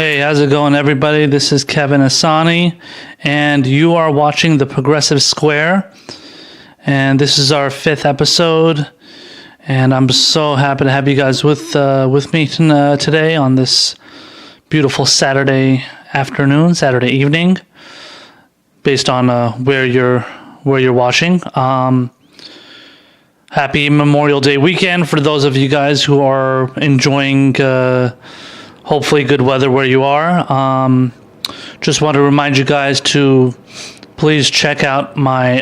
Hey, how's it going, everybody? This is Kevin Asani, and you are watching The Progressive Square. And this is our 5th episode, and I'm so happy to have you guys with me today on this beautiful Saturday afternoon, Saturday evening, based on where you're watching. Happy Memorial Day weekend for those of you guys who are enjoying hopefully good weather where you are. Just want to remind you guys to please check out my,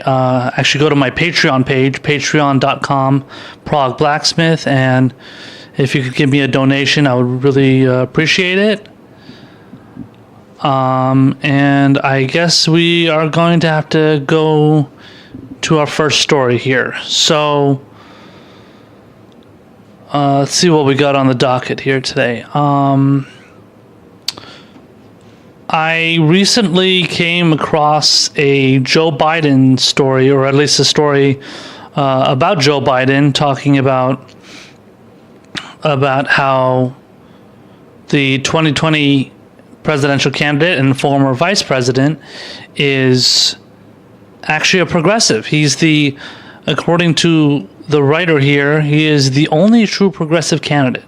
actually go to my Patreon page, patreon.com, Prague Blacksmith, and if you could give me a donation, I would really appreciate it. And I guess we are going to have to go to our first story here. So, let's see what we got on the docket here today. I recently came across a Joe Biden story, or at least a story about Joe Biden, talking about how the 2020 presidential candidate and former vice president is actually a progressive. According to the writer here, he is the only true progressive candidate.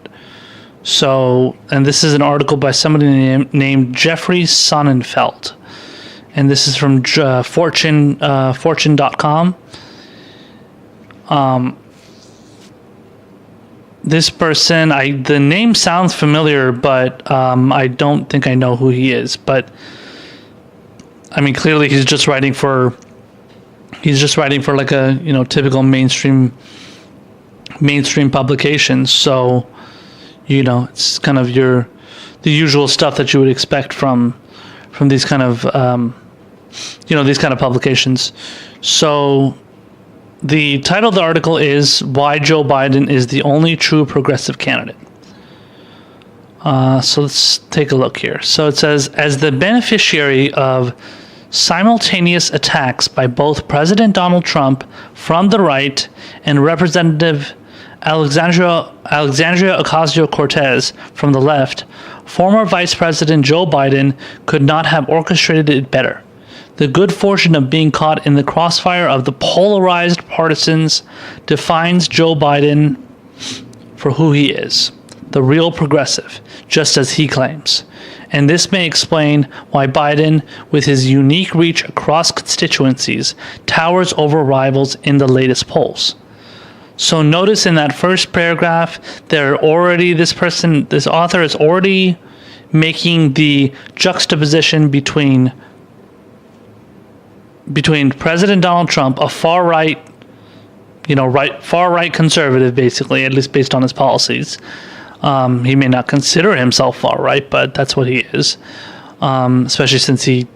So, and this is an article by somebody named Jeffrey Sonnenfeld, and this is from Fortune.com. This person, the name sounds familiar, but I don't think I know who he is. But I mean, clearly he's just writing for like a typical mainstream publications. So it's kind of the usual stuff that you would expect from these kind of these kind of publications. So the title of the article is "Why Joe Biden is the Only True Progressive Candidate." So let's take a look here. So it says, as the beneficiary of simultaneous attacks by both President Donald Trump from the right and Representative Alexandria Ocasio-Cortez from the left, former Vice President Joe Biden could not have orchestrated it better. The good fortune of being caught in the crossfire of the polarized partisans defines Joe Biden for who he is, the real progressive, just as he claims. And this may explain why Biden, with his unique reach across constituencies, towers over rivals in the latest polls. So notice in that first paragraph, this author is already making the juxtaposition between President Donald Trump, a far right conservative, basically, at least based on his policies. He may not consider himself far right, but that's what he is. Especially since I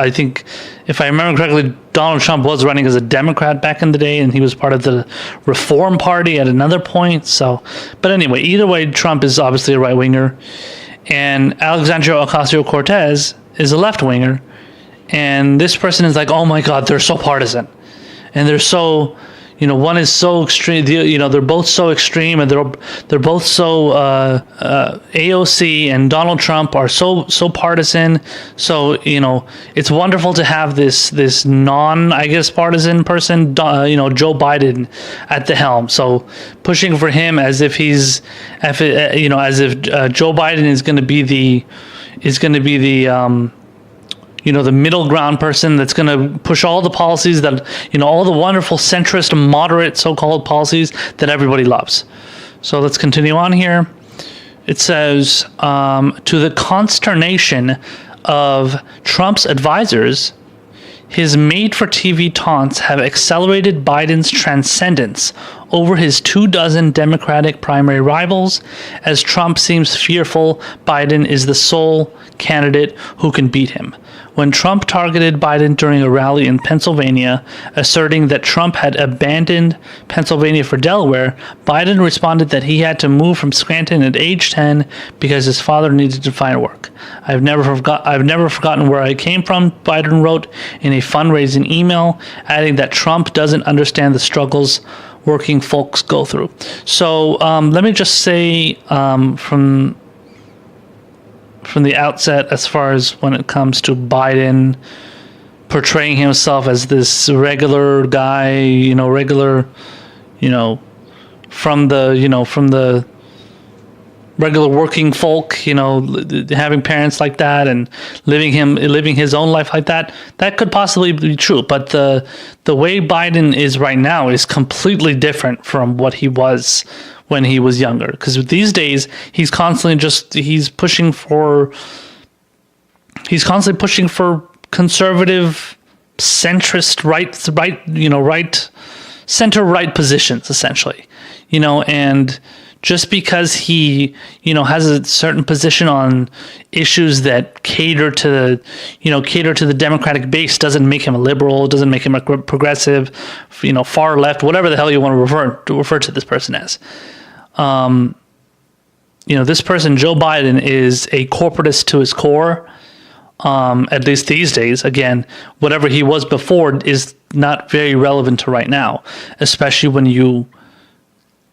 think, if I remember correctly, Donald Trump was running as a Democrat back in the day, and he was part of the Reform Party at another point. So, but anyway, either way, Trump is obviously a right-winger, and Alexandria Ocasio-Cortez is a left-winger, and this person is like, oh my God, they're so partisan, and they're so... one is so extreme. They're both so extreme, and they're both so AOC and Donald Trump are so partisan. So it's wonderful to have this partisan person, Joe Biden at the helm. So pushing for him as if Joe Biden is going to be the middle ground person that's going to push all the policies that, all the wonderful centrist, moderate so-called policies that everybody loves. So let's continue on here. It says, to the consternation of Trump's advisors, his made-for-TV taunts have accelerated Biden's transcendence over his 24 Democratic primary rivals, as Trump seems fearful Biden is the sole candidate who can beat him. When Trump targeted Biden during a rally in Pennsylvania, asserting that Trump had abandoned Pennsylvania for Delaware, Biden responded that he had to move from Scranton at age 10 because his father needed to find work. I've never forgotten where I came from, Biden wrote in a fundraising email, adding that Trump doesn't understand the struggles working folks go through. So let me just say from from the outset as far as when it comes to Biden portraying himself as this regular guy, from the regular working folk, having parents like that and living his own life like that. That could possibly be true, but the way Biden is right now is completely different from what he was when he was younger. Because these days he's constantly pushing for conservative, centrist, center-right positions, essentially, and just because he, has a certain position on issues that cater to the Democratic base doesn't make him a liberal, doesn't make him a progressive, far left, whatever the hell you want to refer to this person as. This person, Joe Biden, is a corporatist to his core. At least these days. Again, whatever he was before is not very relevant to right now, especially when you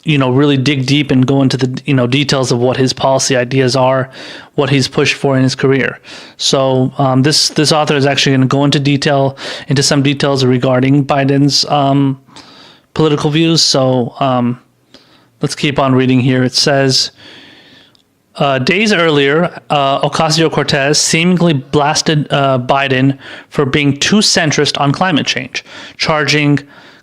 really dig deep and go into the details of what his policy ideas are, what he's pushed for in his career. So this author is actually going to go into some details regarding Biden's political views. So let's keep on reading here. It says, days earlier, Ocasio-Cortez seemingly blasted Biden for being too centrist on climate change, charging,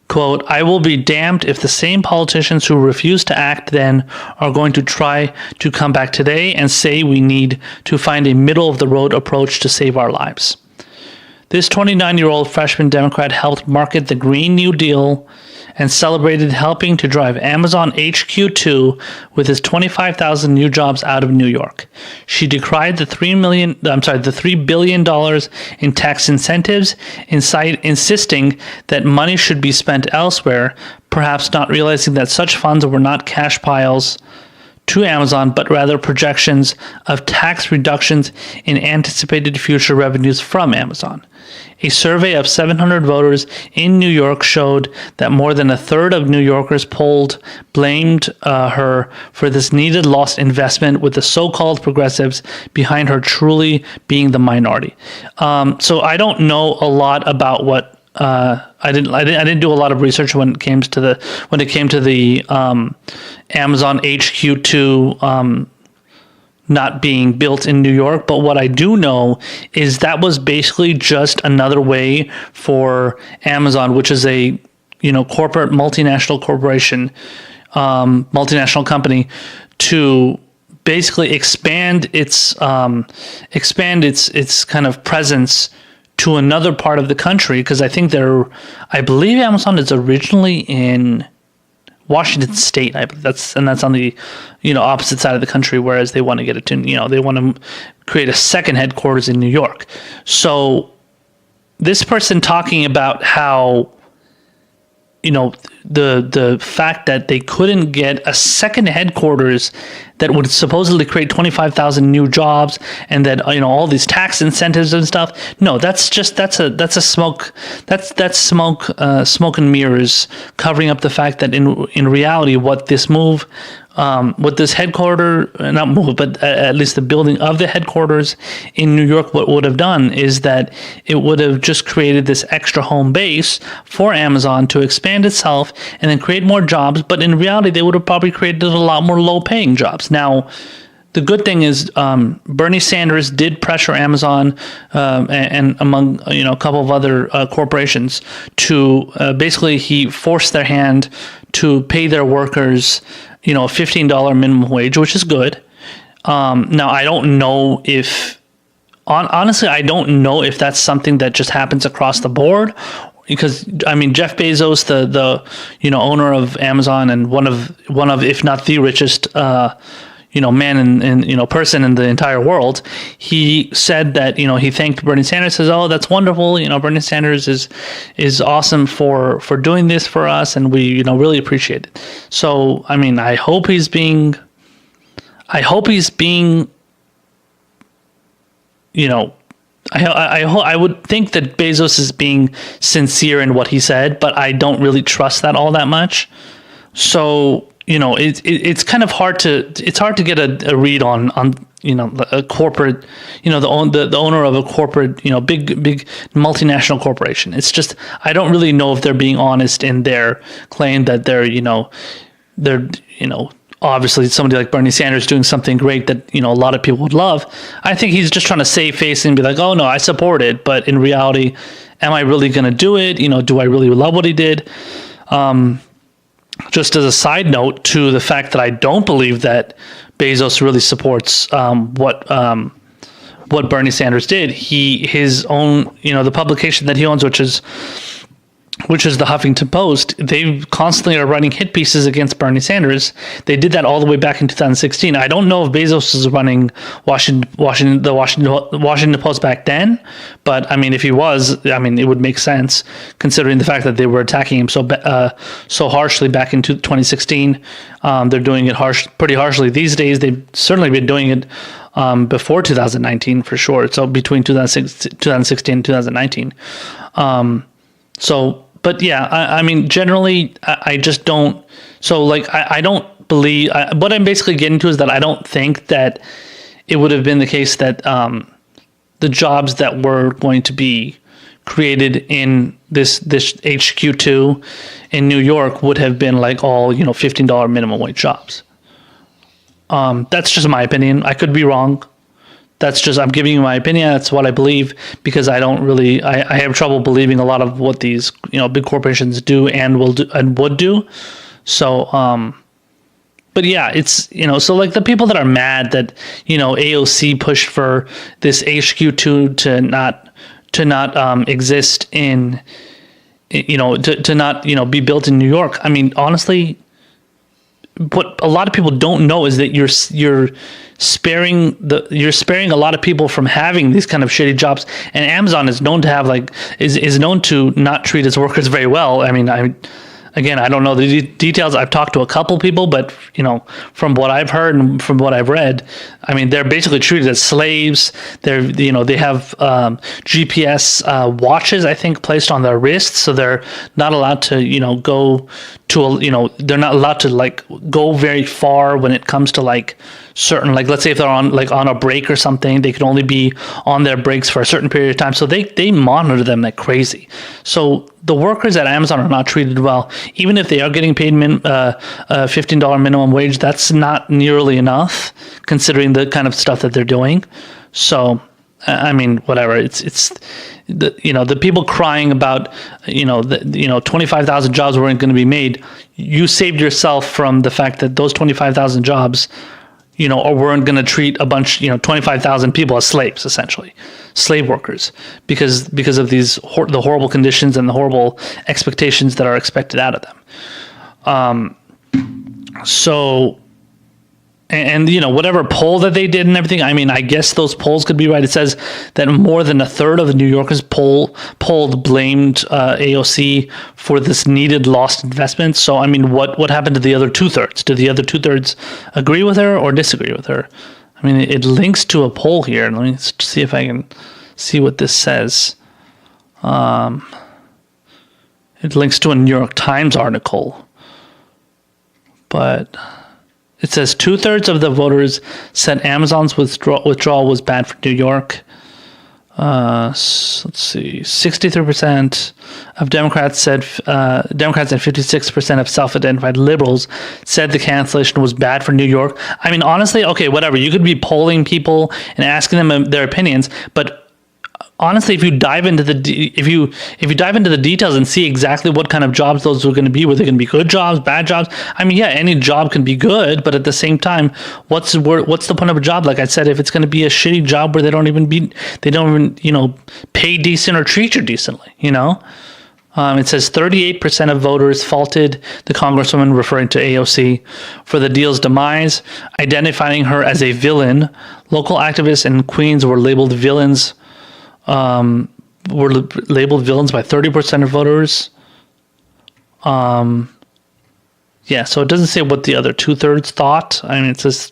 quote, "I will be damned if the same politicians who refuse to act then are going to try to come back today and say we need to find a middle-of-the-road approach to save our lives." This 29-year-old freshman Democrat helped market the Green New Deal and celebrated helping to drive Amazon HQ2 with his 25,000 new jobs out of New York. She decried the $3 billion in tax incentives, insisting that money should be spent elsewhere, perhaps not realizing that such funds were not cash piles to Amazon, but rather projections of tax reductions in anticipated future revenues from Amazon. A survey of 700 voters in New York showed that more than a third of New Yorkers polled blamed her for this needed lost investment, with the so-called progressives behind her truly being the minority. So I don't know a lot about what I didn't do a lot of research when it came to the Amazon HQ2 not being built in New York, but what I do know is that was basically just another way for Amazon, which is a corporate multinational corporation, multinational company, to basically expand its kind of presence to another part of the country, because I believe Amazon is originally in Washington State. That's on the opposite side of the country, whereas they want to get it to they want to create a second headquarters in New York. So this person talking about how the fact that they couldn't get a second headquarters that would supposedly create 25,000 new jobs, and that all these tax incentives and stuff. No, that's smoke and mirrors covering up the fact that in reality, what this move, what this at least the building of the headquarters in New York, what would have done is that it would have just created this extra home base for Amazon to expand itself and then create more jobs. But in reality, they would have probably created a lot more low-paying jobs. Now, the good thing is Bernie Sanders did pressure Amazon and among a couple of other corporations to basically he forced their hand to pay their workers a $15 minimum wage, which is good. Now, I don't know if honestly, I don't know if that's something that just happens across the board, because Jeff Bezos, the owner of Amazon and one of if not the richest man and person in the entire world, he said that he thanked Bernie Sanders, says, "Oh, that's wonderful. Bernie Sanders is awesome for doing this for us, and we really appreciate it." So I hope he's being I would think that Bezos is being sincere in what he said, but I don't really trust that all that much. So it's kind of hard to get a read on a corporate, the owner of a corporate, big multinational corporation. It's just, I don't really know if they're being honest in their claim that they're obviously somebody like Bernie Sanders doing something great that a lot of people would love. I think he's just trying to save face and be like, oh no, I support it, but in reality, am I really going to do it? Do I really love what he did? Just as a side note to the fact that I don't believe that Bezos really supports what Bernie Sanders did. His own, the publication that he owns, which is the Huffington Post, they constantly are writing hit pieces against Bernie Sanders. They did that all the way back in 2016. I don't know if Bezos is running the Washington Post back then, but I mean, if he was, I mean, it would make sense considering the fact that they were attacking him so harshly back in 2016. They're doing it pretty harshly these days. They've certainly been doing it before 2019 for sure. So between 2016 and 2019. But yeah, I mean, generally, I just don't. So, like, I don't believe. What I'm basically getting to is that I don't think that it would have been the case that the jobs that were going to be created in this HQ2 in New York would have been like all $15 minimum wage jobs. That's just my opinion. I could be wrong. I'm giving you my opinion. That's what I believe, because I don't really, I have trouble believing a lot of what these, big corporations do and will do and would do. So, but yeah, it's, so like the people that are mad that, AOC pushed for this HQ2 to not exist in, to not, be built in New York. I mean, honestly, what a lot of people don't know is that you're sparing a lot of people from having these kind of shitty jobs. And Amazon is known to have is known to not treat its workers very well. I mean, I don't know the details. I've talked to a couple people, but from what I've heard and from what I've read, I mean, they're basically treated as slaves. They have GPS watches, I think, placed on their wrists, so they're not allowed to go to they're not allowed to go very far when it comes to certain, let's say if they're on a break or something, they can only be on their breaks for a certain period of time. So they monitor them like crazy. So the workers at Amazon are not treated well. Even if they are getting paid $15 minimum wage, that's not nearly enough considering the kind of stuff that they're doing. So, I mean, whatever. It's the people crying about 25,000 jobs weren't going to be made. You saved yourself from the fact that those 25,000 jobs, or weren't going to treat a bunch, 25,000 people as slaves, essentially, slave workers, because of these the horrible conditions and the horrible expectations that are expected out of them. So, and whatever poll that they did and everything, I mean, I guess those polls could be right. It says that more than a third of the New Yorkers polled blamed AOC for this needed lost investment. So, I mean, what happened to the other 2/3? Did the other 2/3 agree with her or disagree with her? I mean, it links to a poll here. Let me see if I can see what this says. It links to a New York Times article, but it says 2/3 of the voters said Amazon's withdrawal was bad for New York. Let's see, 63% of Democrats and 56% of self-identified liberals said the cancellation was bad for New York. I mean, honestly, okay, whatever. You could be polling people and asking them their opinions, but honestly, if you dive into the details and see exactly what kind of jobs those are going to be, were they going to be good jobs, bad jobs? I mean, yeah, any job can be good, but at the same time, what's the point of a job? Like I said, if it's going to be a shitty job where they don't even pay decent or treat you decently, It says 38% of voters faulted the congresswoman, referring to AOC, for the deal's demise, identifying her as a villain. Local activists in Queens were labeled villains. Were labeled villains by 30% of voters. Yeah, so it doesn't say what the other 2/3 thought. I mean, it says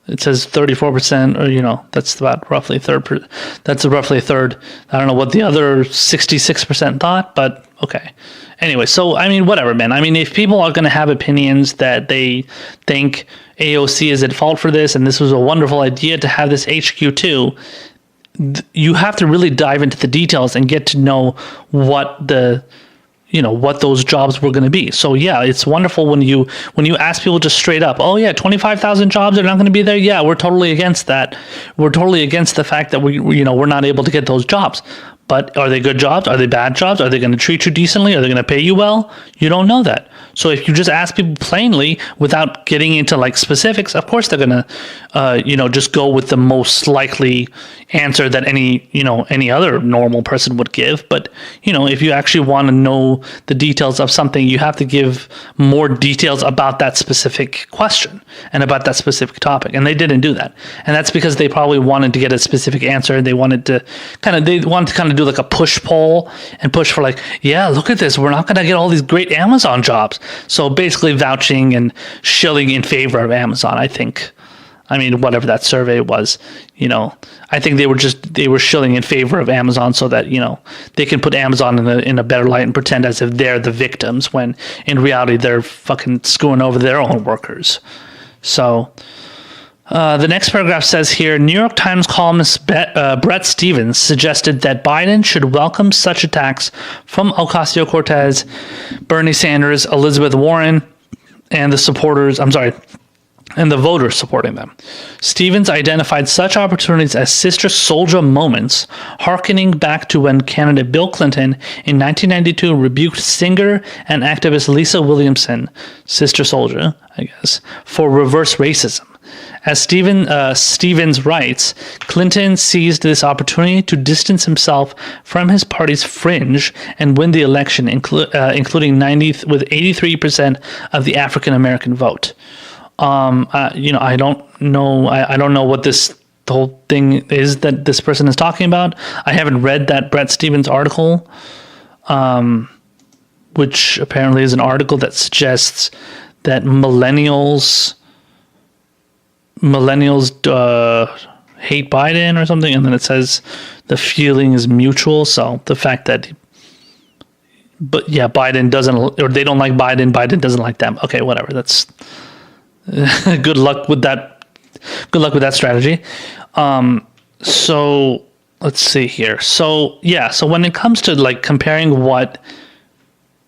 34%, or that's about roughly a third. That's roughly a third. I don't know what the other 66% thought, but okay. Anyway, so I mean, whatever, man. I mean, if people are going to have opinions that they think AOC is at fault for this, and this was a wonderful idea to have this HQ2. You have to really dive into the details and get to know what what those jobs were going to be. So yeah, it's wonderful when you ask people just straight up, oh yeah, 25,000 jobs are not going to be there. Yeah, we're totally against that. We're totally against the fact that we're not able to get those jobs. But are they good jobs? Are they bad jobs? Are they going to treat you decently? Are they going to pay you well? You don't know that. So if you just ask people plainly without getting into like specifics, of course they're going to, just go with the most likely answer that any other normal person would give. But, if you actually want to know the details of something, you have to give more details about that specific question and about that specific topic. And they didn't do that. And that's because they probably wanted to get a specific answer. They wanted to kind of do like a push poll and push for like, yeah, look at this. We're not going to get all these great Amazon jobs. So basically vouching and shilling in favor of Amazon, I think. I mean, whatever that survey was, I think they were shilling in favor of Amazon so that, they can put Amazon in a better light and pretend as if they're the victims when in reality they're fucking screwing over their own workers. So the next paragraph says here, New York Times columnist Bret Stephens suggested that Biden should welcome such attacks from Ocasio-Cortez, Bernie Sanders, Elizabeth Warren, and the voters supporting them. Stephens identified such opportunities as sister soldier moments, hearkening back to when candidate Bill Clinton in 1992 rebuked singer and activist Lisa Williamson, sister soldier, I guess, for reverse racism. As Stephens writes, Clinton seized this opportunity to distance himself from his party's fringe and win the election, including 83% of the African American vote. I don't know. I don't know what the whole thing is that this person is talking about. I haven't read that Bret Stephens article, which apparently is an article that suggests that millennials hate Biden or something, and then it says the feeling is mutual. So the fact that, Biden doesn't, or they don't like Biden, Biden doesn't like them. Okay, whatever. That's good luck with that. Good luck with that strategy. So let's see here. So when it comes to like comparing what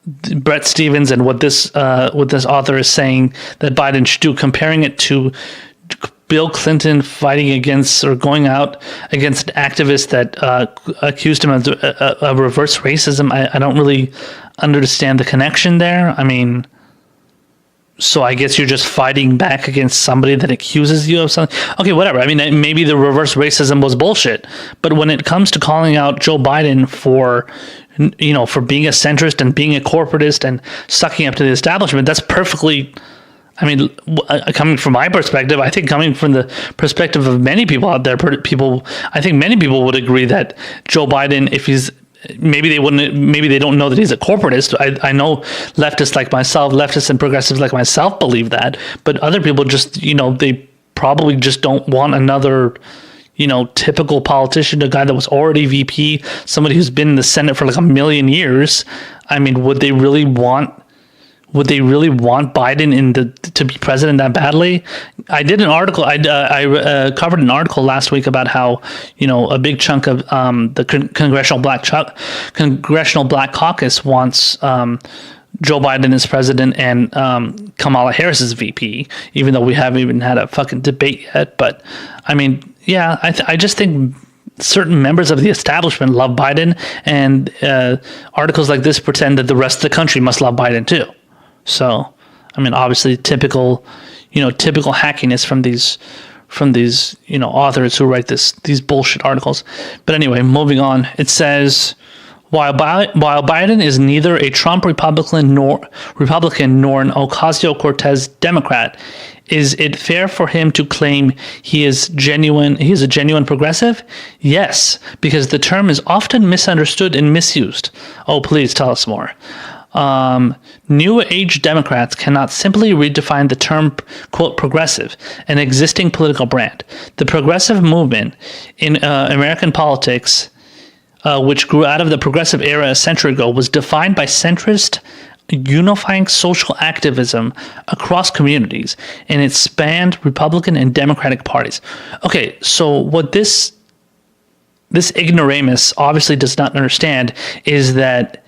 Bret Stephens and what this author is saying that Biden should do, comparing it to Bill Clinton fighting against or going out against activists that accused him of reverse racism, I don't really understand the connection there. I mean, so I guess you're just fighting back against somebody that accuses you of something. Okay, whatever. I mean, maybe the reverse racism was bullshit. But when it comes to calling out Joe Biden for being a centrist and being a corporatist and sucking up to the establishment, that's perfectly... I mean, coming from my perspective, I think coming from the perspective of many people out there, I think many people would agree that Joe Biden, if he's, maybe they don't know that he's a corporatist. I know leftists and progressives like myself believe that, but other people just, they probably just don't want another, typical politician, a guy that was already VP, somebody who's been in the Senate for like a million years. I mean, would they really want Biden to be president that badly? I did an article. I covered an article last week about how a big chunk of the Congressional Black Caucus wants Joe Biden as president and Kamala Harris as VP, even though we haven't even had a fucking debate yet. But I mean, yeah, I just think certain members of the establishment love Biden, and articles like this pretend that the rest of the country must love Biden too. So, I mean, obviously, typical hackiness from these authors who write these bullshit articles. But anyway, moving on. It says, while Biden is neither a Trump Republican nor an Ocasio-Cortez Democrat, is it fair for him to claim he is a genuine progressive? Yes, because the term is often misunderstood and misused. Oh, please tell us more. New age Democrats cannot simply redefine the term, quote, progressive, an existing political brand. The progressive movement in American politics, which grew out of the progressive era a century ago, was defined by centrist unifying social activism across communities, and it spanned Republican and Democratic parties. Okay, so what this ignoramus obviously does not understand is that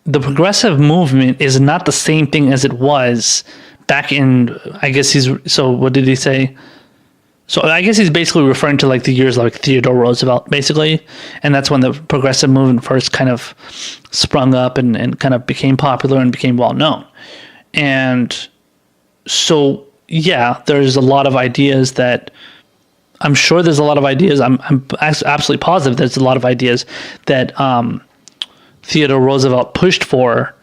the progressive movement is not the same thing as it was back in, I guess so what did he say? So I guess he's basically referring to like the years like Theodore Roosevelt, basically. And that's when the progressive movement first kind of sprung up and kind of became popular and became well known. And so, yeah, there's a lot of ideas that I'm sure there's a lot of ideas. I'm absolutely positive there's a lot of ideas that Theodore Roosevelt pushed for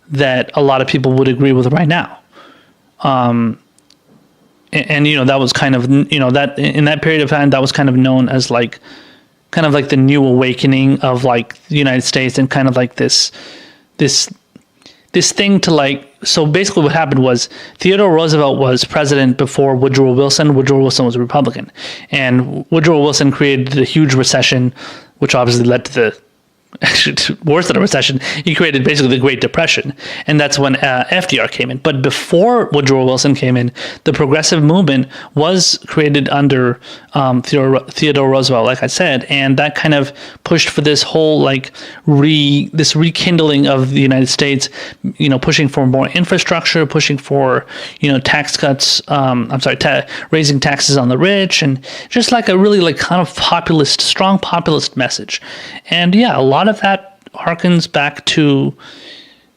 that a lot of people would agree with right now. And you know, that was kind of, you know, that in that period of time, that was kind of known as like, kind of like the new awakening of like the United States, and kind of like this thing to like, so basically what happened was Theodore Roosevelt was president before Woodrow Wilson. Woodrow Wilson was a Republican, and Woodrow Wilson created the huge recession, which obviously led to the, actually worse than a recession. He created basically the Great Depression, and that's when FDR came in. But before Woodrow Wilson came in, the progressive movement was created under Theodore Roosevelt, like I said, and that kind of pushed for this whole like this rekindling of the United States. You know, pushing for more infrastructure, pushing for, you know, tax cuts. Raising taxes on the rich, and just like a really like kind of populist, strong populist message. And yeah, a lot of that harkens back to,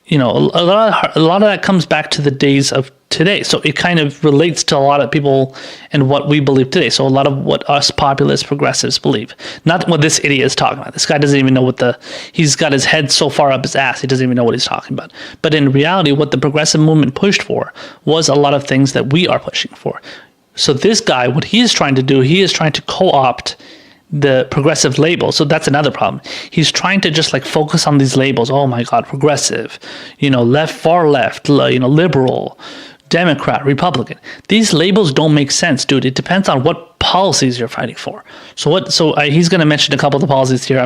you know, a lot of that comes back to the days of today. So it kind of relates to a lot of people and what we believe today. So a lot of what us populist progressives believe, not what this idiot is talking about. This guy doesn't even know he's got his head so far up his ass, he doesn't even know what he's talking about. But in reality, what the progressive movement pushed for was a lot of things that we are pushing for. So this guy, what he is trying to do, he is trying to co-opt the progressive label. So that's another problem. He's trying to just like focus on these labels. Oh my God, progressive, you know, far left, you know, liberal, Democrat, Republican. These labels don't make sense, dude. It depends on what policies you're fighting for. So he's going to mention a couple of the policies here.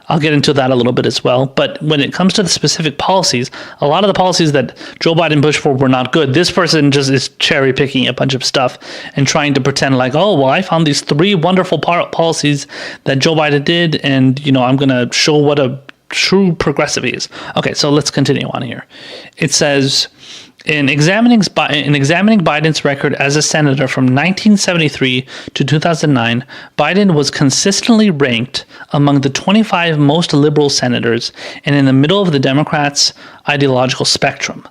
I'll get into that a little bit as well. But when it comes to the specific policies, a lot of the policies that Joe Biden pushed for were not good. This person just is cherry picking a bunch of stuff and trying to pretend like, oh, well, I found these 3 wonderful policies that Joe Biden did, and, you know, I'm going to show what a true progressive is. Okay, so let's continue on here. It says, in examining Biden's record as a senator from 1973 to 2009, Biden was consistently ranked among the 25 most liberal senators and in the middle of the Democrats' ideological spectrum.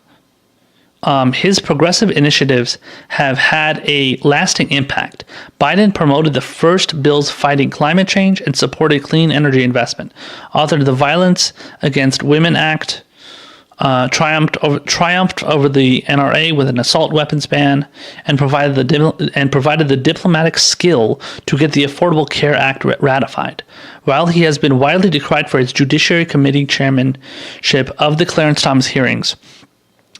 His progressive initiatives have had a lasting impact. Biden promoted the first bills fighting climate change and supported clean energy investment, authored the Violence Against Women Act, triumphed over the NRA with an assault weapons ban, and provided the diplomatic skill to get the Affordable Care Act ratified. While he has been widely decried for his Judiciary Committee chairmanship of the Clarence Thomas hearings,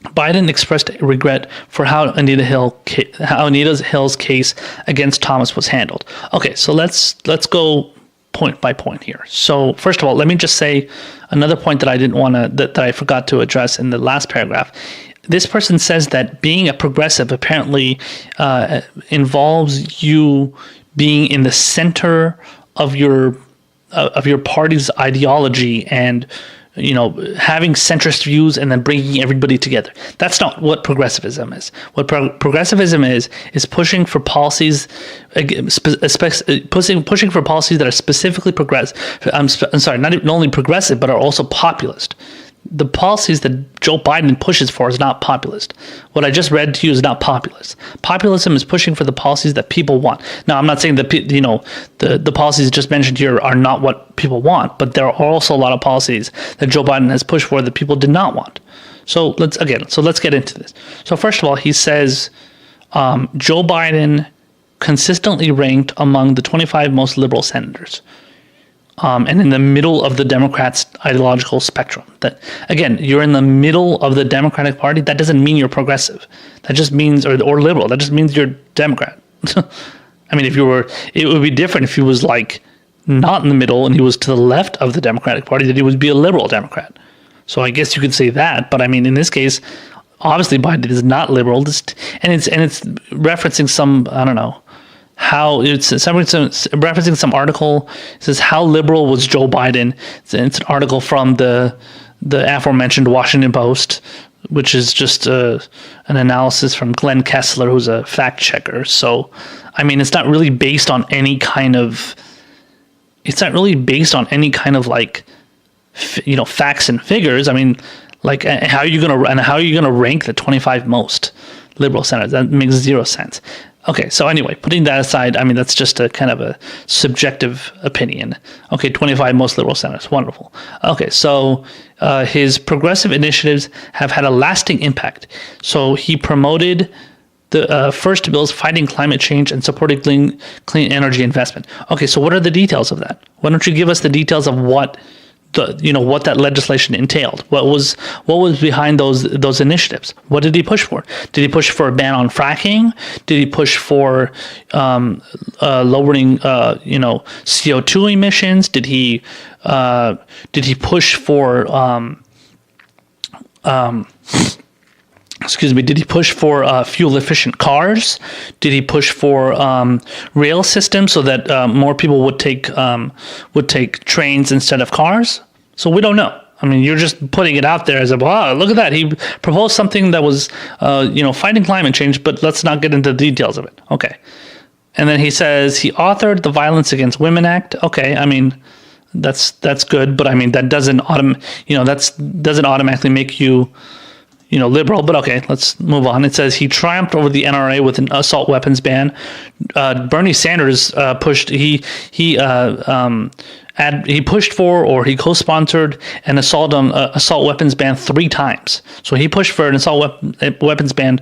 Biden expressed regret for how Anita Hill's case against Thomas was handled. Okay, so let's go point by point here. So first of all, let me just say another point that that I forgot to address in the last paragraph. This person says that being a progressive apparently involves you being in the center of your party's ideology and, you know, having centrist views and then bringing everybody together. That's not what progressivism is. What progressivism is pushing for policies, pushing for policies that are specifically progressive. I'm sorry, not only progressive, but are also populist. The policies that Joe Biden pushes for is not populist. What I just read to you is not populist. Populism is pushing for the policies that people want. Now, I'm not saying that, you know, the policies just mentioned here are not what people want, but there are also a lot of policies that Joe Biden has pushed for that people did not want. So let's get into this. So first of all, he says Joe Biden consistently ranked among the 25 most liberal senators. And in the middle of the Democrats' ideological spectrum. That, again, you're in the middle of the Democratic Party. That doesn't mean you're progressive. That just means, or liberal. That just means you're Democrat. I mean, it would be different if he was like not in the middle and he was to the left of the Democratic Party. That he would be a liberal Democrat. So I guess you could say that, but I mean, in this case, obviously Biden is not liberal, and it's referencing some, I don't know how, it's referencing some article. It says, how liberal was Joe Biden? It's an article from the aforementioned Washington Post, which is just an analysis from Glenn Kessler, who's a fact checker. So, I mean, it's not really based on any kind of like, facts and figures. I mean, like, how are you gonna rank the 25 most liberal senators? That makes zero sense. Okay, so anyway, putting that aside, I mean, that's just a kind of a subjective opinion. Okay, 25 most liberal senators, wonderful. Okay, so his progressive initiatives have had a lasting impact. So he promoted the first bills fighting climate change and supporting clean energy investment. Okay, so what are the details of that? Why don't you give us the details of what what that legislation entailed? What was behind those initiatives? What did he push for? Did he push for a ban on fracking? Did he push for lowering CO2 emissions? Did he push for did he push for fuel efficient cars? Did he push for rail systems so that more people would take trains instead of cars? So we don't know. I mean, you're just putting it out there as wow, look at that. He proposed something that was fighting climate change, but let's not get into the details of it. Okay. And then he says he authored the Violence Against Women Act. Okay, I mean, that's good, but I mean that doesn't automatically make you liberal, but okay, let's move on. It says he triumphed over the NRA with an assault weapons ban. Bernie Sanders pushed for, or he co-sponsored an assault weapons ban 3 times. So he pushed for an assault weapons ban.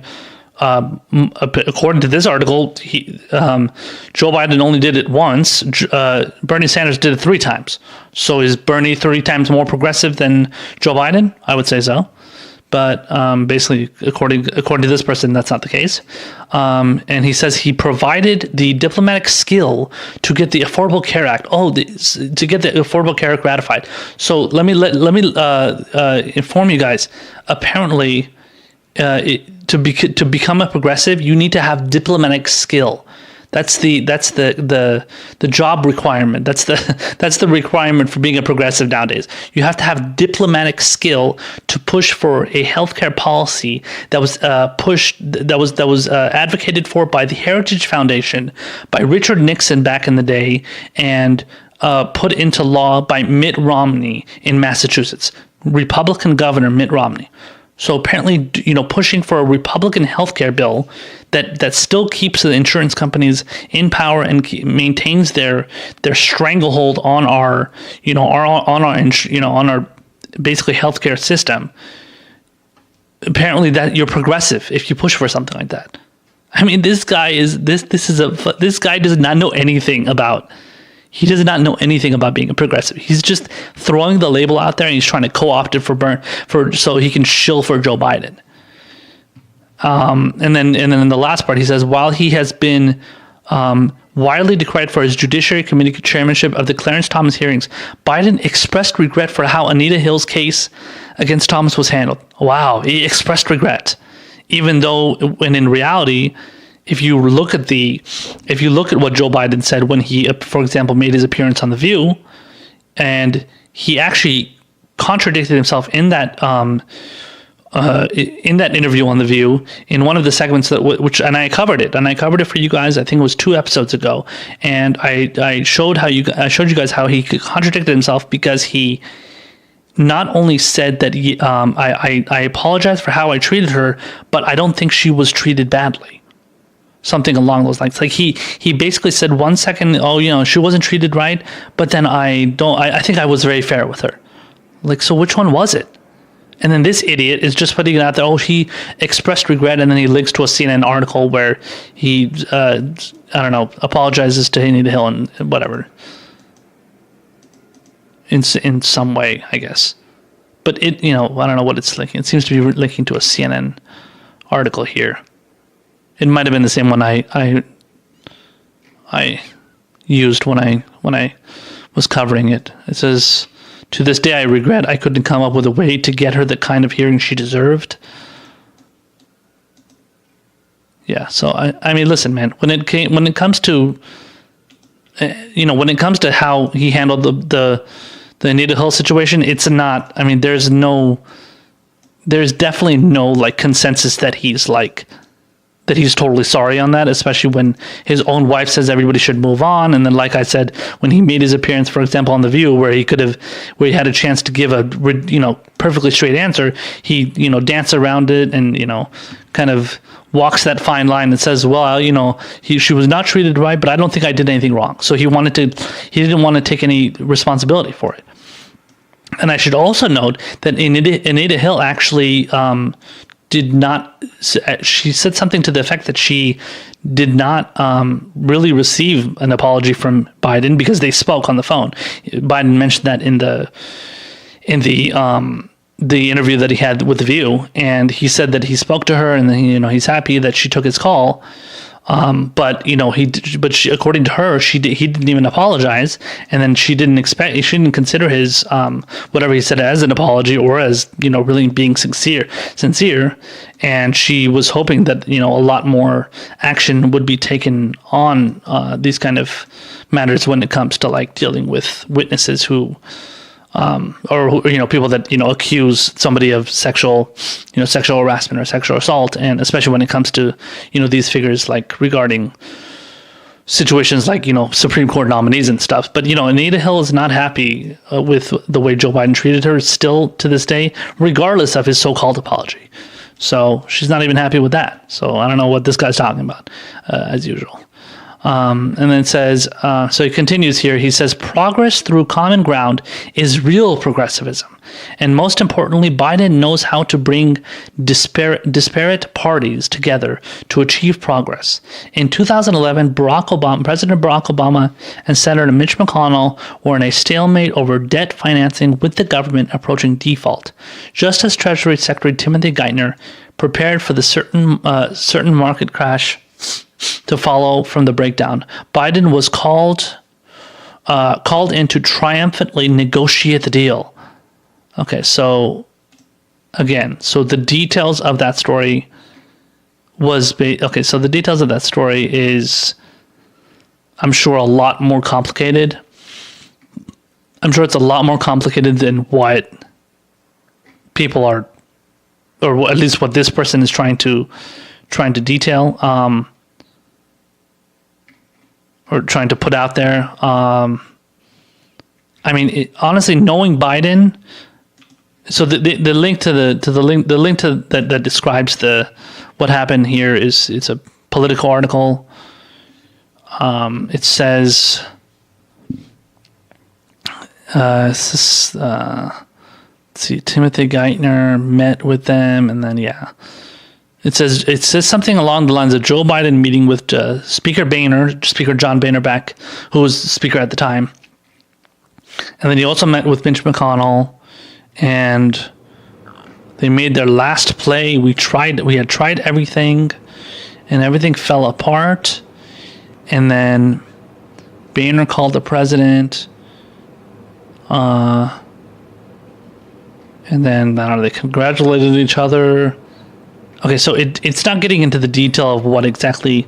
According to this article, Joe Biden only did it once. Bernie Sanders did it 3 times. So is Bernie 3 times more progressive than Joe Biden? I would say so. But basically, according to this person, that's not the case. And he says he provided the diplomatic skill to get the Affordable Care Act. To get the Affordable Care Act ratified. So let me inform you guys. Apparently, to become a progressive, you need to have diplomatic skill. That's the job requirement. That's the requirement for being a progressive nowadays. You have to have diplomatic skill to push for a healthcare policy that was advocated for by the Heritage Foundation, by Richard Nixon back in the day, and put into law by Mitt Romney in Massachusetts, Republican Governor Mitt Romney. So apparently, pushing for a Republican healthcare bill that still keeps the insurance companies in power and maintains their stranglehold on our basically healthcare system. Apparently, that you're progressive if you push for something like that. I mean, this guy does not know anything about. He does not know anything about being a progressive. He's just throwing the label out there, and he's trying to co-opt it so he can shill for Joe Biden. And then in the last part, he says, while he has been widely decried for his Judiciary Committee chairmanship of the Clarence Thomas hearings, Biden expressed regret for how Anita Hill's case against Thomas was handled. Wow, he expressed regret, even though, when in reality, if you look at what Joe Biden said when he, for example, made his appearance on The View, and he actually contradicted himself in that interview on The View, in one of the segments and I covered it for you guys. I think it was 2 episodes ago, and I showed you guys how he contradicted himself, because he not only said that I apologize for how I treated her, but I don't think she was treated badly. Something along those lines. Like he basically said 1 second, she wasn't treated right, but then I think I was very fair with her. Like, so which one was it? And then this idiot is just putting it out there. He expressed regret, and then he links to a CNN article where he, apologizes to Anita Hill and whatever. In some way, I guess. But I don't know what it's linking. It seems to be linking to a CNN article here. It might have been the same one I used when I was covering it. It says To this day, I regret I couldn't come up with a way to get her the kind of hearing she deserved. Yeah, so I mean, listen, man. When it comes to, when it comes to how he handled the Anita Hill situation, it's not. I mean, there's definitely no like consensus that he's totally sorry on that, especially when his own wife says everybody should move on. And then, like I said, when he made his appearance, for example, on The View, where he had a chance to give a, perfectly straight answer, he, danced around it and, kind of walks that fine line and says, well, she was not treated right, but I don't think I did anything wrong. So he didn't want to take any responsibility for it. And I should also note that Anita Hill actually, did not. She said something to the effect that she did not really receive an apology from Biden because they spoke on the phone. Biden mentioned that in the interview that he had with The View, and he said that he spoke to her, and then he's happy that she took his call. But she, according to her, he didn't even apologize, and then she didn't consider his whatever he said as an apology or as really being sincere, and she was hoping that a lot more action would be taken on these kind of matters when it comes to like dealing with witnesses who. Or people that accuse somebody of sexual harassment or sexual assault, and especially when it comes to these figures like regarding situations like Supreme Court nominees and stuff. But Anita Hill is not happy with the way Joe Biden treated her still to this day, regardless of his so-called apology. So she's not even happy with that. So I don't know what this guy's talking about, as usual. And then it says, so he continues here, he says, progress through common ground is real progressivism. And most importantly, Biden knows how to bring disparate parties together to achieve progress. In 2011, President Barack Obama and Senator Mitch McConnell were in a stalemate over debt financing with the government approaching default. Just as Treasury Secretary Timothy Geithner prepared for the certain market crash to follow from the breakdown, Biden was called in to triumphantly negotiate the deal. Okay, so again, the details of that story so the details of that story is, I'm sure, a lot more complicated. I'm sure it's a lot more complicated than what people are, or at least what this person is trying to detail. Or trying to put out there. I mean, honestly, knowing Biden. So the link to that describes what happened here it's a Politico article. It says, let's see, Timothy Geithner met with them, and then It says something along the lines of Joe Biden meeting with Speaker John Boehner back, who was Speaker at the time. And then he also met with Mitch McConnell, and they made their last play. We had tried everything, and everything fell apart. And then Boehner called the president, and then I don't know, they congratulated each other. Okay, so it's not getting into the detail of what exactly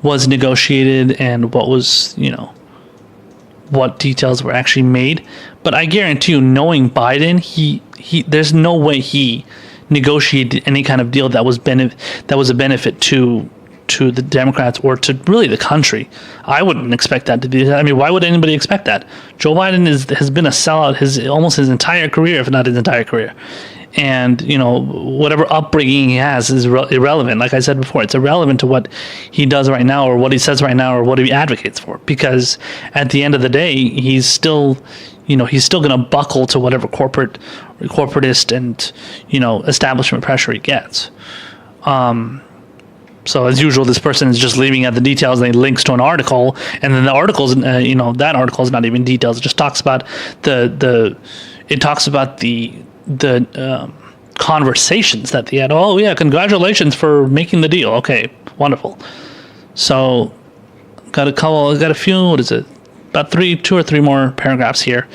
was negotiated and what was, what details were actually made. But I guarantee you, knowing Biden, he there's no way he negotiated any kind of deal that was a benefit to the Democrats or to really the country. I wouldn't expect that to be. I mean, why would anybody expect that? Joe Biden has been a sellout almost his entire career, if not his entire career. And, whatever upbringing he has is irrelevant. Like I said before, it's irrelevant to what he does right now or what he says right now or what he advocates for. Because at the end of the day, he's still going to buckle to whatever corporatist and, establishment pressure he gets. So as usual, this person is just leaving out the details and he links to an article. And then the article's, that article is not even details. It just talks about the conversations that they had. Oh yeah, congratulations for making the deal. Okay, wonderful. So got a few. What is it? about two or three more paragraphs here.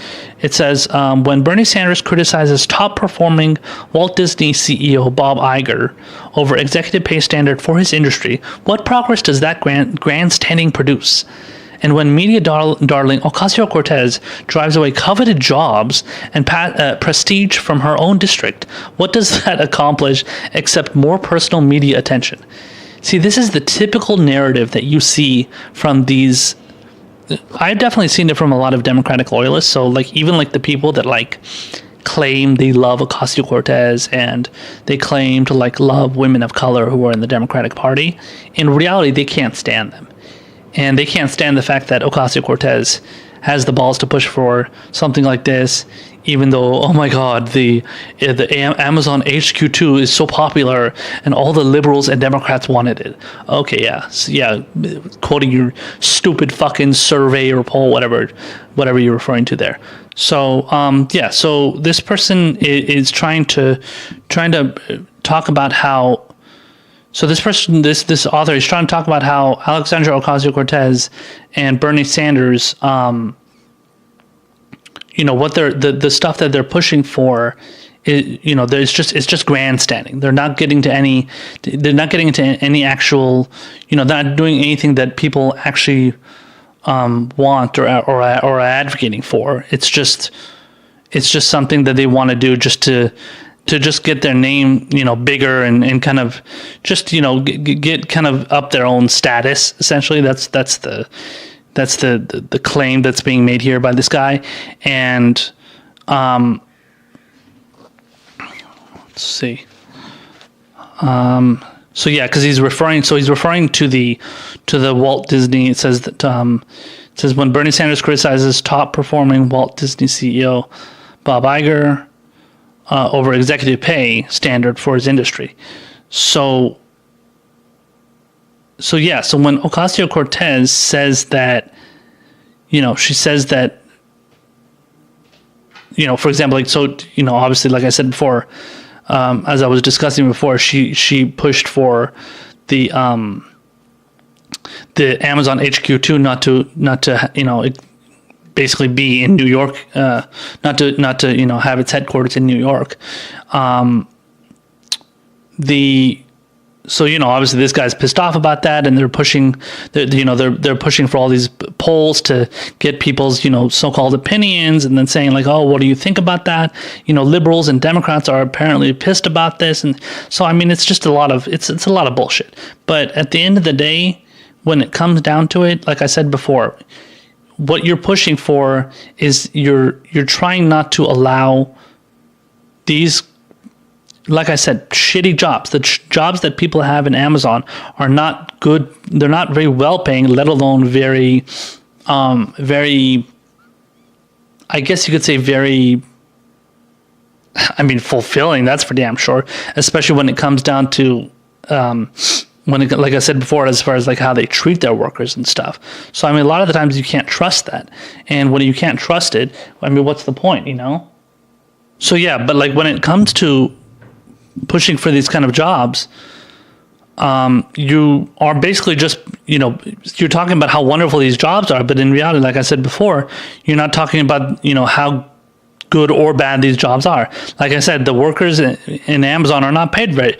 It says, when Bernie Sanders criticizes top-performing Walt Disney CEO Bob Iger over executive pay standard for his industry, what progress does that grandstanding produce? And when media darling Ocasio-Cortez drives away coveted jobs and prestige from her own district, what does that accomplish except more personal media attention? See, this is the typical narrative that you see from these. I've definitely seen it from a lot of Democratic loyalists. So, like, even like the people that like claim they love Ocasio-Cortez and they claim to like love women of color who are in the Democratic Party, in reality, they can't stand them. And they can't stand the fact that Ocasio-Cortez has the balls to push for something like this, even though, oh my God, the Amazon HQ2 is so popular and all the liberals and Democrats wanted it. Okay, yeah, quoting your stupid fucking survey or poll, whatever you're referring to there. So, so this person is trying to talk about how. So this person, this author is trying to talk about how Alexandria Ocasio-Cortez and Bernie Sanders, what they're the stuff that they're pushing for, is, it's just grandstanding. They're not getting to any. They're not getting into any actual. They're not doing anything that people actually want or are advocating for. It's just something that they want to do just to just get their name, bigger and kind of just, get kind of up their own status. Essentially, that's the claim that's being made here by this guy. And let's see. So yeah, because he's referring to the Walt Disney. It says that it says when Bernie Sanders criticizes top performing Walt Disney CEO Bob Iger over executive pay standard for his industry. So when Ocasio-Cortez says that, she says that, for example, obviously, like I said before, as I was discussing before, she pushed for the Amazon HQ2 not to basically be in New York, not to have its headquarters in New York. Obviously this guy's pissed off about that, and they're pushing for all these polls to get people's so-called opinions, and then saying like, oh, what do you think about that? Liberals and Democrats are apparently pissed about this, and so it's just a lot of it's a lot of bullshit. But at the end of the day, when it comes down to it, like I said before, what you're pushing for is you're trying not to allow these, like I said, shitty jobs. The jobs that people have in Amazon are not good. They're not very well paying, let alone very, very, I guess you could say very, fulfilling. That's for damn sure, especially when it comes down to, like I said before, as far as like how they treat their workers and stuff. So a lot of the times you can't trust that, and when you can't trust it, what's the point, So yeah, but like when it comes to pushing for these kind of jobs, you are basically just you're talking about how wonderful these jobs are, but in reality, like I said before, you're not talking about how good or bad these jobs are. Like I said, the workers in Amazon are not paid very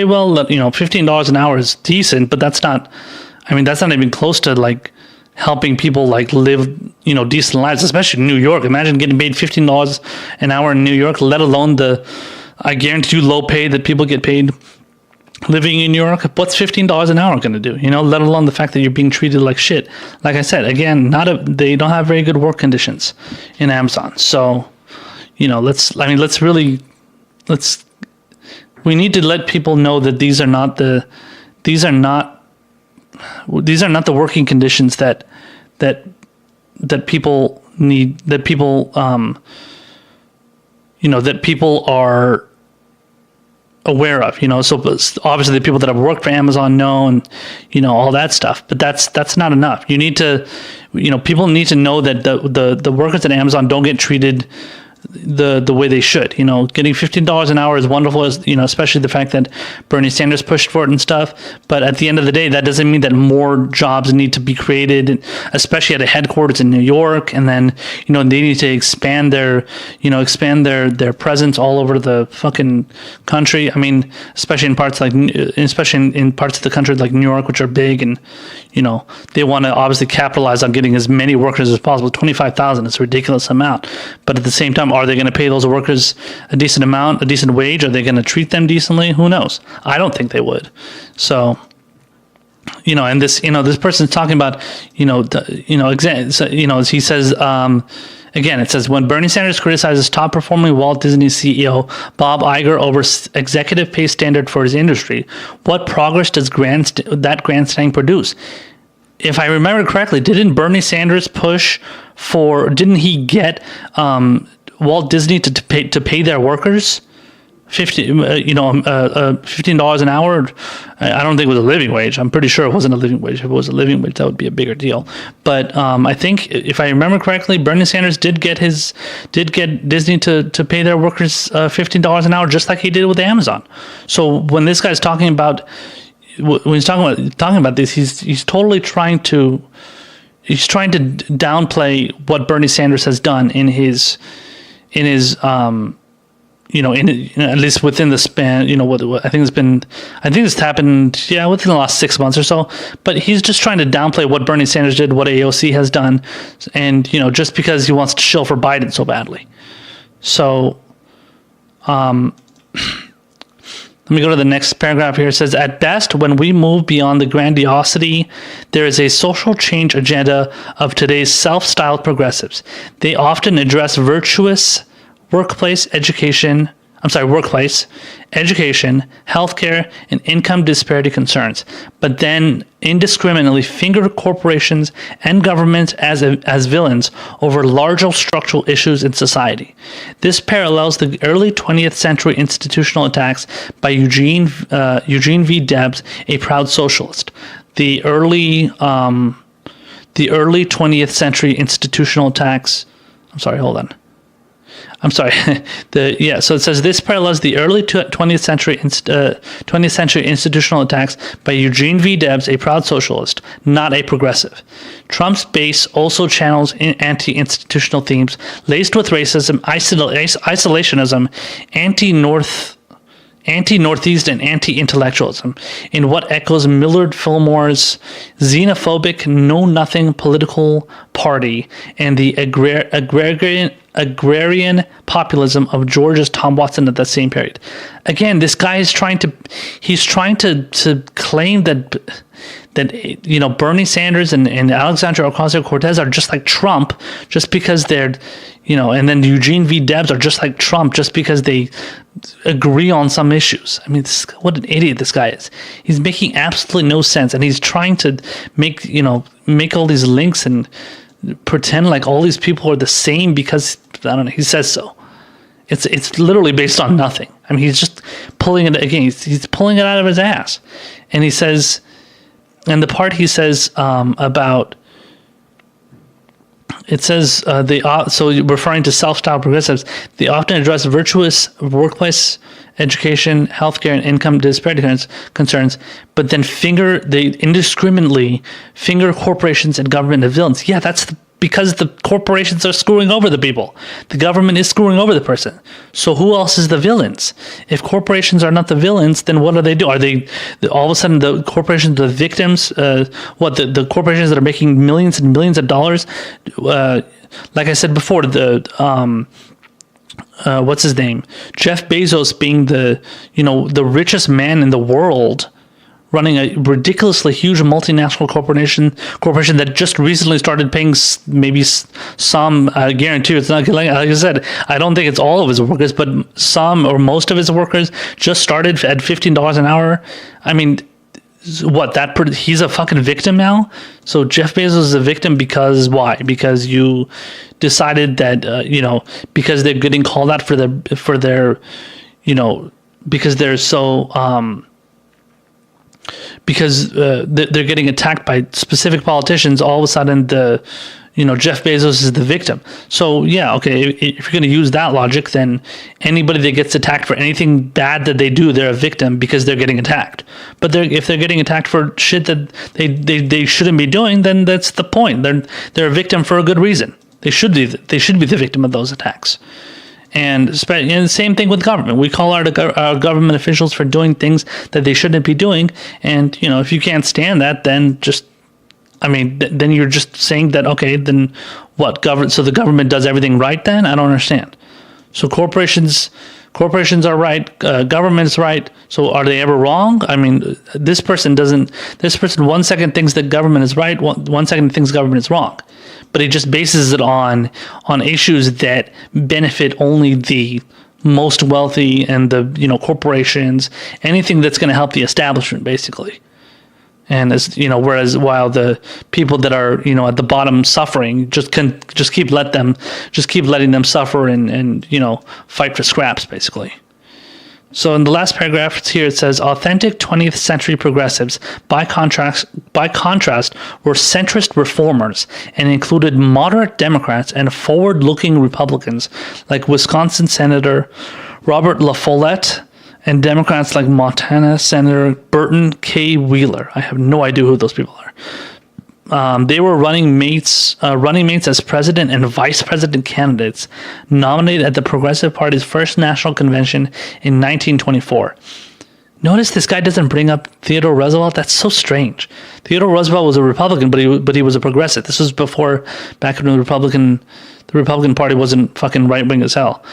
well. $15 an hour is decent, but that's not even close to like helping people like live decent lives, especially in New York. Imagine getting paid $15 an hour in New York, let alone I guarantee you low pay that people get paid living in New York. What's $15 an hour going to do? Let alone the fact that you're being treated like shit. Like I said, again, they don't have very good work conditions in Amazon. So, we need to let people know that these are not the working conditions that people need, that people are aware of, so obviously the people that have worked for Amazon know, and all that stuff, but that's not enough. You need to, people need to know that the workers at Amazon don't get treated the way they should. Getting $15 an hour is wonderful, as especially the fact that Bernie Sanders pushed for it and stuff. But at the end of the day, that doesn't mean that more jobs need to be created, especially at a headquarters in New York. And then they need to expand their presence all over the fucking country. I mean, especially in parts in parts of the country like New York, which are big, and they want to obviously capitalize on getting as many workers as possible. 25,000 is a ridiculous amount, but at the same time, are they going to pay those workers a decent wage? Are they going to treat them decently? Who knows? I don't think they would. So, and this person's talking about, he says, again, it says, when Bernie Sanders criticizes top-performing Walt Disney CEO Bob Iger over executive pay standard for his industry, what progress does that grandstanding produce? If I remember correctly, didn't Bernie Sanders didn't he get Walt Disney to pay their workers $15 an hour? I don't think it was a living wage. I'm pretty sure it wasn't a living wage. If it was a living wage, that would be a bigger deal. But I think, if I remember correctly, Bernie Sanders did get Disney to pay their workers $15 an hour, just like he did with Amazon. So when this guy's talking about this, he's totally trying to downplay what Bernie Sanders has done in his at least within the span, what I think it's happened, within the last 6 months or so. But he's just trying to downplay what Bernie Sanders did, what AOC has done, and just because he wants to shill for Biden so badly. So, let me go to the next paragraph here. It says, at best, when we move beyond the grandiosity, there is a social change agenda of today's self-styled progressives. They often address workplace, education, healthcare, and income disparity concerns, but then indiscriminately finger corporations and governments as villains over larger structural issues in society. This parallels the early 20th century institutional attacks by Eugene V. Debs, a proud socialist. The early 20th century institutional attacks. So it says this parallels the early 20th century institutional attacks by Eugene V. Debs, a proud socialist, not a progressive. Trump's base also channels anti-institutional themes laced with racism, isolationism, anti-Northeast, and anti-intellectualism in what echoes Millard Fillmore's xenophobic know-nothing political party and the agrarian populism of Georgia's Tom Watson at that same period. Again, this guy is trying to claim that Bernie Sanders and Alexandria Ocasio-Cortez are just like Trump, just because they're, and then Eugene V. Debs are just like Trump, just because they agree on some issues. I mean, what an idiot this guy is. He's making absolutely no sense, and he's trying to make all these links and pretend like all these people are the same because, I don't know, he says so. It's literally based on nothing. I mean, he's just pulling it, again, he's pulling it out of his ass. And he says, and the part he says about, it says, so referring to self-styled progressives, they often address virtuous workplace, education, healthcare, and income disparity concerns, but then they indiscriminately finger corporations and government as villains. Yeah, because the corporations are screwing over the people. The government is screwing over the person. So who else is the villains? If corporations are not the villains, then what do they do? Are they all of a sudden the corporations the victims? The corporations that are making millions and millions of dollars? Like I said before, what's his name? Jeff Bezos being the richest man in the world, running a ridiculously huge multinational corporation that just recently started paying maybe some, guarantee it's not, like I said, I don't think it's all of his workers, but some or most of his workers just started at $15 an hour. I mean, he's a fucking victim now? So Jeff Bezos is a victim because why? Because you decided that, because they're getting called out for their, because they're so, because they're getting attacked by specific politicians, all of a sudden the Jeff Bezos is the victim. So yeah, okay, if you're going to use that logic, then anybody that gets attacked for anything bad that they do, they're a victim because they're getting attacked. But if they're getting attacked for shit that they shouldn't be doing, then that's the point. They're a victim for a good reason. They should be the victim of those attacks. And the same thing with government. We call our government officials for doing things that they shouldn't be doing. And if you can't stand that, then then you're just saying that, okay, then what? So the government does everything right then? I don't understand. So corporations are right, government's right. So are they ever wrong? This person 1 second thinks that government is right, 1 second thinks government is wrong. But he just bases it on issues that benefit only the most wealthy and the corporations, anything that's going to help the establishment, basically. And whereas while the people that are at the bottom suffering just keep letting them suffer and fight for scraps, basically. So in the last paragraph here it says authentic 20th century progressives by contrast were centrist reformers and included moderate Democrats and forward-looking Republicans like Wisconsin Senator Robert La Follette and Democrats like Montana Senator Burton K. Wheeler. I have no idea who those people are. They were running mates as president and vice president candidates nominated at the Progressive Party's first national convention in 1924. Notice this guy doesn't bring up Theodore Roosevelt. That's so strange. Theodore Roosevelt was a Republican, but he was a progressive. This was back when the Republican Party wasn't fucking right wing as hell.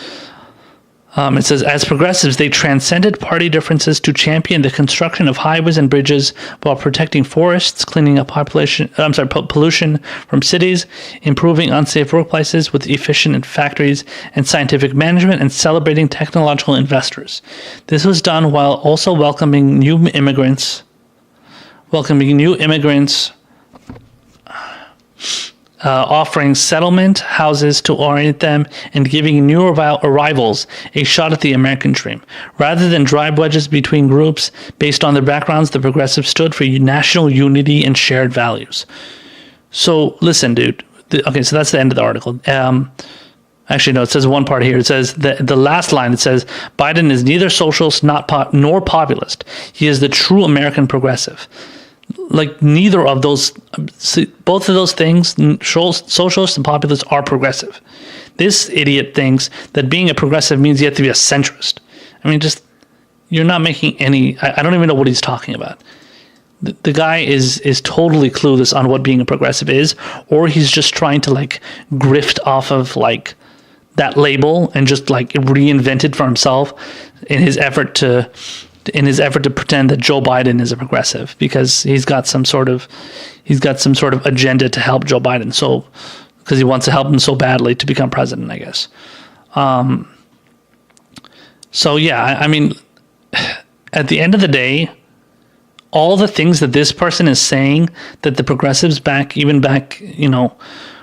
It says, as progressives, they transcended party differences to champion the construction of highways and bridges while protecting forests, cleaning up pollution from cities, improving unsafe workplaces with efficient factories and scientific management, and celebrating technological investors. This was done while also welcoming new immigrants, offering settlement houses to orient them and giving new arrivals a shot at the American dream. Rather than drive wedges between groups based on their backgrounds, the progressives stood for national unity and shared values. So listen, dude. Okay, so that's the end of the article. Actually, no, it says one part here. It says the last line, it says, Biden is neither socialist nor populist. He is the true American progressive. Like neither of those, both of those things, socialists and populists, are progressive. This idiot thinks that being a progressive means you have to be a centrist. You're not making any, I don't even know what he's talking about. The guy is totally clueless on what being a progressive is, or he's just trying to grift off of that label and just reinvent it for himself in his effort to pretend that Joe Biden is a progressive because he's got some sort of agenda to help Joe Biden. So, because he wants to help him so badly to become president, I guess. So yeah, at the end of the day, all the things that this person is saying that the progressives back,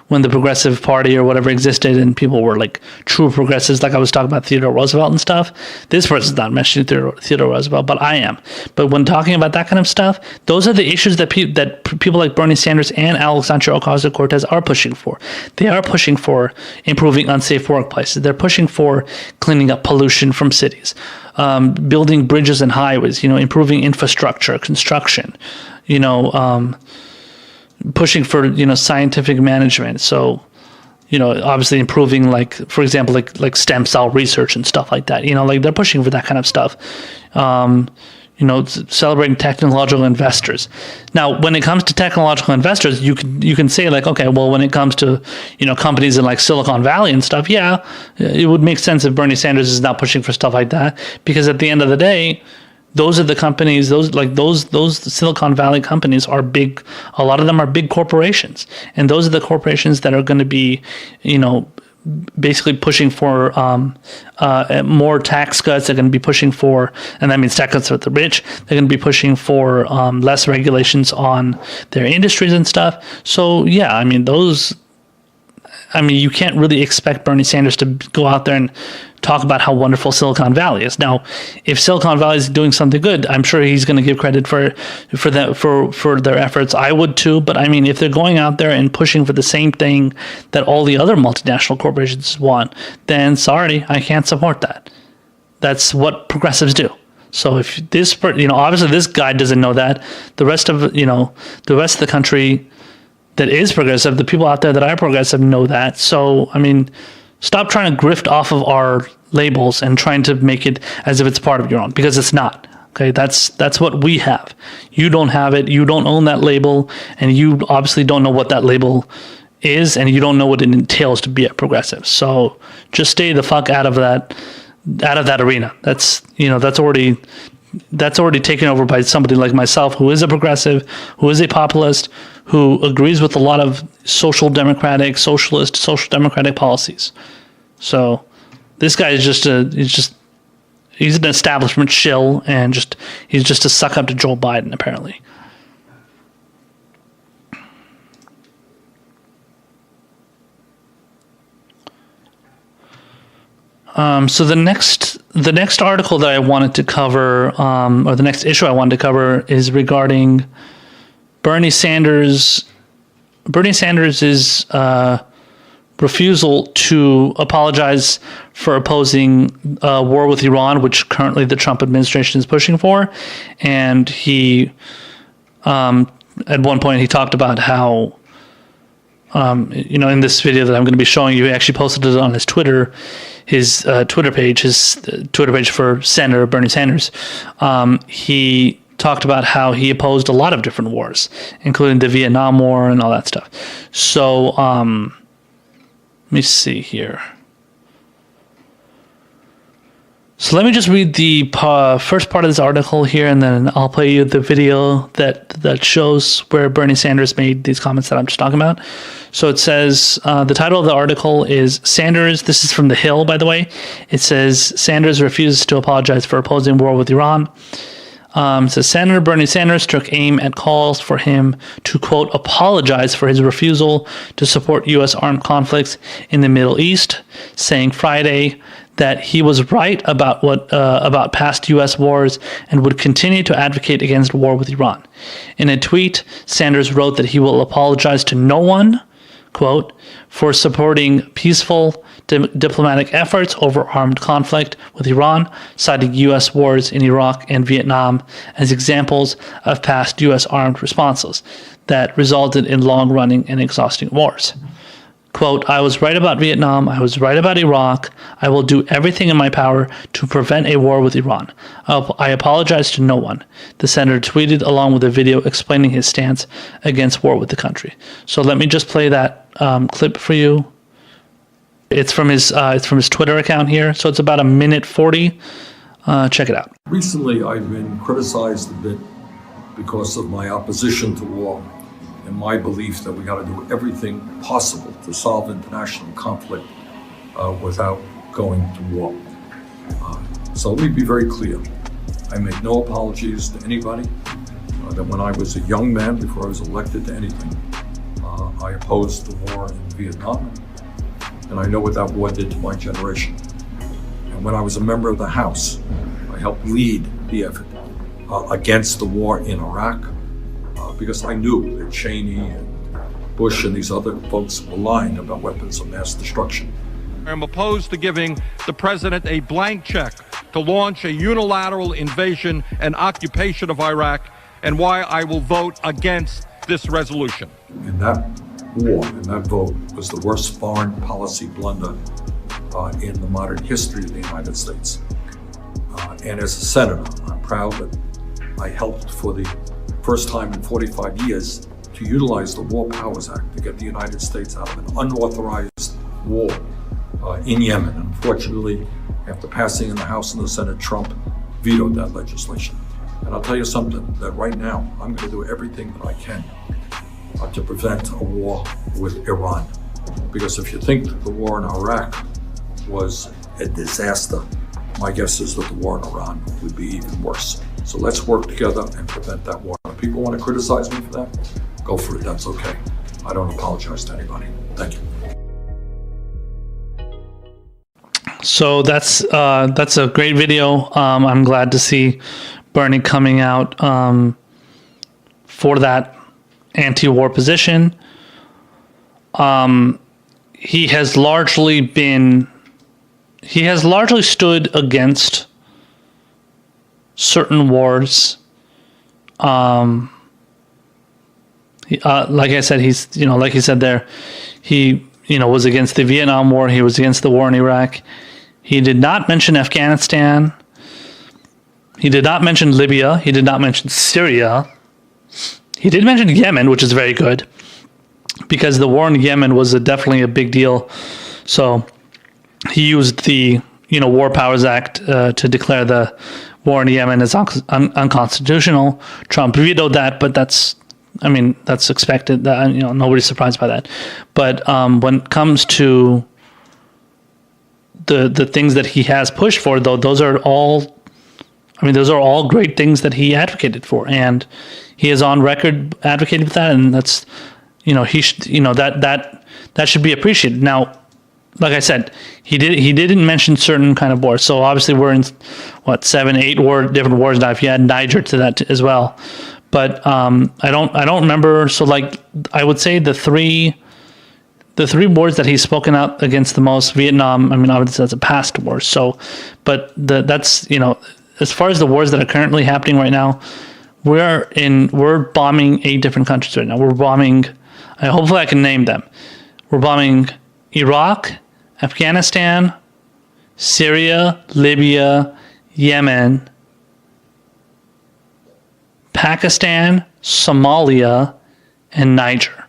when the Progressive Party or whatever existed and people were true progressives, like I was talking about Theodore Roosevelt and stuff, this person's not mentioning Theodore Roosevelt, but I am. But when talking about that kind of stuff, those are the issues that people like Bernie Sanders and Alexandria Ocasio-Cortez are pushing for. They are pushing for improving unsafe workplaces. They're pushing for cleaning up pollution from cities, building bridges and highways, improving infrastructure, construction, pushing for scientific management. So obviously improving for example stem cell research and stuff like that. They're pushing for that kind of stuff. Celebrating technological investors. Now when it comes to technological investors, you can say okay, well, when it comes to companies in Silicon Valley and stuff, yeah, it would make sense if Bernie Sanders is not pushing for stuff like that, because at the end of the day, those are the companies, those Silicon Valley companies are big. A lot of them are big corporations. And those are the corporations that are going to be, basically pushing for more tax cuts. They're going to be pushing for, and that means tax cuts for the rich. They're going to be pushing for less regulations on their industries and stuff. So, yeah, I mean, you can't really expect Bernie Sanders to go out there and talk about how wonderful Silicon Valley is. Now, if Silicon Valley is doing something good, I'm sure he's going to give credit for their efforts. I would too. But I mean, if they're going out there and pushing for the same thing that all the other multinational corporations want, then sorry, I can't support that. That's what progressives do. So if this, obviously this guy doesn't know that. The rest of the country that is progressive, the people out there that are progressive know that. So, I mean, stop trying to grift off of our labels and trying to make it as if it's part of your own, because it's not. Okay, that's what we have. You don't have it. You don't own that label, and you obviously don't know what that label is, and you don't know what it entails to be a progressive. So just stay the fuck out of that arena. That's already taken over by somebody like myself, who is a progressive, who is a populist, who agrees with a lot of social democratic policies. So this guy is he's an establishment shill, and he's just a suck up to Joe Biden, apparently. So the next article that I wanted to cover, or the next issue I wanted to cover, is regarding Bernie Sanders' refusal to apologize for opposing war with Iran, which currently the Trump administration is pushing for. And he, at one point, he talked about how, in this video that I'm going to be showing you, he actually posted it on his Twitter page for Senator Bernie Sanders. He talked about how he opposed a lot of different wars, including the Vietnam War and all that stuff. So, let me see here. So let me just read the first part of this article here, and then I'll play you the video that shows where Bernie Sanders made these comments that I'm just talking about. So it says, the title of the article is Sanders, this is from The Hill, by the way. It says, Sanders refuses to apologize for opposing war with Iran. It says, Senator Bernie Sanders took aim at calls for him to, quote, apologize for his refusal to support U.S. armed conflicts in the Middle East, saying Friday that he was right about past U.S. wars and would continue to advocate against war with Iran. In a tweet, Sanders wrote that he will apologize to no one, quote, for supporting peaceful diplomatic efforts over armed conflict with Iran, citing U.S. wars in Iraq and Vietnam as examples of past U.S. armed responses that resulted in long-running and exhausting wars. Quote, I was right about Vietnam. I was right about Iraq. I will do everything in my power to prevent a war with Iran. I apologize to no one. The senator tweeted along with a video explaining his stance against war with the country. So let me just play that clip for you. It's from his Twitter account here. So it's about 1:40. Check it out. Recently, I've been criticized a bit because of my opposition to war and my belief that we got to do everything possible to solve international conflict without going to war. So let me be very clear. I make no apologies to anybody. That when I was a young man, before I was elected to anything, I opposed the war in Vietnam, and I know what that war did to my generation. And when I was a member of the House, I helped lead the effort against the war in Iraq, because I knew that Cheney and Bush and these other folks were lying about weapons of mass destruction. I'm opposed to giving the president a blank check to launch a unilateral invasion and occupation of Iraq, and why I will vote against this resolution. And that war and that vote was the worst foreign policy blunder in the modern history of the United States. And as a senator, I'm proud that I helped for the first time in 45 years to utilize the War Powers Act to get the United States out of an unauthorized war in Yemen. Unfortunately, after passing in the House and the Senate, Trump vetoed that legislation. And I'll tell you something, that right now, I'm going to do everything that I can to prevent a war with Iran. Because if you think that the war in Iraq was a disaster, my guess is that the war in Iran would be even worse. So let's work together and prevent that war. If people want to criticize me for that, go for it, that's okay. I don't apologize to anybody. Thank you. So that's a great video. I'm glad to see Bernie coming out for that anti-war position. He has largely stood against certain wars. Like I said, he's, like he said there, he, was against the Vietnam War. He was against the war in Iraq. He did not mention Afghanistan. He did not mention Libya. He did not mention Syria. He did mention Yemen, which is very good, because the war in Yemen was definitely a big deal. So he used the War Powers Act to declare the war in Yemen as unconstitutional. Trump vetoed that, but that's expected. That nobody's surprised by that. But when it comes to the things that he has pushed for, though, those are all great things that he advocated for, and he is on record advocating for that, and that's he should that should be appreciated. Now, like I said, he didn't mention certain kind of wars. So obviously we're in 7, 8 different wars now. If you add Niger to that as well, but I don't remember. So like I would say the three wars that he's spoken out against the most: Vietnam. Obviously that's a past war. So, but that's as far as the wars that are currently happening right now, we're bombing 8 different countries right now. We're bombing. Hopefully I can name them. We're bombing Iraq, Afghanistan, Syria, Libya, Yemen, Pakistan, Somalia, and Niger.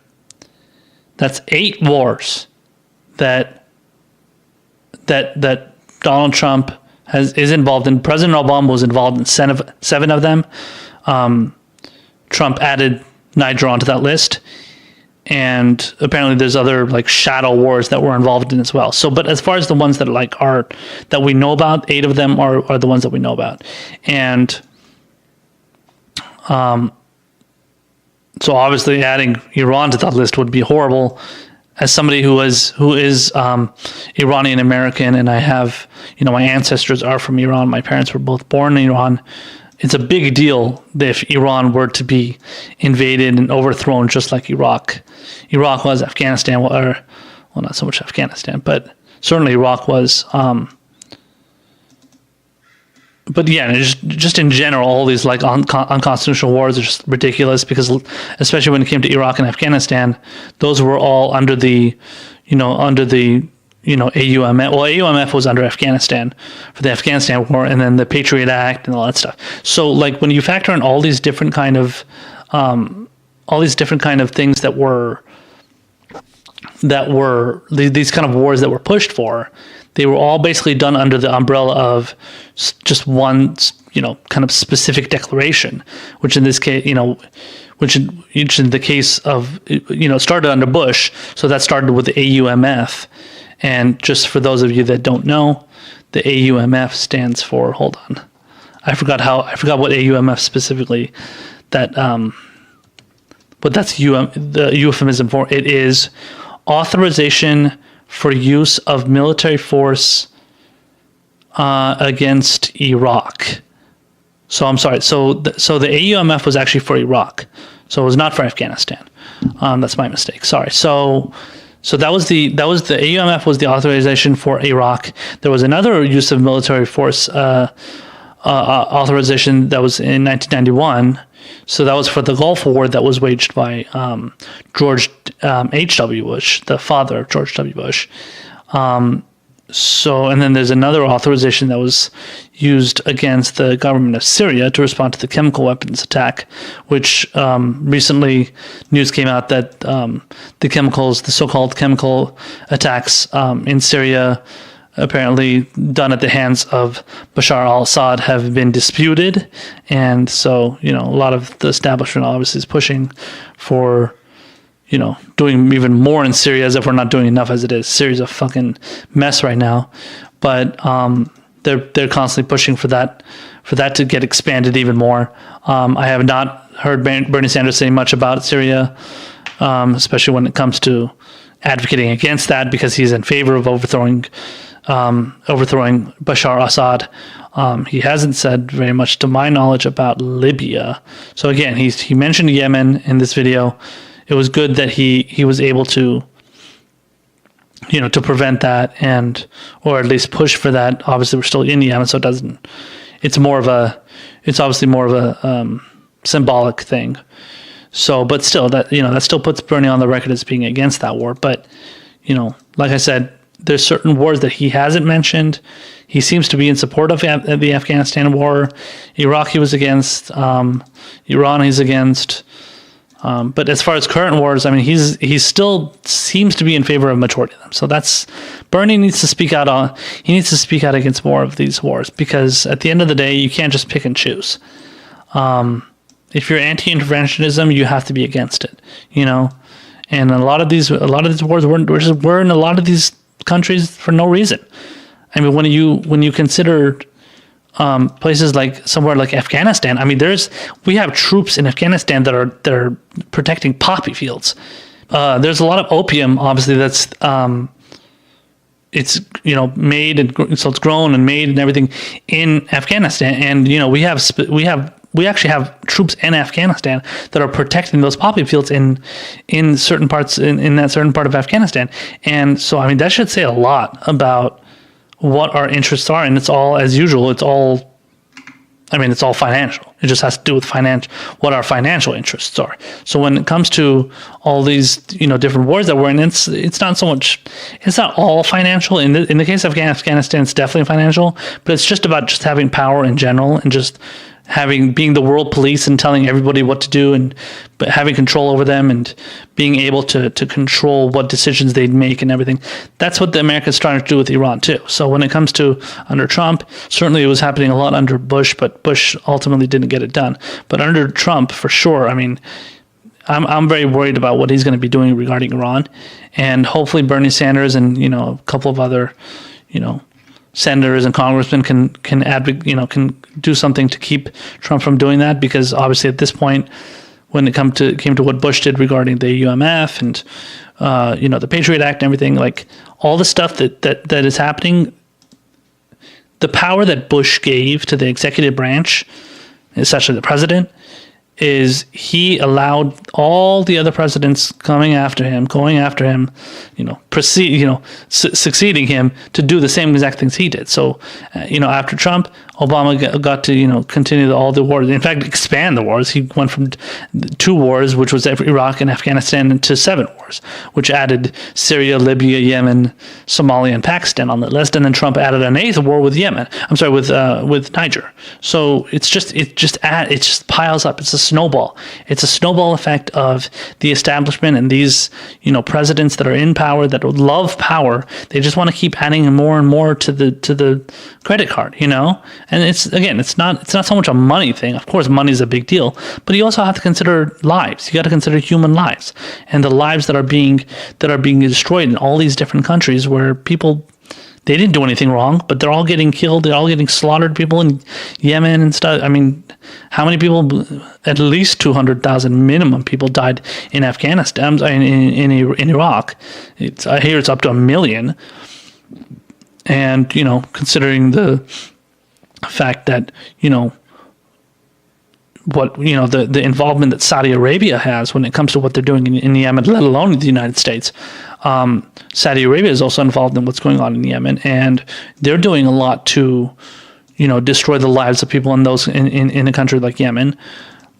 That's 8 wars that Donald Trump is involved in. President Obama was involved in 7 of them. Trump added Niger onto that list. And apparently there's other like shadow wars that we're involved in as well. So, but as far as the ones that that we know about, 8 of them are the ones that we know about. And so obviously adding Iran to that list would be horrible. As somebody who is Iranian American, and I have, my ancestors are from Iran. My parents were both born in Iran. It's a big deal if Iran were to be invaded and overthrown, just like Iraq. Iraq was, Afghanistan, well, not so much Afghanistan, but certainly Iraq was. But yeah, just in general, all these like unconstitutional wars are just ridiculous, because especially when it came to Iraq and Afghanistan, those were all under the AUMF. Well, AUMF was under Afghanistan for the Afghanistan war, and then the Patriot Act and all that stuff. So, like, when you factor in all these different kind of things that were these kind of wars that were pushed for, they were all basically done under the umbrella of just one, kind of specific declaration, which in this case, which in the case of, started under Bush. So that started with the AUMF. And just for those of you that don't know, the AUMF stands for, hold on, I forgot what AUMF specifically, but that's the euphemism for it is Authorization for Use of Military Force against Iraq. So I'm sorry. So the AUMF was actually for Iraq. So it was not for Afghanistan. That's my mistake. Sorry. So that was the AUMF was the authorization for Iraq. There was another use of military force authorization that was in 1991. So that was for the Gulf War that was waged by George H.W. Bush, the father of George W. Bush. And then there's another authorization that was used against the government of Syria to respond to the chemical weapons attack, which recently news came out that the so-called chemical attacks in Syria, apparently done at the hands of Bashar al-Assad, have been disputed. And so, a lot of the establishment obviously is pushing for, doing even more in Syria, as if we're not doing enough as it is. Syria's a fucking mess right now. But they're constantly pushing for that to get expanded even more. I have not heard Bernie Sanders say much about Syria, especially when it comes to advocating against that, because he's in favor of overthrowing overthrowing Bashar Assad. He hasn't said very much, to my knowledge, about Libya. So again, he mentioned Yemen in this video. It was good that he was able to, to prevent that, or at least push for that. Obviously, we're still in Yemen, so it doesn't. It's obviously more of a symbolic thing. So, but still, that still puts Bernie on the record as being against that war. But, like I said, there's certain wars that he hasn't mentioned. He seems to be in support of the Afghanistan war. Iraq he was against. Iran he's against. But as far as current wars, I mean, he still seems to be in favor of a majority of them. So Bernie needs to speak out he needs to speak out against more of these wars, because at the end of the day, you can't just pick and choose. If you're anti-interventionism, you have to be against it, And a lot of these wars were in a lot of these countries for no reason. I mean, when you consider places like somewhere like Afghanistan, I mean, we have troops in Afghanistan that are protecting poppy fields. There's a lot of opium, obviously, that's it's made, and so it's grown and made and everything in Afghanistan, and we actually have troops in Afghanistan that are protecting those poppy fields in certain parts in that certain part of Afghanistan. And so, I mean, that should say a lot about what our interests are. And it's all, as usual, it's all financial. It just has to do with what our financial interests are. So when it comes to all these, different wars that we're in, it's not all financial. In the case of Afghanistan, it's definitely financial, but it's just about just having power in general, and just being the world police and telling everybody what to do, but having control over them, and being able to control what decisions they'd make and everything. That's what the America's trying to do with Iran too. So when it comes to under Trump, certainly it was happening a lot under Bush, but Bush ultimately didn't get it done. But under Trump, for sure, I mean, I'm very worried about what he's going to be doing regarding Iran, and hopefully Bernie Sanders and a couple of other senators and congressmen can advocate, can do something to keep Trump from doing that, because obviously at this point, when it came to what Bush did regarding the UMF and the Patriot Act and everything, like all the stuff that is happening, the power that Bush gave to the executive branch, especially the president, is he allowed all the other presidents going after him, succeeding him to do the same exact things he did. So, after Trump, Obama got to, continue all the wars. In fact, expand the wars. He went from 2 wars, which was Iraq and Afghanistan, to 7 wars, which added Syria, Libya, Yemen, Somalia, and Pakistan on the list. And then Trump added an 8th war with with Niger. So it just piles up. It's a snowball. It's a snowball effect of the establishment and these, presidents that are in power, that love power. They just want to keep adding more and more to the credit card, And it's not so much a money thing. Of course, money is a big deal, but you also have to consider lives. You got to consider human lives, and the lives that are being destroyed in all these different countries where people, they didn't do anything wrong, but they're all getting killed. They're all getting slaughtered. People in Yemen and stuff. I mean, how many people? At least 200,000 minimum people died in Afghanistan. In Iraq, I hear it's up to 1 million. And considering the fact that the involvement that Saudi Arabia has when it comes to what they're doing in Yemen, let alone the United States. Saudi Arabia is also involved in what's going on in Yemen, and they're doing a lot to, destroy the lives of people in a country like Yemen,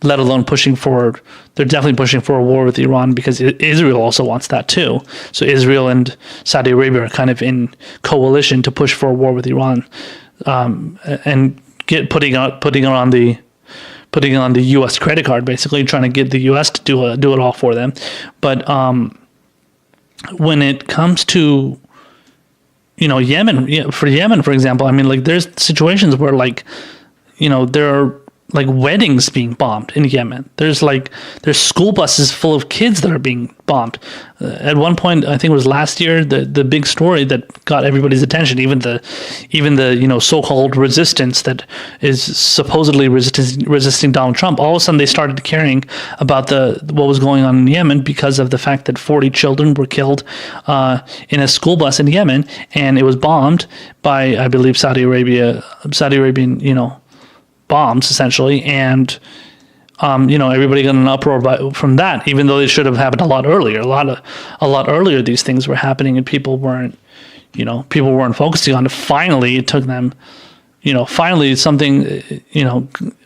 let alone they're definitely pushing for a war with Iran, because Israel also wants that too. So Israel and Saudi Arabia are kind of in coalition to push for a war with Iran, and putting on the U.S. credit card, basically trying to get the U.S. to do it all for them. But when it comes to Yemen, for Yemen, for example, I mean, like, there's situations where, like, there are like weddings being bombed in Yemen. There's school buses full of kids that are being bombed. At one point, I think it was last year, the big story that got everybody's attention, even the so-called resistance that is supposedly resisting Donald Trump. All of a sudden, they started caring about what was going on in Yemen because of the fact that 40 children were killed in a school bus in Yemen, and it was bombed by, I believe, Saudi Arabian, bombs essentially, and everybody got an uproar from that, even though they should have happened a lot earlier. A lot earlier, these things were happening, and people weren't focusing on it. Finally, it took them, something,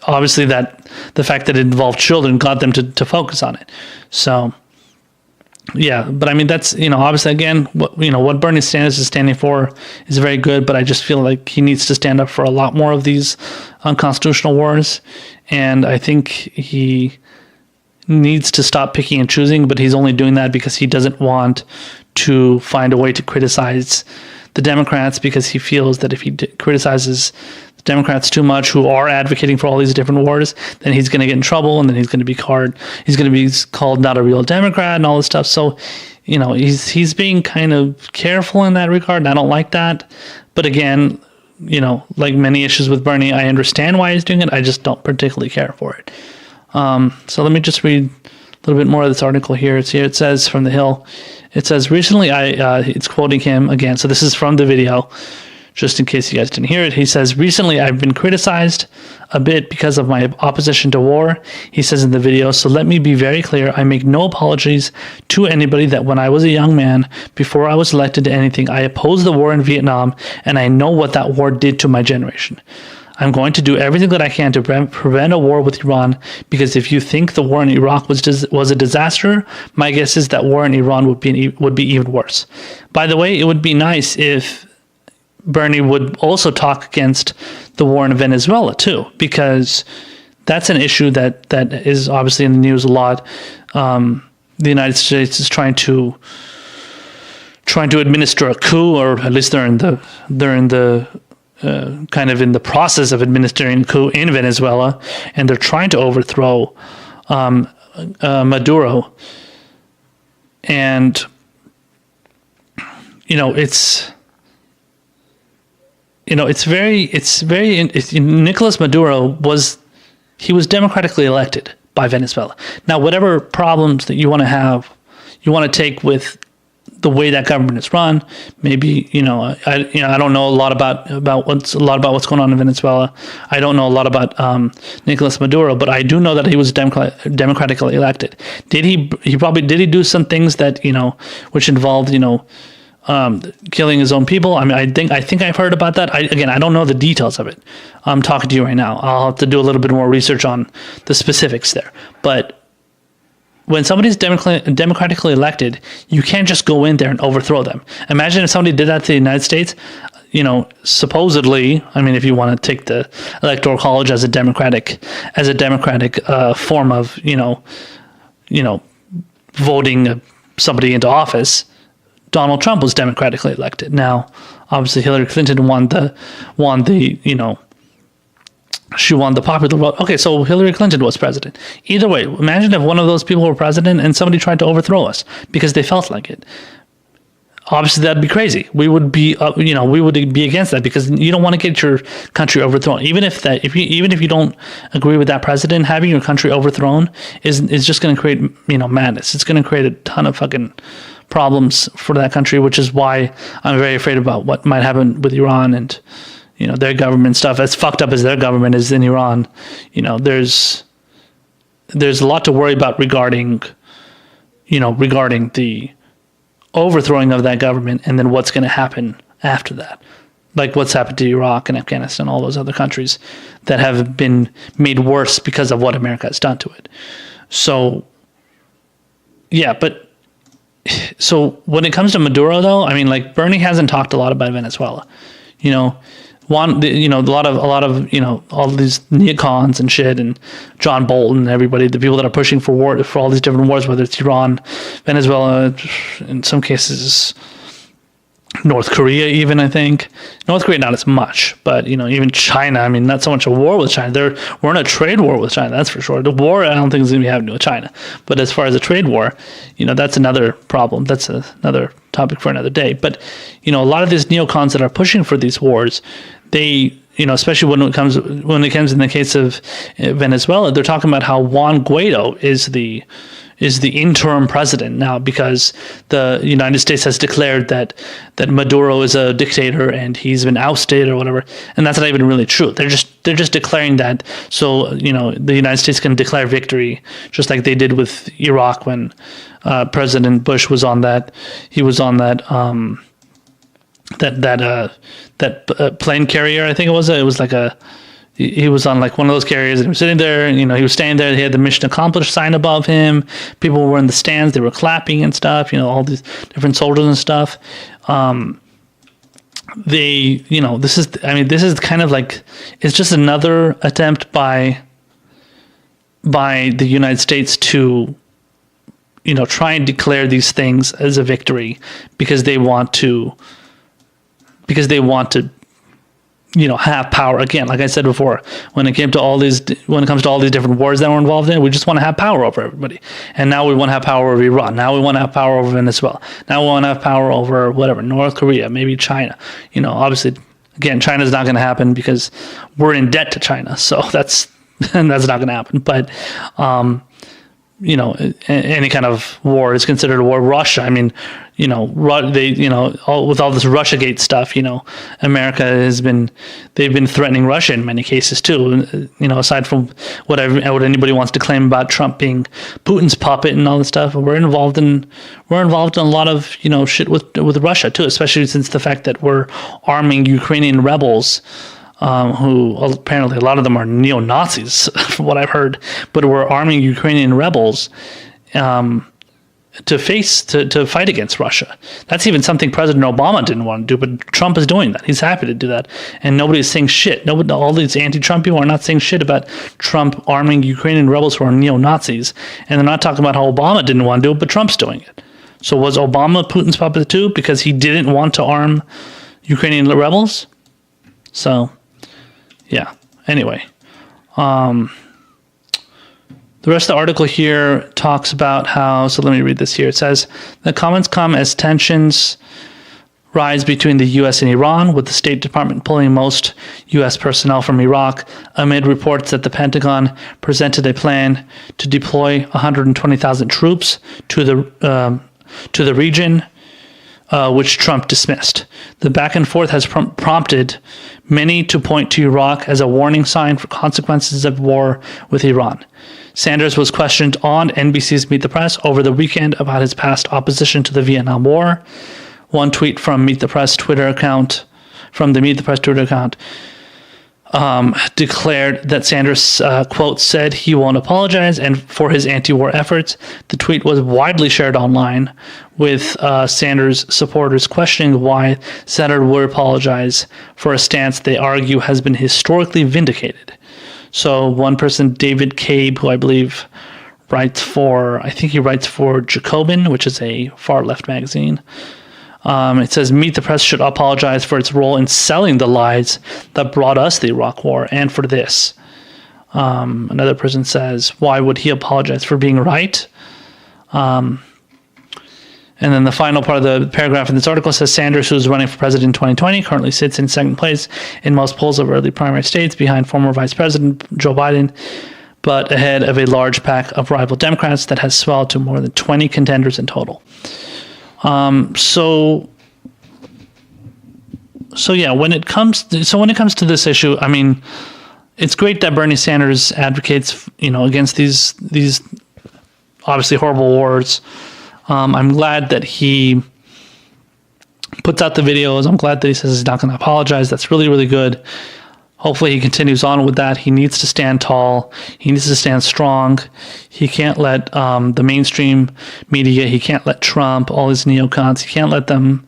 obviously that the fact that it involved children got them to focus on it. So. Yeah, but I mean that's obviously again what Bernie Sanders is standing for is very good, but I just feel like he needs to stand up for a lot more of these unconstitutional wars, and I think he needs to stop picking and choosing. But he's only doing that because he doesn't want to find a way to criticize the Democrats, because he feels that if he criticizes the Democrats too much, who are advocating for all these different wars, then he's going to get in trouble, and then he's going to be called not a real Democrat and all this stuff. So, he's being kind of careful in that regard, and I don't like that. But again, like many issues with Bernie, I understand why he's doing it. I just don't particularly care for it. So let me just read a little bit more of this article here. It says from The Hill. It says, recently it's quoting him again. So this is from the video, just in case you guys didn't hear it. He says, recently I've been criticized a bit because of my opposition to war, he says in the video. So let me be very clear. I make no apologies to anybody that when I was a young man, before I was elected to anything, I opposed the war in Vietnam, and I know what that war did to my generation. I'm going to do everything that I can to prevent a war with Iran, because if you think the war in Iraq was a disaster, my guess is that war in Iran would be even worse. By the way, it would be nice if Bernie would also talk against the war in Venezuela too, because that's an issue that is obviously in the news a lot. The United States is trying to administer a coup, or at least they're in the kind of in the process of administering a coup in Venezuela, and they're trying to overthrow Maduro. And Nicolas Maduro was democratically elected by Venezuela. Now, whatever problems that you want to take with the way that government is run, maybe I don't know a lot about what's going on in Venezuela. I don't know a lot about Nicolas Maduro, but I do know that he was democratically elected. Did he do some things that which involved killing his own people? I mean, I think I've heard about that. I don't know the details of it. I'm talking to you right now. I'll have to do a little bit more research on the specifics there, but when somebody's democratically elected, you can't just go in there and overthrow them. Imagine if somebody did that to the United States. Supposedly, I mean, if you want to take the Electoral College as a democratic form of voting somebody into office, Donald Trump was democratically elected. Now, obviously, Hillary Clinton won the she won the popular vote. Okay, so Hillary Clinton was president. Either way, imagine if one of those people were president and somebody tried to overthrow us because they felt like it. Obviously, that'd be crazy. We would be, we would be against that, because you don't want to get your country overthrown. Even if you don't agree with that president, having your country overthrown is just going to create madness. It's going to create a ton of fucking problems for that country, which is why I'm very afraid about what might happen with Iran and their government stuff. As fucked up as their government is in Iran, there's a lot to worry about regarding the overthrowing of that government, and then what's going to happen after that, like what's happened to Iraq and Afghanistan, all those other countries that have been made worse because of what America has done to it. So, yeah, so when it comes to Maduro, though, I mean, like, Bernie hasn't talked a lot about Venezuela. A lot of all these neocons and shit, and John Bolton and everybody, the people that are pushing for war, for all these different wars, whether it's Iran, Venezuela, in some cases North Korea, even, I think. North Korea, not as much, but, even China, I mean, not so much a war with China. We're in a trade war with China, that's for sure. The war, I don't think is going to be happening with China. But as far as a trade war, that's another problem. That's another topic for another day. But, a lot of these neocons that are pushing for these wars, they, especially when it comes in the case of Venezuela, they're talking about how Juan Guaido is the interim president now because the United States has declared that Maduro is a dictator and he's been ousted or whatever, and that's not even really true. They're just declaring that so the United States can declare victory, just like they did with Iraq when President Bush was on that. He was on that plane carrier, I think it was. It was like he was on like one of those carriers and he was sitting there, and, he was standing there. He had the mission accomplished sign above him. People were in the stands. They were clapping and stuff, all these different soldiers and stuff. This is kind of like, it's just another attempt by the United States to, try and declare these things as a victory because they want to, have power again. Like I said before, when it comes to all these different wars that we're involved in, we just want to have power over everybody. And now we want to have power over Iran. Now we want to have power over Venezuela. Now we want to have power over whatever, North Korea, maybe China. Obviously, again, China's not going to happen because we're in debt to China. So that's not going to happen. But any kind of war is considered a war. Russia, I mean, with all this Russiagate stuff, America they've been threatening Russia in many cases too. Aside from what anybody wants to claim about Trump being Putin's puppet and all this stuff, we're involved in a lot of shit with Russia too, especially since the fact that we're arming Ukrainian rebels. Who apparently a lot of them are neo-Nazis, from what I've heard, but we're arming Ukrainian rebels to fight against Russia. That's even something President Obama didn't want to do, but Trump is doing that. He's happy to do that, and nobody's saying shit. All these anti-Trump people are not saying shit about Trump arming Ukrainian rebels who are neo-Nazis, and they're not talking about how Obama didn't want to do it, but Trump's doing it. So was Obama Putin's puppet too because he didn't want to arm Ukrainian rebels? So. Yeah. Anyway, the rest of the article here talks about how. So let me read this here. It says the comments come as tensions rise between the U.S. and Iran, with the State Department pulling most U.S. personnel from Iraq amid reports that the Pentagon presented a plan to deploy 120,000 troops to the region. Which Trump dismissed. The back and forth has prompted many to point to Iraq as a warning sign for consequences of war with Iran. Sanders was questioned on NBC's Meet the Press over the weekend about his past opposition to the Vietnam War. One tweet from the Meet the Press Twitter account, declared that Sanders, quote, said he won't apologize and for his anti-war efforts. The tweet was widely shared online, with Sanders supporters questioning why Senator would apologize for a stance they argue has been historically vindicated. So one person, David Cabe, who I believe writes for Jacobin, which is a far-left magazine, it says, Meet the Press should apologize for its role in selling the lies that brought us the Iraq War and for this. Another person says, why would he apologize for being right? And then the final part of the paragraph in this article says, Sanders, who is running for president in 2020, currently sits in second place in most polls of early primary states behind former Vice President Joe Biden, but ahead of a large pack of rival Democrats that has swelled to more than 20 contenders in total. So yeah, when it comes to this issue, I mean, it's great that Bernie Sanders advocates, against these obviously horrible wars. I'm glad that he puts out the videos. I'm glad that he says he's not going to apologize. That's really, really good. Hopefully he continues on with that. He needs to stand tall. He needs to stand strong. He can't let the mainstream media, he can't let Trump, all these neocons, he can't let them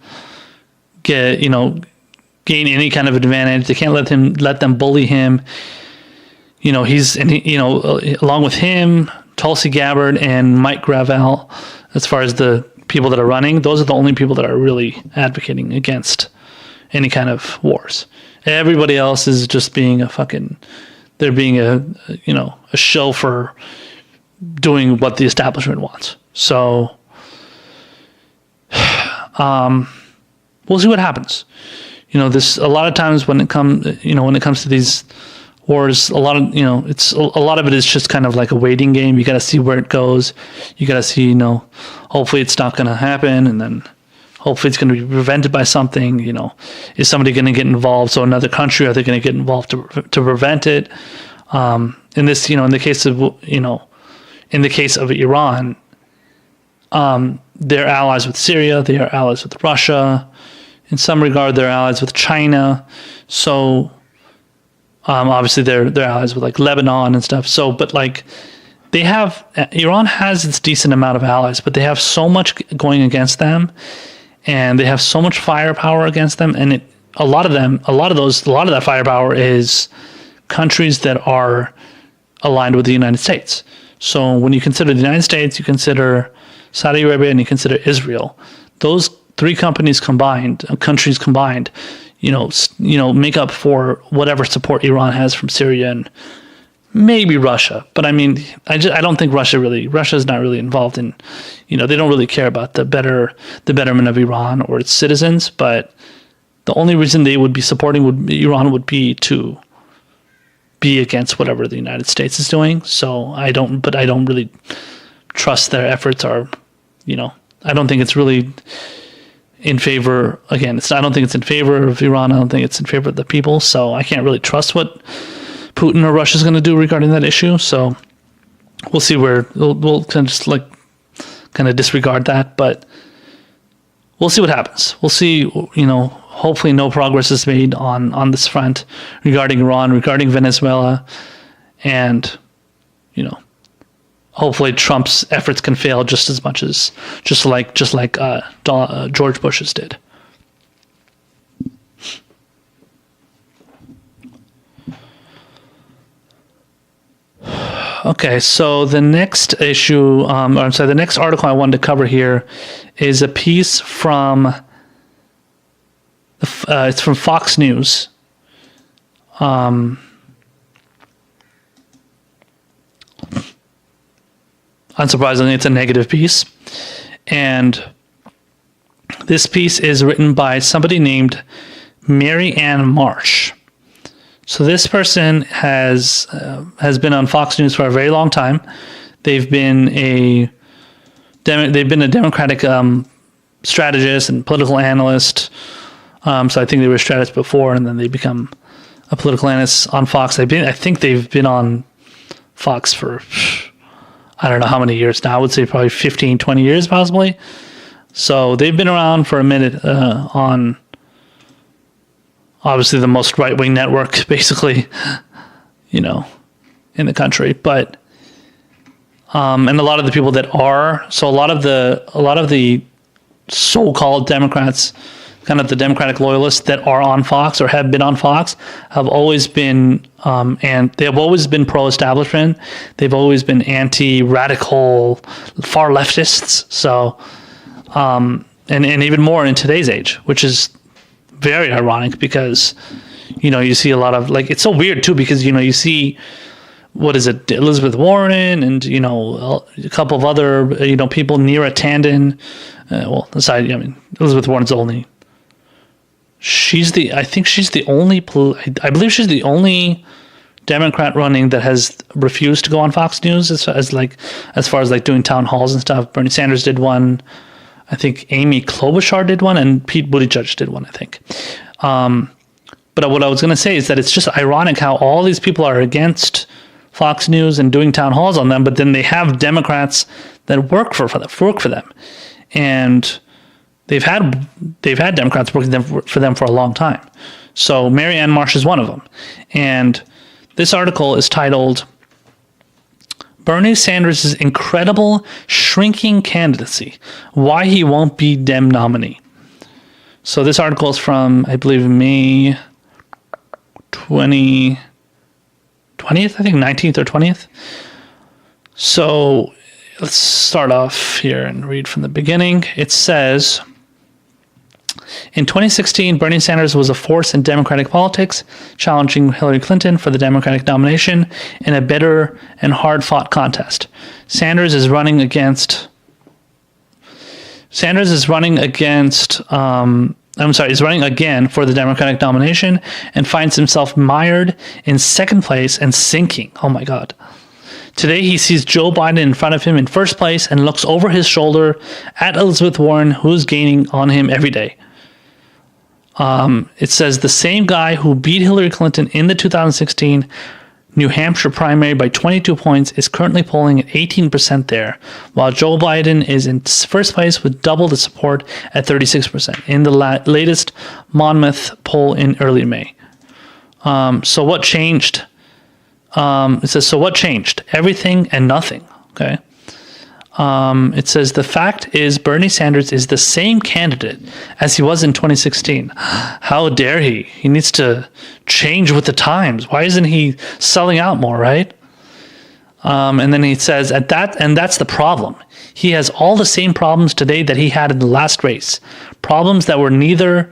gain any kind of advantage. They can't let them bully him. Along with him, Tulsi Gabbard and Mike Gravel, as far as the people that are running, those are the only people that are really advocating against any kind of wars. Everybody else is just being they're being a show for doing what the establishment wants. So, we'll see what happens. A lot of times when it comes to these wars, a lot of it is just kind of like a waiting game. You got to see where it goes. You got to see, hopefully it's not going to happen, and then hopefully it's going to be prevented by something. Is somebody going to get involved? So another country, are they going to get involved to prevent it? In the case of Iran, they're allies with Syria. They are allies with Russia. In some regard, they're allies with China. So obviously they're allies with like Lebanon and stuff. So, but like Iran has its decent amount of allies, but they have so much going against them, and they have so much firepower against them. And a lot of that firepower is countries that are aligned with the United States. So when you consider the United States, you consider Saudi Arabia, and you consider Israel. Those three countries combined, make up for whatever support Iran has from Syria and maybe Russia. But I mean, I don't think Russia's not really involved in, they don't really care about the betterment of Iran or its citizens. But the only reason they would be supporting Iran would be to be against whatever the United States is doing. So I don't really trust their efforts are, I don't think it's really in favor. Again, I don't think it's in favor of Iran. I don't think it's in favor of the people. So I can't really trust what Putin or Russia is going to do regarding that issue. So we'll see where we'll kind of disregard that, but we'll see what happens. We'll see, hopefully no progress is made on this front regarding Iran, regarding Venezuela, and, hopefully Trump's efforts can fail just as much as like George Bush's did. Okay, so the next issue, the next article I wanted to cover here is a piece from it's from Fox News. Unsurprisingly, it's a negative piece. And this piece is written by somebody named Mary Ann Marsh. So this person has been on Fox News for a very long time. They've been a Democratic strategist and political analyst. So I think they were strategists before, and then they become a political analyst on Fox. I think they've been on Fox for I don't know how many years now. I would say probably 15, 20 years possibly. So they've been around for a minute on obviously the most right-wing network, basically, in the country. But and a lot of the people that are, so a lot of the so-called Democrats, kind of the Democratic loyalists that are on Fox or have been on Fox, have always been, and they have always been pro-establishment. They've always been anti-radical, far leftists. So, and even more in today's age, which is very ironic because, you see a lot of, like, it's so weird too because, you see, what is it, Elizabeth Warren and, a couple of other, people, Neera Tanden. Elizabeth Warren's only, I believe she's the only Democrat running that has refused to go on Fox News as far as doing town halls and stuff. Bernie Sanders did one. I think Amy Klobuchar did one, and Pete Buttigieg did one, I think. But what I was going to say is that it's just ironic how all these people are against Fox News and doing town halls on them, but then they have Democrats that work for them. And they've had Democrats working for them for a long time. So Mary Ann Marsh is one of them. And this article is titled, Bernie Sanders' Incredible Shrinking Candidacy, Why He Won't Be Dem Nominee. So this article is from, I believe, May 20th, I think 19th or 20th. So let's start off here and read from the beginning. It says, in 2016, Bernie Sanders was a force in Democratic politics, challenging Hillary Clinton for the Democratic nomination in a bitter and hard-fought contest. Sanders is running against is running again for the Democratic nomination and finds himself mired in second place and sinking. Oh my God. Today, he sees Joe Biden in front of him in first place and looks over his shoulder at Elizabeth Warren, who is gaining on him every day. It says the same guy who beat Hillary Clinton in the 2016 New Hampshire primary by 22 points is currently polling at 18% there, while Joe Biden is in first place with double the support at 36% in the latest Monmouth poll in early May. So what changed? It says, so what changed? Everything and nothing. Okay. It says the fact is Bernie Sanders is the same candidate as he was in 2016. How dare he? He needs to change with the times. Why isn't he selling out more, right? And then he says that's the problem. He has all the same problems today that he had in the last race. Problems that were either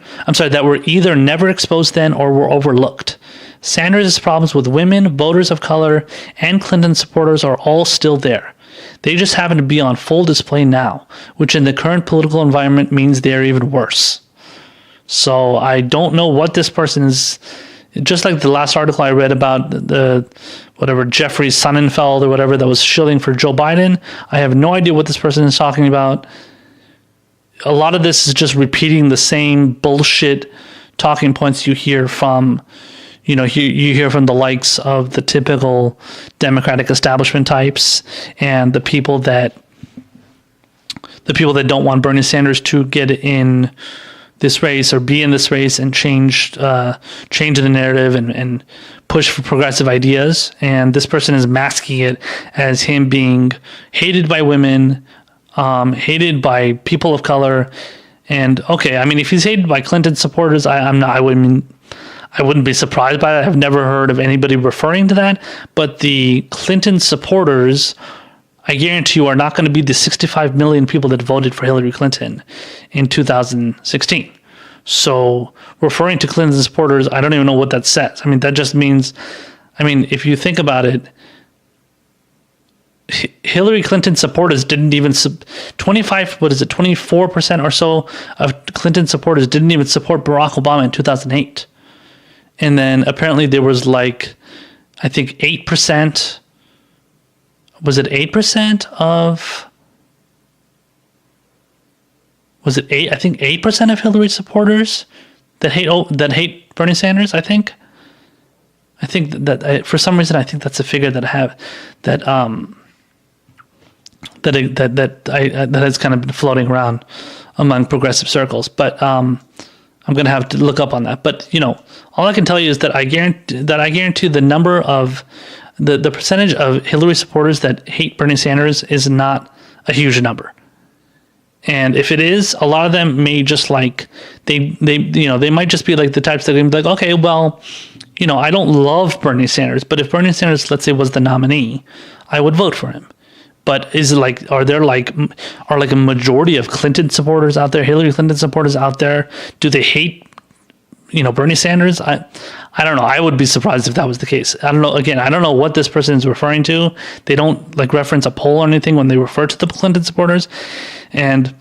never exposed then or were overlooked. Sanders' problems with women, voters of color, and Clinton supporters are all still there. They just happen to be on full display now, which in the current political environment means they're even worse. So I don't know what this person is, just like the last article I read about the Jeffrey Sonnenfeld or whatever that was shilling for Joe Biden. I have no idea what this person is talking about. A lot of this is just repeating the same bullshit talking points you hear from you hear from the likes of the typical Democratic establishment types and the people that don't want Bernie Sanders to get in this race or be in this race and change the narrative and push for progressive ideas. And this person is masking it as him being hated by women, hated by people of color. And okay, I mean, if he's hated by Clinton supporters, I wouldn't be surprised by that. I've never heard of anybody referring to that. But the Clinton supporters, I guarantee you, are not going to be the 65 million people that voted for Hillary Clinton in 2016. So referring to Clinton supporters, I don't even know what that says. I mean, that just means, if you think about it, Hillary Clinton supporters didn't even 24% or so of Clinton supporters didn't even support Barack Obama in 2008. And then apparently there was I think 8%. Was it 8% of? Was it 8? I think 8% of Hillary supporters that hate Bernie Sanders. I think that for some reason I think that's a figure that I have that has kind of been floating around among progressive circles, but I'm going to have to look up on that. But, all I can tell you is that I guarantee the number of the percentage of Hillary supporters that hate Bernie Sanders is not a huge number. And if it is, a lot of them may just they might just be like the types that are going to be like, okay, well, I don't love Bernie Sanders, but if Bernie Sanders, let's say, was the nominee, I would vote for him. But is it are a majority of Clinton supporters out there, Hillary Clinton supporters out there? Do they hate, Bernie Sanders? I don't know. I would be surprised if that was the case. I don't know. Again, I don't know what this person is referring to. They don't reference a poll or anything when they refer to the Clinton supporters. And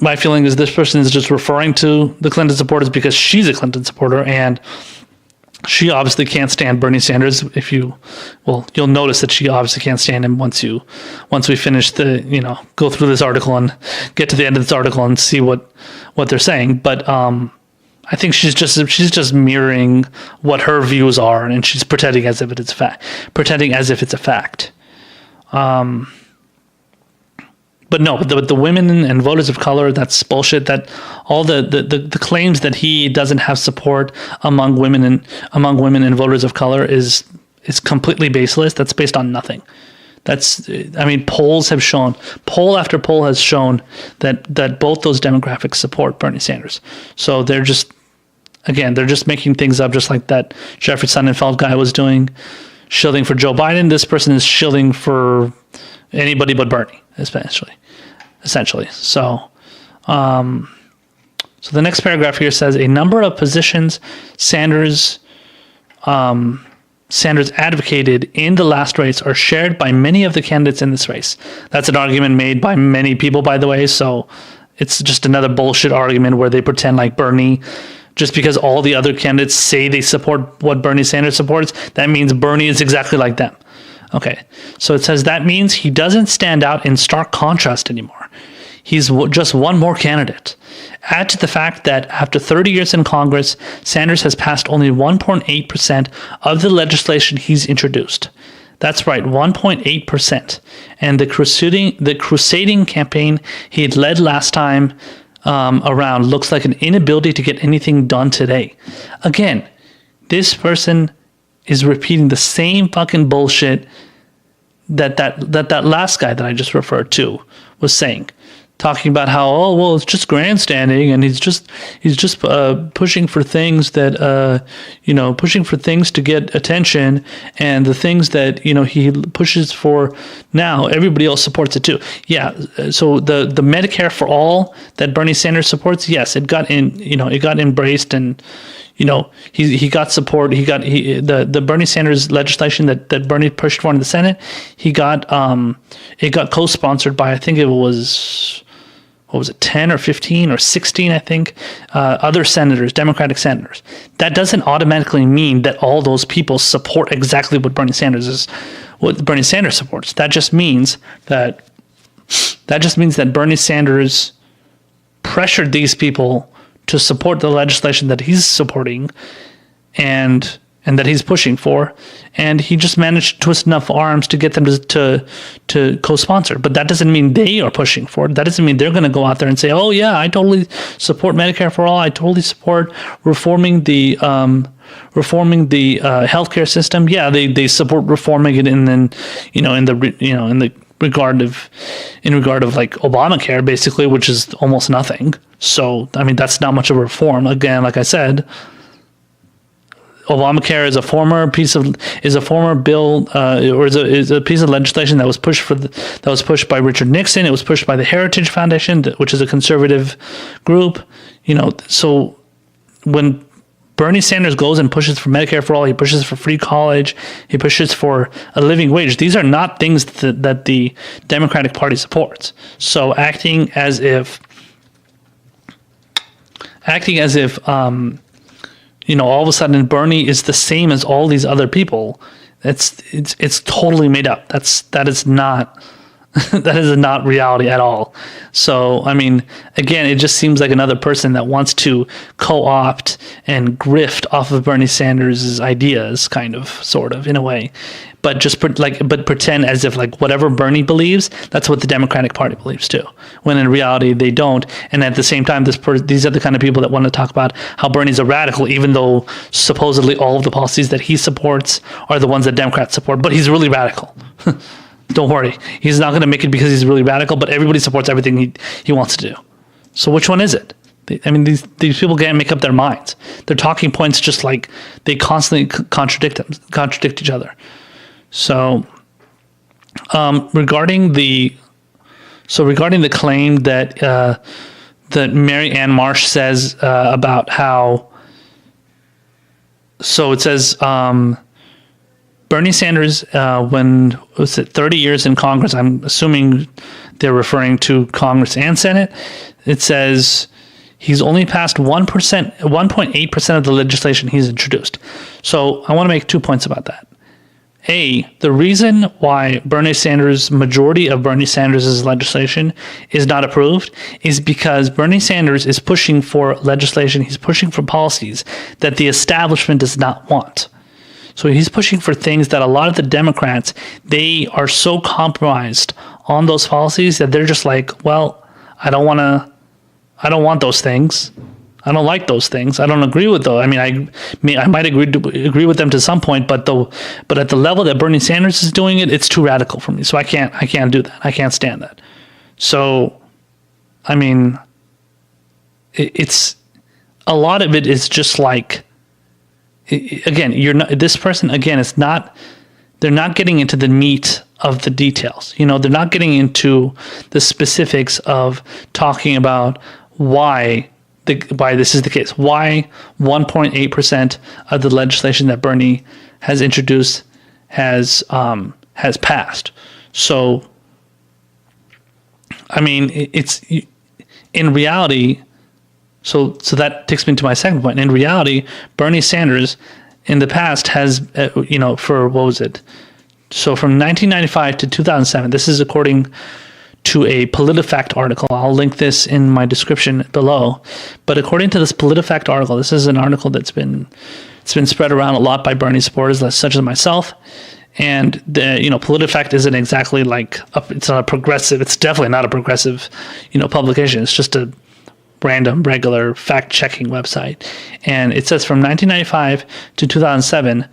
my feeling is this person is just referring to the Clinton supporters because she's a Clinton supporter and she obviously can't stand Bernie Sanders. You'll notice that she obviously can't stand him once we finish go through this article and get to the end of this article and see what they're saying. But I think she's just mirroring what her views are, and she's pretending as if it's a fact. But no, the women and voters of color, that's bullshit. That all the claims that he doesn't have support among women and voters of color is completely baseless. That's based on nothing. Poll after poll has shown that both those demographics support Bernie Sanders. So they're just making things up, just like that Jeffrey Sonnenfeld guy was doing, shilling for Joe Biden. This person is shilling for Anybody but Bernie, essentially. So, so the next paragraph here says a number of positions Sanders advocated in the last race are shared by many of the candidates in this race. That's an argument made by many people, by the way. So it's just another bullshit argument where they pretend like Bernie, just because all the other candidates say they support what Bernie Sanders supports, that means Bernie is exactly like them. Okay, so it says that means he doesn't stand out in stark contrast anymore. He's just one more candidate. Add to the fact that after 30 years in Congress, Sanders has passed only 1.8% of the legislation he's introduced. That's right, 1.8%. And the crusading campaign he had led last time around looks like an inability to get anything done today. Again, this person is repeating the same fucking bullshit that last guy that I just referred to was saying, talking about how, oh well, it's just grandstanding, and he's just pushing for things that pushing for things to get attention, and the things that he pushes for now, everybody else supports it too. Yeah, so the Medicare for all that Bernie Sanders supports, yes, it got embraced, and he got support. The Bernie Sanders legislation that Bernie pushed for in the Senate, it got co-sponsored by, I think it was, 10 or 15 or 16, I think, other senators, Democratic senators. That doesn't automatically mean that all those people support exactly what Bernie Sanders supports. That just means that Bernie Sanders pressured these people to support the legislation that he's supporting and that he's pushing for, and he just managed to twist enough arms to get them to co-sponsor. But that doesn't mean they are pushing for it. That doesn't mean they're going to go out there and say, oh yeah, I totally support Medicare for all. I totally support reforming the healthcare system. Yeah, they support reforming it, and then in regard of like Obamacare, basically, which is almost nothing. So I mean, that's not much of a reform. Again, like I said, Obamacare is a former bill, or is a piece of legislation that was pushed by Richard Nixon. It was pushed by the Heritage Foundation, which is a conservative group. So when Bernie Sanders goes and pushes for Medicare for all, he pushes for free college, he pushes for a living wage. These are not things that the Democratic Party supports. So acting as if all of a sudden Bernie is the same as all these other people, it's totally made up. That is not reality at all. So I mean, again, it just seems like another person that wants to co-opt and grift off of Bernie Sanders' ideas, kind of, sort of, in a way. But pretend as if like whatever Bernie believes, that's what the Democratic Party believes too, when in reality they don't. And at the same time, these are the kind of people that want to talk about how Bernie's a radical, even though supposedly all of the policies that he supports are the ones that Democrats support. But he's really radical. Don't worry, he's not going to make it because he's really radical. But everybody supports everything he wants to do. So which one is it? I mean, these people can't make up their minds. Their talking points just like they constantly contradict each other. So, regarding the claim that Mary Ann Marsh says about how, so it says Bernie Sanders, when was it 30 years in Congress? I'm assuming they're referring to Congress and Senate. It says he's only passed 1.8% of the legislation he's introduced. So I want to make 2 points about that. The reason why majority of Bernie Sanders' legislation is not approved is because Bernie Sanders is pushing for legislation, he's pushing for policies that the establishment does not want. So he's pushing for things that a lot of the Democrats, they are so compromised on those policies that they're just like, well, I don't want those things. I don't like those things. I don't agree with those. I mean, I might agree with them to some point, but at the level that Bernie Sanders is doing it, it's too radical for me. So I can't do that. I can't stand that. So, I mean, it's a lot of it is just like, again, this person, again, it's not, they're not getting into the meat of the details. They're not getting into the specifics of talking about why this is the case. Why 1.8% of the legislation that Bernie has introduced has passed. So, I mean, it's in reality. So that takes me to my second point. In reality, Bernie Sanders in the past has, for what was it? So from 1995 to 2007, this is according to a PolitiFact article. I'll link this in my description below. But according to this PolitiFact article, this is an article it's been spread around a lot by Bernie supporters, such as myself. And PolitiFact isn't exactly it's not a progressive. It's definitely not a progressive, publication. It's just a random, regular fact-checking website. And it says from 1995 to 2007,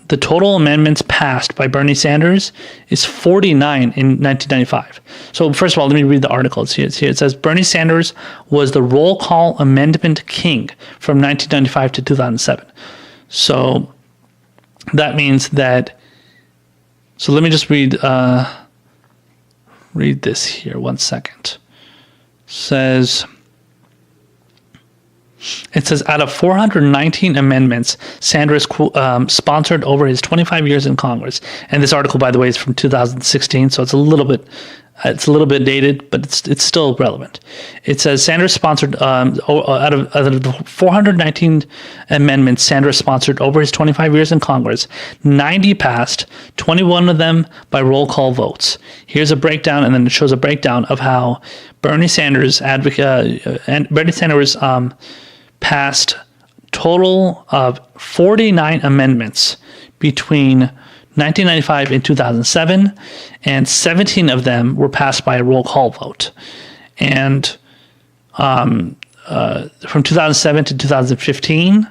the total amendments passed by Bernie Sanders is 49 in 1995. So first of all, let me read the article. It's here. It says Bernie Sanders was the roll call amendment king from 1995 to 2007. So that means that. So let me just read this here. 1 second. It says out of 419 amendments Sanders sponsored over his 25 years in Congress, and this article, by the way, is from 2016, so it's a little bit dated, but it's still relevant. It says Sanders sponsored out of the 419 amendments Sanders sponsored over his 25 years in Congress, 90 passed, 21 of them by roll call votes. Here's a breakdown, and then it shows a breakdown of how Bernie Sanders passed total of 49 amendments between 1995 and 2007, and 17 of them were passed by a roll call vote. And from 2007 to 2015,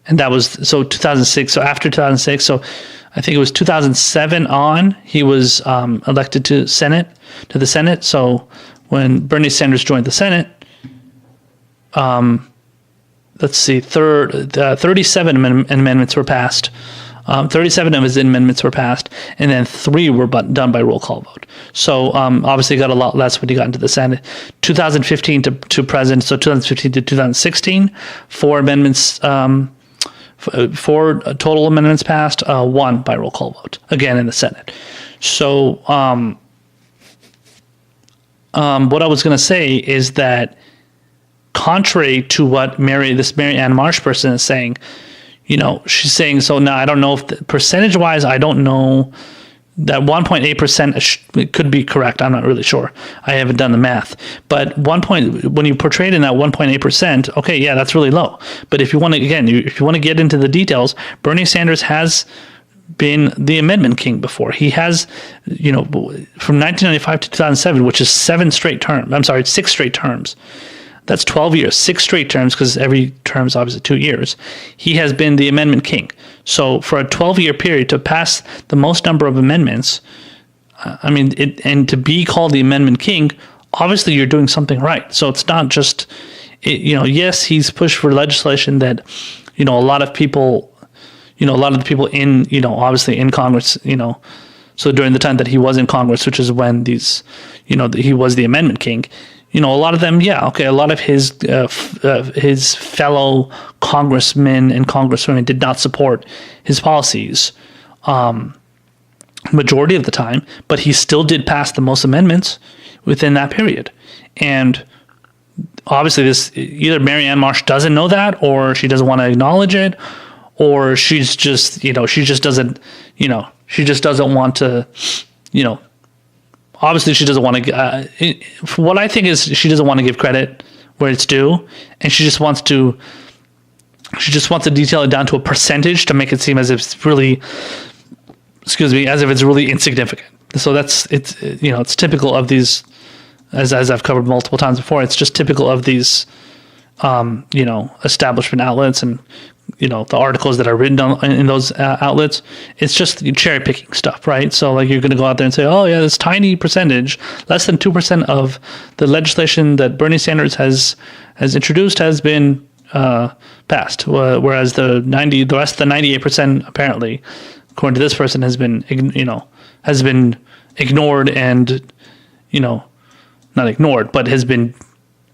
and that was 2006. So after 2006, so I think it was 2007 on, he was elected to the Senate. So when Bernie Sanders joined the Senate, let's see, 37 amendments were passed. 37 of his amendments were passed, and then 3 were done by roll call vote. So obviously got a lot less when he got into the Senate. 2015 to present, so 2015 to 2016, 4 amendments, 4 total amendments passed, 1 by roll call vote, again in the Senate. So what I was going to say is that contrary to what Mary Ann Marsh person is saying, she's saying, so now I don't know if percentage-wise, I don't know that 1.8% could be correct. I'm not really sure. I haven't done the math. But when you portrayed in that 1.8%, okay, yeah, that's really low. But if you want to get into the details, Bernie Sanders has been the amendment king before. He has, from 1995 to 2007, which is 6 straight terms. That's 12 years, 6 straight terms, because every term is obviously 2 years. He has been the amendment king. So for a 12-year period to pass the most number of amendments, and to be called the amendment king, obviously you're doing something right. So it's not just, yes, he's pushed for legislation that, a lot of the people in, obviously in Congress, so during the time that he was in Congress, which is when he was the amendment king, a lot of them, a lot of his fellow congressmen and congresswomen did not support his policies majority of the time, but he still did pass the most amendments within that period. And obviously either Mary Ann Marsh doesn't know that, or she doesn't want to acknowledge it, or she's just, she just doesn't want to, obviously, she doesn't want to. What I think is she doesn't want to give credit where it's due, and she just wants to detail it down to a percentage to make it seem as if it's really, as if it's really insignificant. So it's typical of these, as I've covered multiple times before. It's just typical of these, establishment outlets and the articles that are written in those outlets. It's just cherry picking stuff, right? So you're going to go out there and say, oh yeah, this tiny percentage, less than 2% of the legislation that Bernie Sanders has introduced has been passed, whereas the rest of the 98% apparently, according to this person, has been has been ignored and, not ignored, but has been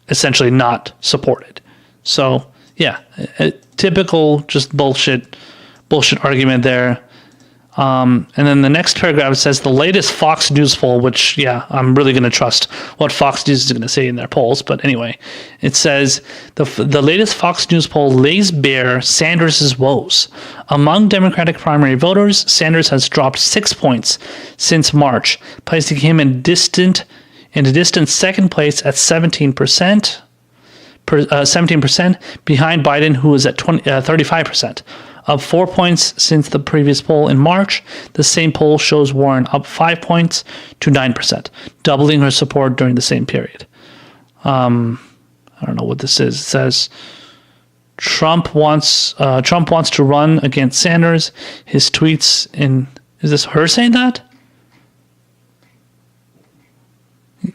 essentially not supported. So yeah, a typical just bullshit argument there. And then the next paragraph says the latest Fox News poll, which, I'm really going to trust what Fox News is going to say in their polls. But anyway, it says the latest Fox News poll lays bare Sanders' woes. Among Democratic primary voters, Sanders has dropped 6 points since March, placing him in a distant second place at 17%. 17% behind Biden, who is at 35%. Up 4 points since the previous poll in March. The same poll shows Warren up 5 points to 9%, doubling her support during the same period. I don't know what this is. It says Trump wants to run against Sanders. His tweets is this her saying that?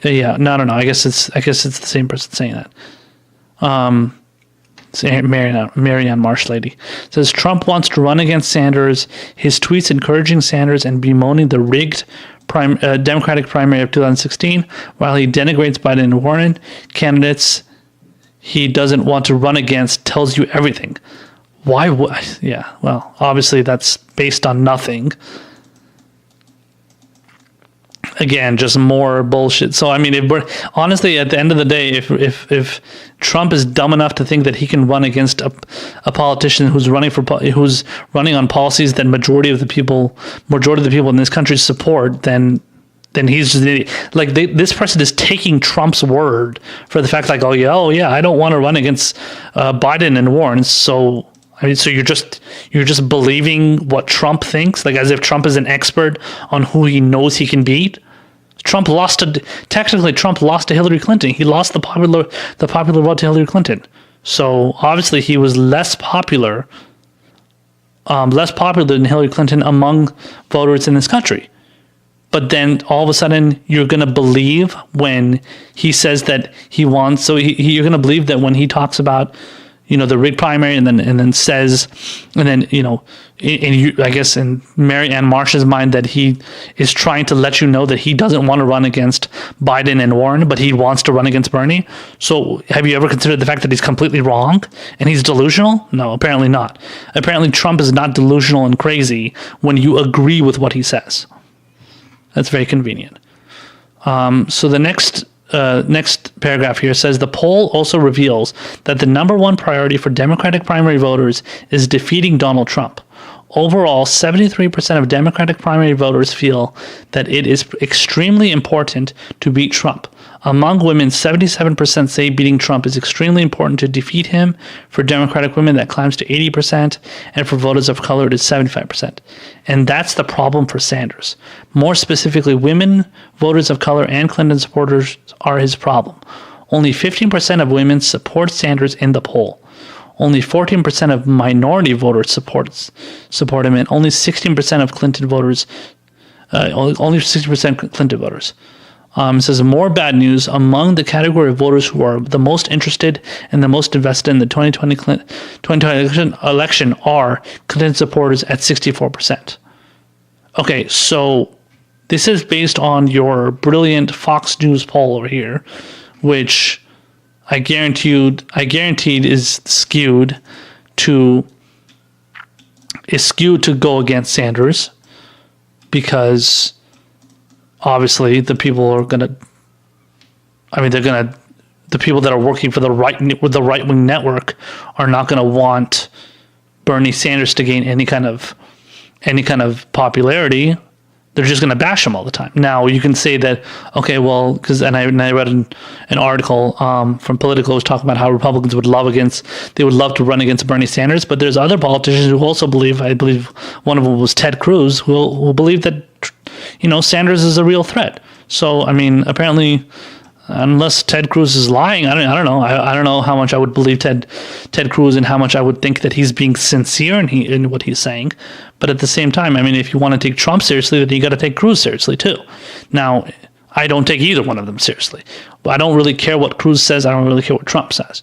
Yeah, no, I don't know. I guess it's the same person saying that. Marianne Marsh lady says Trump wants to run against Sanders. His tweets encouraging Sanders and bemoaning the rigged Democratic primary of 2016, while he denigrates Biden and Warren candidates he doesn't want to run against, tells you everything. Why would? Yeah, well, obviously that's based on nothing. Again, just more bullshit. So I mean, honestly, at the end of the day, if Trump is dumb enough to think that he can run against a politician who's running on policies that majority of the people in this country support, then he's just an idiot. Like this person is taking Trump's word for the fact, like, oh yeah, I don't want to run against Biden and Warren. So I mean, so you're just believing what Trump thinks, like as if Trump is an expert on who he knows he can beat. Trump lost to Hillary Clinton. He lost the popular vote to Hillary Clinton. So obviously he was less popular than Hillary Clinton among voters in this country. But then all of a sudden you're going to believe when he says that he wants. So you're going to believe that when he talks about, the rigged primary, and then says, and then I guess in Marianne Marsh's mind, that he is trying to let you know that he doesn't want to run against Biden and Warren, but he wants to run against Bernie. So have you ever considered the fact that he's completely wrong and he's delusional? No, apparently not. Apparently Trump is not delusional and crazy when you agree with what he says. That's very convenient. So the next paragraph here says the poll also reveals that the number one priority for Democratic primary voters is defeating Donald Trump. Overall, 73% of Democratic primary voters feel that it is extremely important to beat Trump. Among women, 77% say beating Trump is extremely important to defeat him. For Democratic women, that climbs to 80%, and for voters of color, it is 75%. And that's the problem for Sanders. More specifically, women, voters of color, and Clinton supporters are his problem. Only 15% of women support Sanders in the poll. Only 14% of minority voters support him, and only 16% of Clinton voters. Only 60% Clinton voters. It says more bad news among the category of voters who are the most interested and the most invested in the 2020 election are Clinton supporters at 64%. Okay, so this is based on your brilliant Fox News poll over here, which I guaranteed is skewed to go against Sanders, because obviously the people that are working for the right-wing network are not going to want Bernie Sanders to gain any kind of popularity. They're just going to bash him all the time. Now you can say that, okay, well, I read an article from Politico was talking about how Republicans would love to run against Bernie Sanders, but there's other politicians who also believe, I believe one of them was Ted Cruz, who believe that Sanders is a real threat. So I mean, apparently, unless Ted Cruz is lying, I don't know. I don't know how much I would believe Ted Cruz and how much I would think that he's being sincere in what he's saying. But at the same time, I mean, if you want to take Trump seriously, then you got to take Cruz seriously too. Now, I don't take either one of them seriously. But I don't really care what Cruz says. I don't really care what Trump says.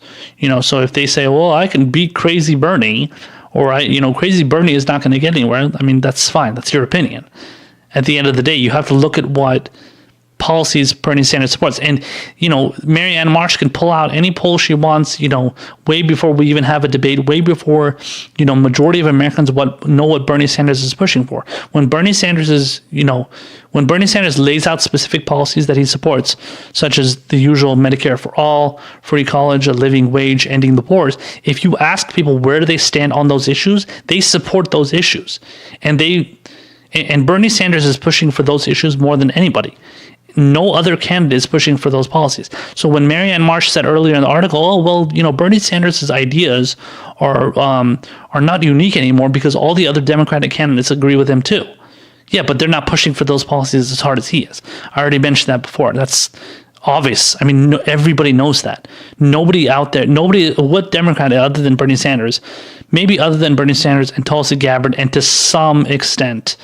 So if they say, well, I can beat crazy Bernie, or crazy Bernie is not going to get anywhere, I mean, that's fine. That's your opinion. At the end of the day, you have to look at what policies Bernie Sanders supports. And, Marianne Marsh can pull out any poll she wants, way before we even have a debate, way before, majority of Americans know what Bernie Sanders is pushing for. When Bernie Sanders lays out specific policies that he supports, such as the usual Medicare for all, free college, a living wage, ending the wars, if you ask people where do they stand on those issues, they support those issues. And Bernie Sanders is pushing for those issues more than anybody. No other candidate is pushing for those policies. So when Marianne Marsh said earlier in the article, Bernie Sanders' ideas are not unique anymore because all the other Democratic candidates agree with him too. Yeah, but they're not pushing for those policies as hard as he is. I already mentioned that before. That's obvious. I mean, everybody knows that. Nobody out there, what Democrat other than Bernie Sanders, maybe other than Bernie Sanders and Tulsi Gabbard, and to some extent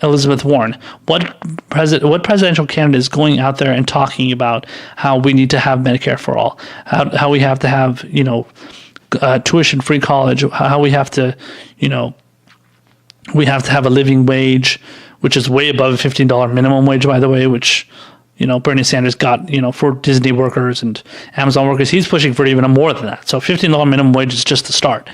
Elizabeth Warren, what presidential candidate is going out there and talking about how we need to have Medicare for all, how we have to have tuition-free college, how we have to have a living wage, which is way above a $15 minimum wage, by the way, which Bernie Sanders got for Disney workers and Amazon workers. He's pushing for even more than that. So $15 minimum wage is just the start.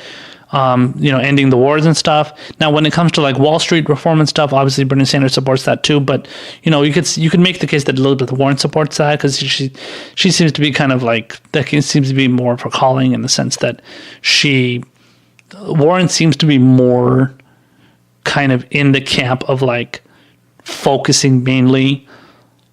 Ending the wars and stuff. Now, when it comes to like Wall Street reform and stuff, obviously Bernie Sanders supports that too. But you could make the case that Elizabeth Warren supports that because she seems to be kind of like that. Seems to be more of her calling in the sense that Warren seems to be more kind of in the camp of like focusing mainly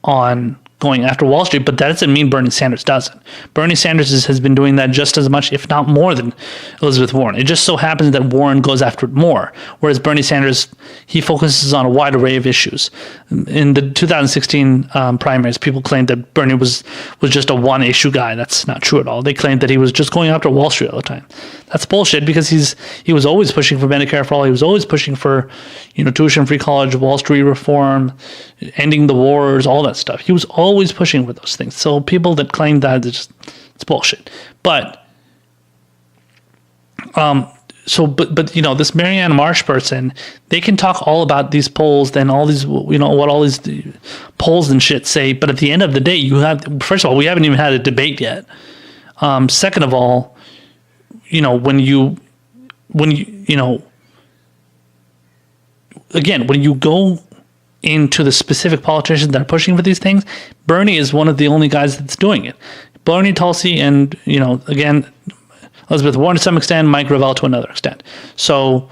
on going after Wall Street, but that doesn't mean Bernie Sanders doesn't. Bernie Sanders has been doing that just as much, if not more, than Elizabeth Warren. It just so happens that Warren goes after it more, whereas Bernie Sanders, he focuses on a wide array of issues. In the 2016 primaries, people claimed that Bernie was just a one-issue guy. That's not true at all. They claimed that he was just going after Wall Street all the time. That's bullshit because he was always pushing for Medicare for all. He was always pushing for tuition-free college, Wall Street reform, ending the wars, all that stuff. He was always pushing for those things. So people that claim that it's bullshit. But this Marianne Marsh person, they can talk all about these polls and all these what all these polls and shit say. But at the end of the day, first of all, we haven't even had a debate yet. Second of all, when you go into the specific politicians that are pushing for these things, Bernie is one of the only guys that's doing it. Bernie, Tulsi, and again, Elizabeth Warren to some extent, Mike Gravel to another extent. So,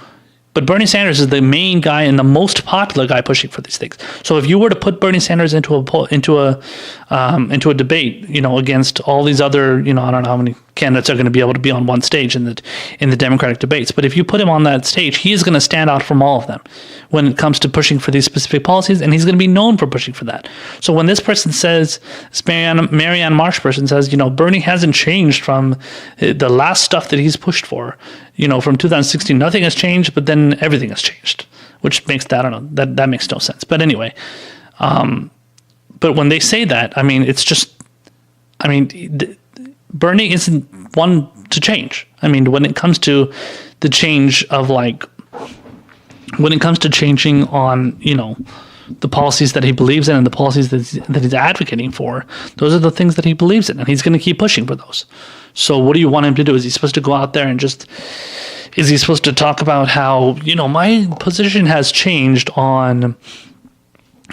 but Bernie Sanders is the main guy and the most popular guy pushing for these things. So if you were to put Bernie Sanders into a debate, against all these other, I don't know how many candidates are going to be able to be on one stage in the Democratic debates, but if you put him on that stage, he is going to stand out from all of them when it comes to pushing for these specific policies, and he's going to be known for pushing for that. So when this person says, this Marianne Marsh person says, Bernie hasn't changed from the last stuff that he's pushed for, from 2016, nothing has changed, but then everything has changed, which makes that, I don't know, that makes no sense. But anyway, but when they say that, Bernie isn't one to change. When it comes to the change of when it comes to changing on, the policies that he believes in and the policies that he's advocating for, those are the things that he believes in, and he's going to keep pushing for those. So what do you want him to do? Is he supposed to go out there and is he supposed to talk about how, my position has changed on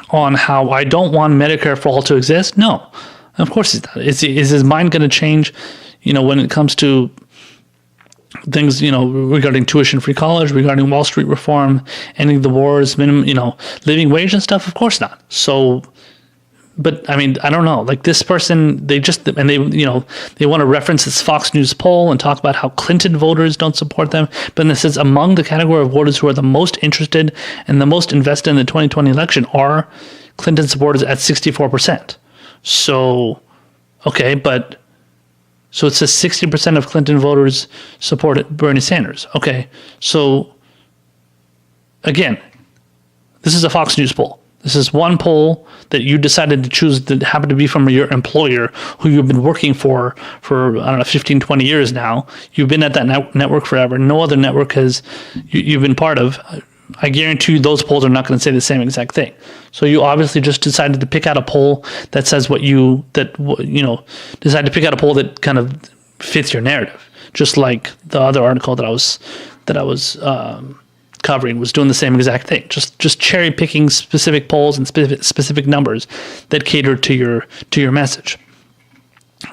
how I don't want Medicare for all to exist? No. Of course he's not. Is his mind going to change, when it comes to things, regarding tuition-free college, regarding Wall Street reform, ending the wars, minimum, living wage and stuff? Of course not. So, but I don't know. Like this person, they want to reference this Fox News poll and talk about how Clinton voters don't support them. But this is among the category of voters who are the most interested and the most invested in the 2020 election are Clinton supporters at 64%. So, okay, so it says 60% of Clinton voters supported Bernie Sanders. Okay, so again, this is a Fox News poll. This is one poll that you decided to choose that happened to be from your employer who you've been working for, I don't know, 15, 20 years now. You've been at that network forever. No other network you've been part of I guarantee you those polls are not going to say the same exact thing. So you obviously just decided to pick out a poll that says decide to pick out a poll that kind of fits your narrative, just like the other article that I was covering was doing the same exact thing. Just cherry picking specific polls and specific numbers that cater to your message.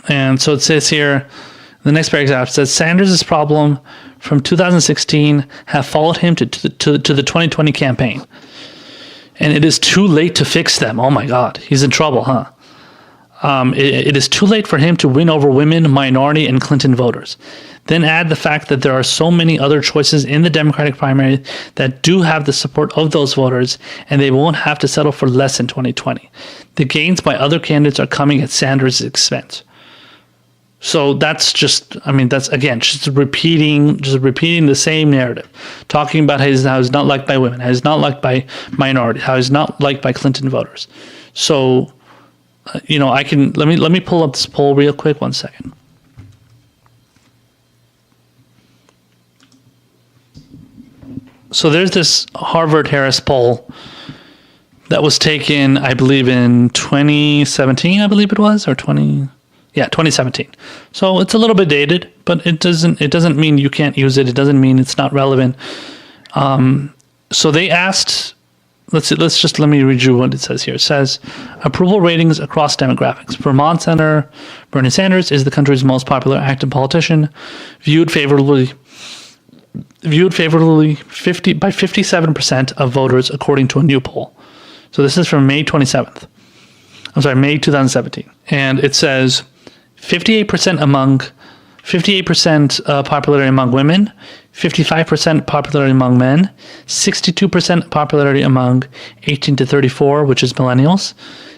And so it says here, the next paragraph says Sanders' problem from 2016 have followed him to the 2020 campaign, and it is too late to fix them. Oh my God, he's in trouble, huh? It is too late for him to win over women, minority, and Clinton voters. Then add the fact that there are so many other choices in the Democratic primary that do have the support of those voters, and they won't have to settle for less in 2020. The gains by other candidates are coming at Sanders' expense. So that's just repeating the same narrative, talking about how he's not liked by women, how he's not liked by minorities, how he's not liked by Clinton voters. So, let me pull up this poll real quick. 1 second. So there's this Harvard-Harris poll that was taken, I believe, in 2017. I believe it was, or 2017. So it's a little bit dated, but it doesn't mean you can't use it. It doesn't mean it's not relevant. So they asked, let me read you what it says here. It says, approval ratings across demographics. Vermont Senator Bernie Sanders is the country's most popular active politician, viewed favorably by 57% of voters according to a new poll. So this is from May 2017. And it says 58% popularity among women, 55% popularity among men, 62% popularity among 18 to 34, which is millennials,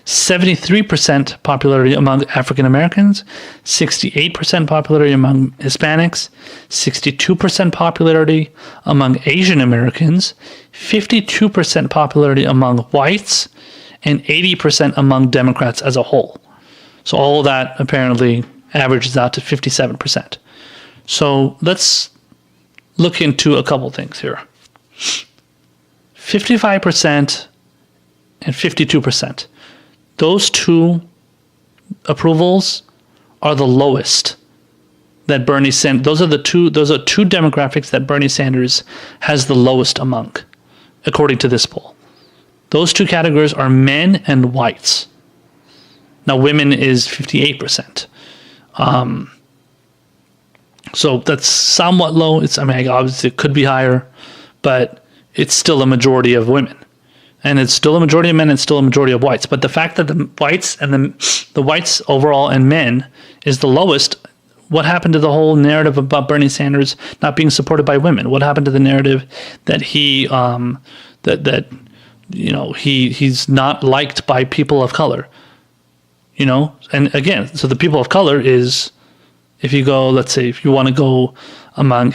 73% popularity among African Americans, 68% popularity among Hispanics, 62% popularity among Asian Americans, 52% popularity among whites, and 80% among Democrats as a whole. So all that apparently averages out to 57%. So let's look into a couple things here. 55% and 52%. Those two approvals are the lowest that Bernie Sanders. Those are two demographics that Bernie Sanders has the lowest among, according to this poll. Those two categories are men and whites. Now, women is 58%. So that's somewhat low. Obviously it could be higher, but it's still a majority of women. And it's still a majority of men and still a majority of whites. But the fact that the whites and the whites overall and men is the lowest, what happened to the whole narrative about Bernie Sanders not being supported by women? What happened to the narrative that he's not liked by people of color? And again, so the people of color is, if you go, let's say, if you want to go among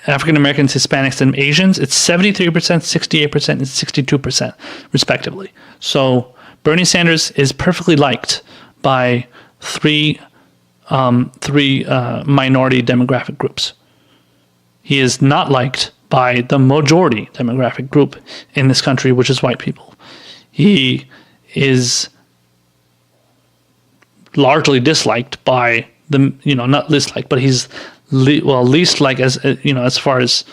African Americans, Hispanics, and Asians, it's 73%, 68%, and 62%, respectively. So Bernie Sanders is perfectly liked by three minority demographic groups. He is not liked by the majority demographic group in this country, which is white people. He is largely disliked by not disliked, but he's least liked as far as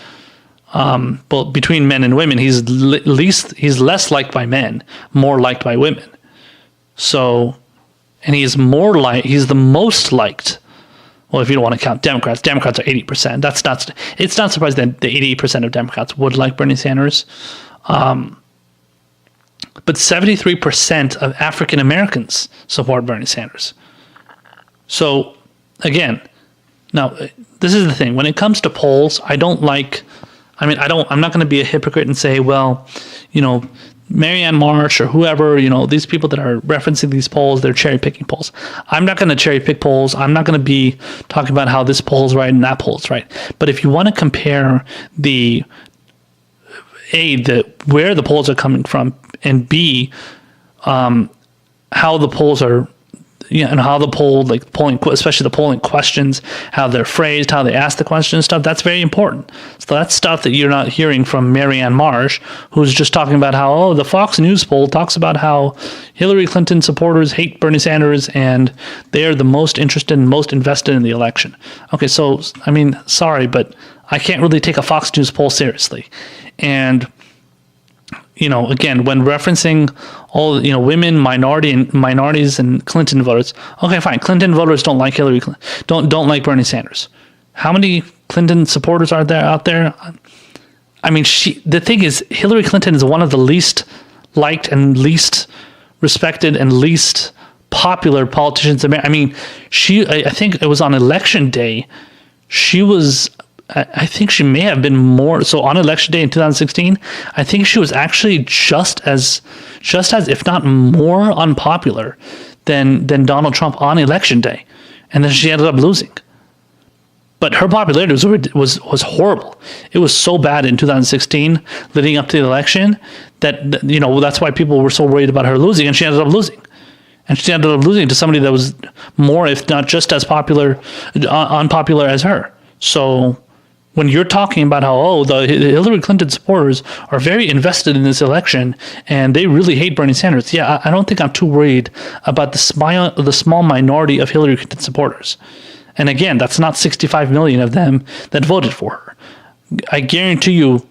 between men and women. He's less liked by men, more liked by women. So, and he's the most liked. Well, if you don't want to count Democrats are 80%. It's not surprising that the 80% of Democrats would like Bernie Sanders. But 73% of African Americans support Bernie Sanders. So, again, now this is the thing. When it comes to polls, I'm not going to be a hypocrite and say, well, Marianne Marsh or whoever, these people that are referencing these polls, they're cherry picking polls. I'm not going to cherry pick polls. I'm not going to be talking about how this poll is right and that poll is right. But if you want to compare where the polls are coming from, and B, how the polls are, and how the poll, like polling, especially the polling questions, how they're phrased, how they ask the question and stuff, that's very important. So that's stuff that you're not hearing from Marianne Marsh, who's just talking about how, oh, the Fox News poll talks about how Hillary Clinton supporters hate Bernie Sanders and they are the most interested and most invested in the election. Okay, so, I mean, sorry, but I can't really take a Fox News poll seriously. And again, when referencing all, women, minorities, and Clinton voters, okay, fine. Clinton voters don't like Hillary Clinton, don't like Bernie Sanders. How many Clinton supporters are there out there? I mean, the thing is, Hillary Clinton is one of the least liked and least respected and least popular politicians in America. I mean, I think it was on election day, I think she may have been more. So on election day in 2016, I think she was actually just as, if not more unpopular than Donald Trump on election day, and then she ended up losing. But her popularity was horrible. It was so bad in 2016, leading up to the election, that that's why people were so worried about her losing, and she ended up losing. And she ended up losing to somebody that was more, if not just as unpopular as her. So when you're talking about how, the Hillary Clinton supporters are very invested in this election and they really hate Bernie Sanders, yeah, I don't think I'm too worried about the small minority of Hillary Clinton supporters. And again, that's not 65 million of them that voted for her. I guarantee you,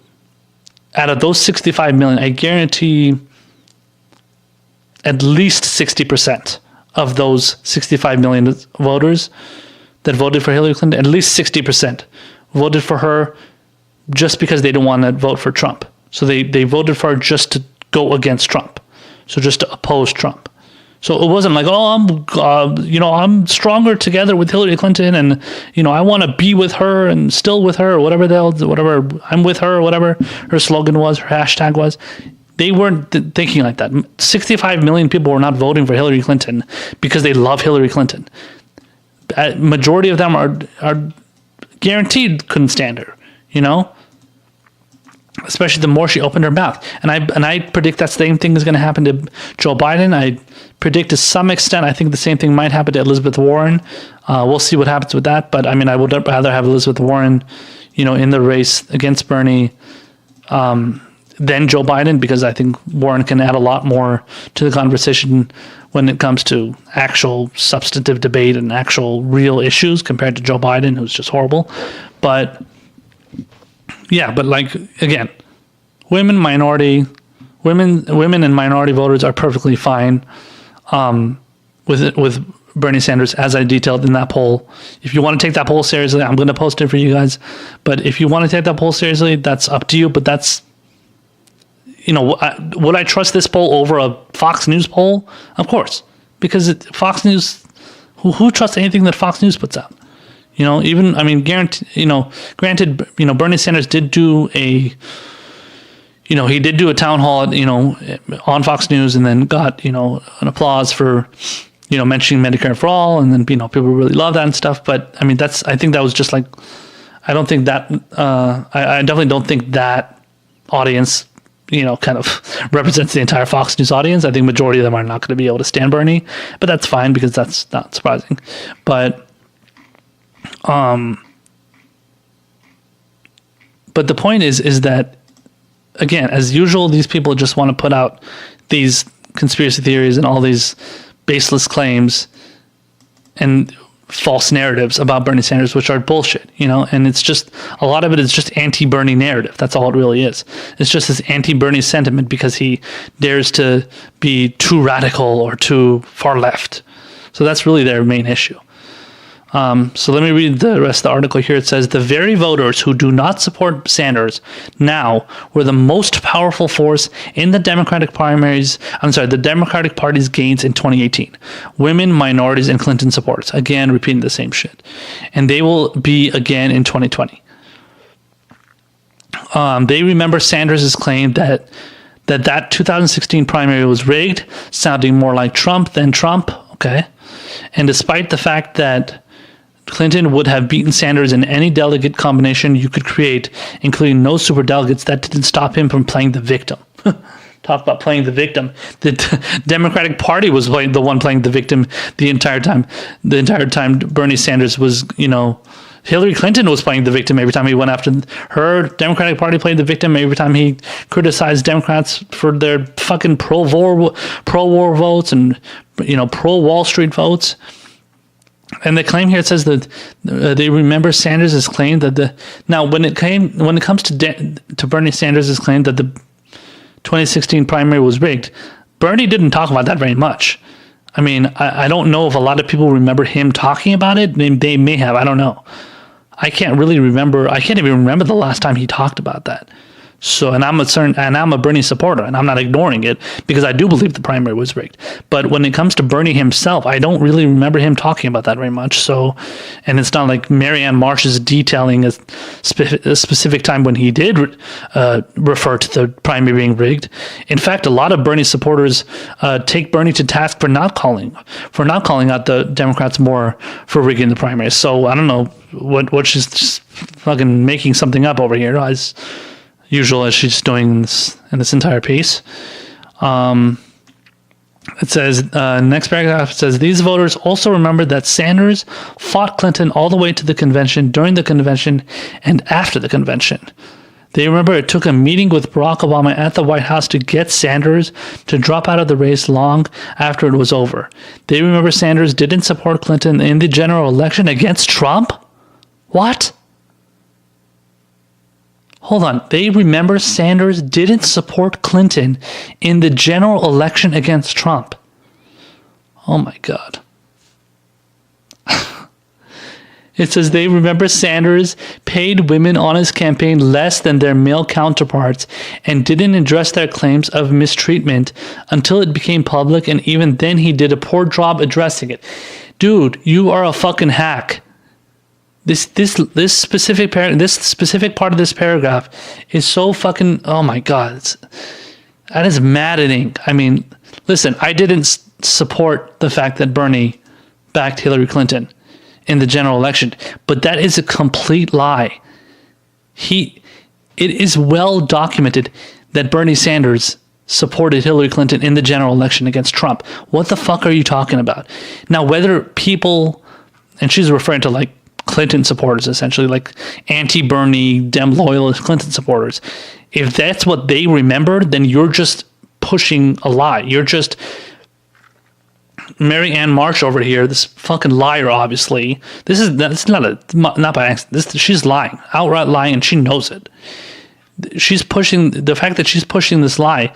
out of those 65 million, I guarantee at least 60% of those 65 million voters that voted for Hillary Clinton, at least 60%. Voted for her just because they didn't want to vote for Trump. So they voted for her just to go against Trump. So just to oppose Trump. So it wasn't like, I'm stronger together with Hillary Clinton and, I want to be with her and still with her or whatever I'm with her or whatever her slogan was, her hashtag was. They weren't thinking like that. 65 million people were not voting for Hillary Clinton because they love Hillary Clinton. Majority of them are guaranteed couldn't stand her, especially the more she opened her mouth. And I predict that same thing is going to happen to Joe Biden. I predict to some extent, I think the same thing might happen to Elizabeth Warren. We'll see what happens with that. But I mean, I would rather have Elizabeth Warren, in the race against Bernie than Joe Biden, because I think Warren can add a lot more to the conversation when it comes to actual substantive debate and actual real issues compared to Joe Biden, who's just horrible. But yeah, but like, again, women and minority voters are perfectly fine with Bernie Sanders, as I detailed in that poll. If you want to take that poll seriously, I'm going to post it for you guys. But if you want to take that poll seriously, that's up to you. But that's, would I trust this poll over a Fox News poll? Of course, because Fox News, who trusts anything that Fox News puts out? Granted, Bernie Sanders did do he did do a town hall, on Fox News, and then got, an applause for, mentioning Medicare for all, and then, people really love that and stuff. But I mean, I think that was just like, I don't think that, I definitely don't think that audience, kind of represents the entire Fox News audience. I think majority of them are not going to be able to stand Bernie, but that's fine because that's not surprising. But the point is that, again, as usual, these people just want to put out these conspiracy theories and all these baseless claims and false narratives about Bernie Sanders, which are bullshit, and it's just, a lot of it is just anti-Bernie narrative. That's all it really is. It's just this anti-Bernie sentiment because he dares to be too radical or too far left. So that's really their main issue. So let me read the rest of the article here. It says, the very voters who do not support Sanders now were the most powerful force in the Democratic Party's gains in 2018. Women, minorities, and Clinton supporters. Again, repeating the same shit. And they will be again in 2020. They remember Sanders' claim that 2016 primary was rigged, sounding more like Trump than Trump. Okay. And despite the fact that Clinton would have beaten Sanders in any delegate combination you could create, including no superdelegates, that didn't stop him from playing the victim. talk about playing the victim. The Democratic Party was the one playing the victim the entire time. The entire time Bernie Sanders was, Hillary Clinton was playing the victim every time he went after her. Democratic Party played the victim every time he criticized Democrats for their fucking pro-war votes and, pro-Wall Street votes. And the claim here, it says that they remember Sanders' claim that when it comes to Bernie Sanders' claim that the 2016 primary was rigged, Bernie didn't talk about that very much. I mean, I don't know if a lot of people remember him talking about it. They may have. I don't know. I can't even remember the last time he talked about that. So, and I'm a Bernie supporter, and I'm not ignoring it because I do believe the primary was rigged. But when it comes to Bernie himself, I don't really remember him talking about that very much. So, and it's not like Marianne Marsh is detailing a specific time when he did refer to the primary being rigged. In fact, a lot of Bernie supporters take Bernie to task for not calling out the Democrats more for rigging the primary. So I don't know what she's just fucking making something up over here. As usual, as she's doing in this entire piece. It says, next paragraph says, these voters also remember that Sanders fought Clinton all the way to the convention, during the convention, and after the convention. They remember it took a meeting with Barack Obama at the White House to get Sanders to drop out of the race long after it was over. They remember Sanders didn't support Clinton in the general election against Trump? What? Hold on. They remember Sanders didn't support Clinton in the general election against Trump. Oh my God. It says they remember Sanders paid women on his campaign less than their male counterparts and didn't address their claims of mistreatment until it became public, and even then he did a poor job addressing it. Dude, you are a fucking hack. This specific part of this paragraph is so fucking, oh my God, that is maddening. I mean, listen, I didn't support the fact that Bernie backed Hillary Clinton in the general election, but that is a complete lie. It is well documented that Bernie Sanders supported Hillary Clinton in the general election against Trump. What the fuck are you talking about? Now, whether people, and she's referring to like Clinton supporters, essentially, like anti-Bernie, Dem loyalist Clinton supporters. If that's what they remember, then you're just pushing a lie. You're just Marianne Marsh over here, this fucking liar. Obviously, that's not by accident. She's lying, outright lying, and she knows it. She's pushing the fact that she's pushing this lie.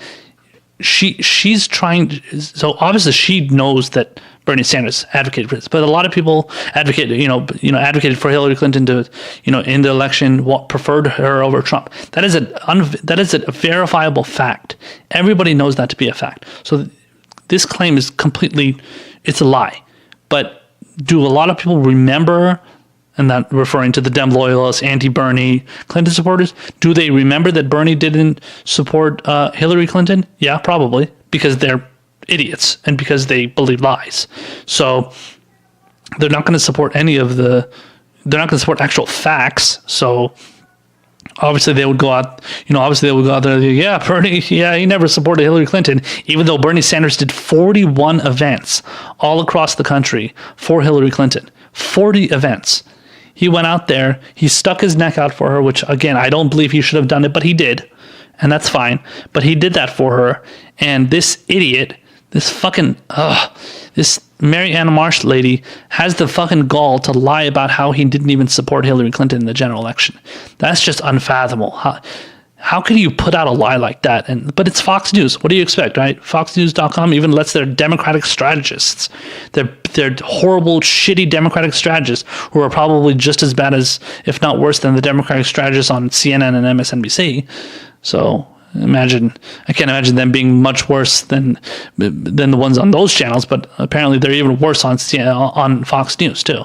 She's trying. So obviously, she knows that Bernie Sanders advocated for this, but a lot of people advocated for Hillary Clinton to, in the election, preferred her over Trump. That is a verifiable fact. Everybody knows that to be a fact. So this claim is it's a lie. But do a lot of people remember, and that referring to the Dem loyalists, anti-Bernie Clinton supporters, do they remember that Bernie didn't support Hillary Clinton? Yeah, probably, because they're idiots and because they believe lies. So they're not going to support they're not going to support actual facts. So obviously they would go out there, yeah, Bernie, yeah, he never supported Hillary Clinton, even though Bernie Sanders did 41 events all across the country for Hillary Clinton. 40 events. He went out there, he stuck his neck out for her, which again, I don't believe he should have done it, but he did. And that's fine. But he did that for her. And this idiot, this Marianne Marsh lady has the fucking gall to lie about how he didn't even support Hillary Clinton in the general election. That's just unfathomable. How can you put out a lie like that? But it's Fox News. What do you expect, right? FoxNews.com even lets their Democratic strategists, their horrible, shitty Democratic strategists, who are probably just as bad as, if not worse than, the Democratic strategists on CNN and MSNBC. So I can't imagine them being much worse than the ones on those channels, but apparently they're even worse on Fox News too.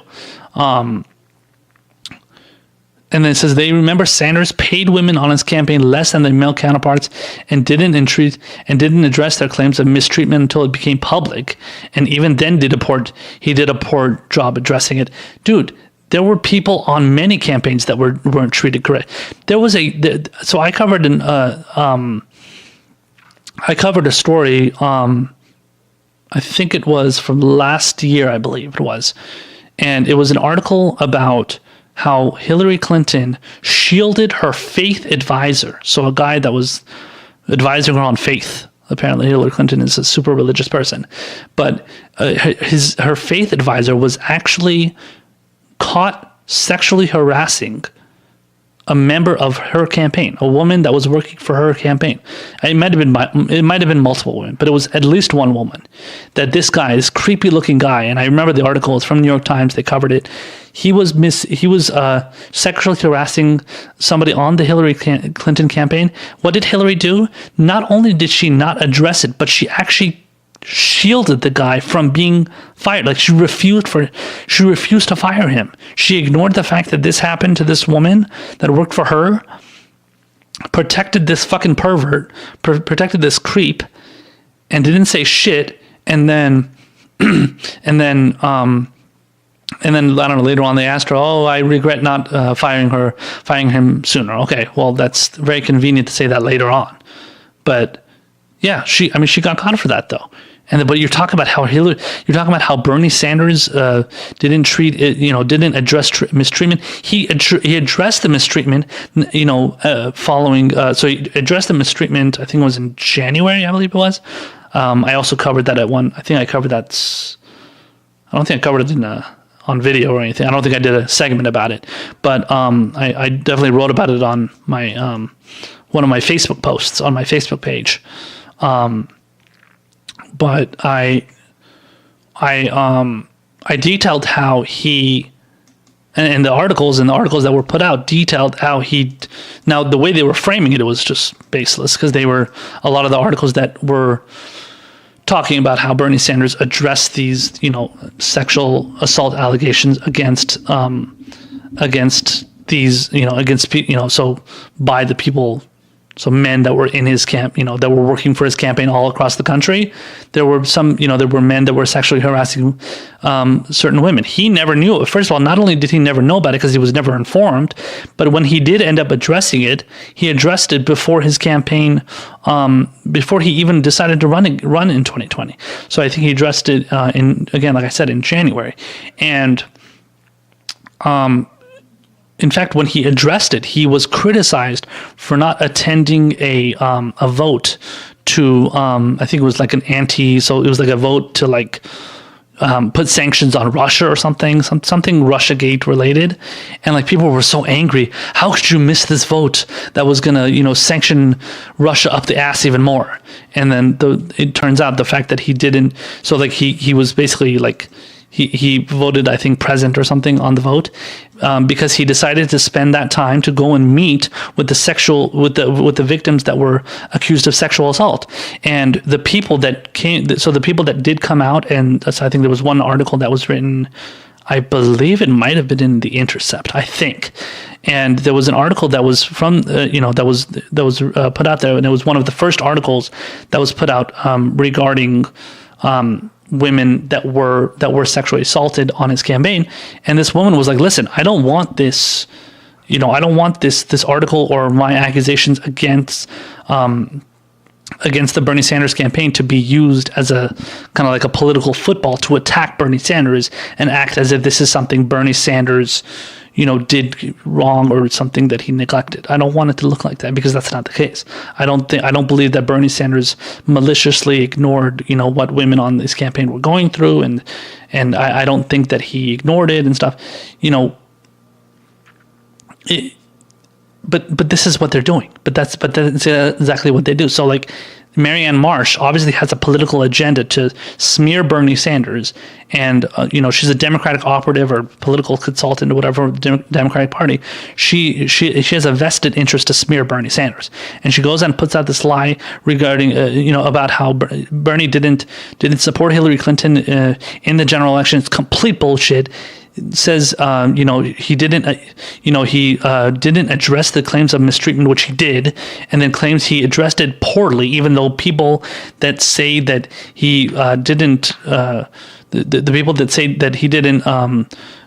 And then it says they remember Sanders paid women on his campaign less than their male counterparts and didn't address their claims of mistreatment until it became public, and even then he did a poor job addressing it. Dude, there were people on many campaigns that weren't treated correct. So I covered I covered a story. I think it was from last year, I believe it was, and it was an article about how Hillary Clinton shielded her faith advisor. So a guy that was advising her on faith. Apparently, Hillary Clinton is a super religious person, but her faith advisor was actually caught sexually harassing a member of her campaign, a woman that was working for her campaign. It might have been multiple women, but it was at least one woman. That this guy, this creepy looking guy, and I remember the article. It's from the New York Times. They covered it. He was sexually harassing somebody on the Hillary Clinton campaign. What did Hillary do? Not only did she not address it, but she actually shielded the guy from being fired. Like she refused to fire him. She ignored the fact that this happened to this woman that worked for her, protected this fucking pervert, protected this creep, and didn't say shit. And then I don't know, later on they asked her, "Oh, I regret not firing him sooner." Okay, well, that's very convenient to say that later on. But yeah, she got caught for that though. But you're talking about how Bernie Sanders didn't address mistreatment. He addressed the mistreatment, following. So he addressed the mistreatment. I think it was in January, I believe it was. I also covered that I think I covered that. I don't think I covered it on video or anything. I don't think I did a segment about it, but I definitely wrote about it on my one of my Facebook posts on my Facebook page. But I detailed how he, and the articles that were put out detailed how now the way they were framing it was just baseless, because they were a lot of the articles that were talking about how Bernie Sanders addressed these, sexual assault allegations against these, so by the people. So men that were in his camp, that were working for his campaign all across the country, there were men that were sexually harassing certain women. He never knew. First of all, not only did he never know about it because he was never informed, but when he did end up addressing it, he addressed it before his campaign, before he even decided to run in 2020. So I think he addressed it like I said, in January, and in fact, when he addressed it, he was criticized for not attending a vote to, I think it was like so it was like a vote to put sanctions on Russia or something Russiagate related. And people were so angry. How could you miss this vote that was going to, sanction Russia up the ass even more? And then it turns out the fact that he didn't, so he was basically he voted, I think, present or something on the vote, because he decided to spend that time to go and meet with the victims that were accused of sexual assault. And the people that did come out, and I think there was one article that was written, I believe it might have been in The Intercept, I think. And there was an article that was from, that was put out there, and it was one of the first articles that was put out regarding women that were sexually assaulted on his campaign. And this woman was like, listen, I don't want this, I don't want this article or my accusations against the Bernie Sanders campaign to be used as a kind of like a political football to attack Bernie Sanders and act as if this is something Bernie Sanders, did wrong or something that he neglected. I don't want it to look like that, because that's not the case. I don't believe that Bernie Sanders maliciously ignored, what women on this campaign were going through, and I don't think that he ignored it and stuff. But this is what they're doing. But that's exactly what they do. So Marianne Marsh obviously has a political agenda to smear Bernie Sanders, and she's a Democratic operative or political consultant or whatever of the Democratic Party. She has a vested interest to smear Bernie Sanders, and she goes and puts out this lie regarding about how Bernie didn't support Hillary Clinton in the general election. It's complete bullshit. Says he didn't address the claims of mistreatment, which he did, and then claims he addressed it poorly, even though people that say that he didn't the people that say that he didn't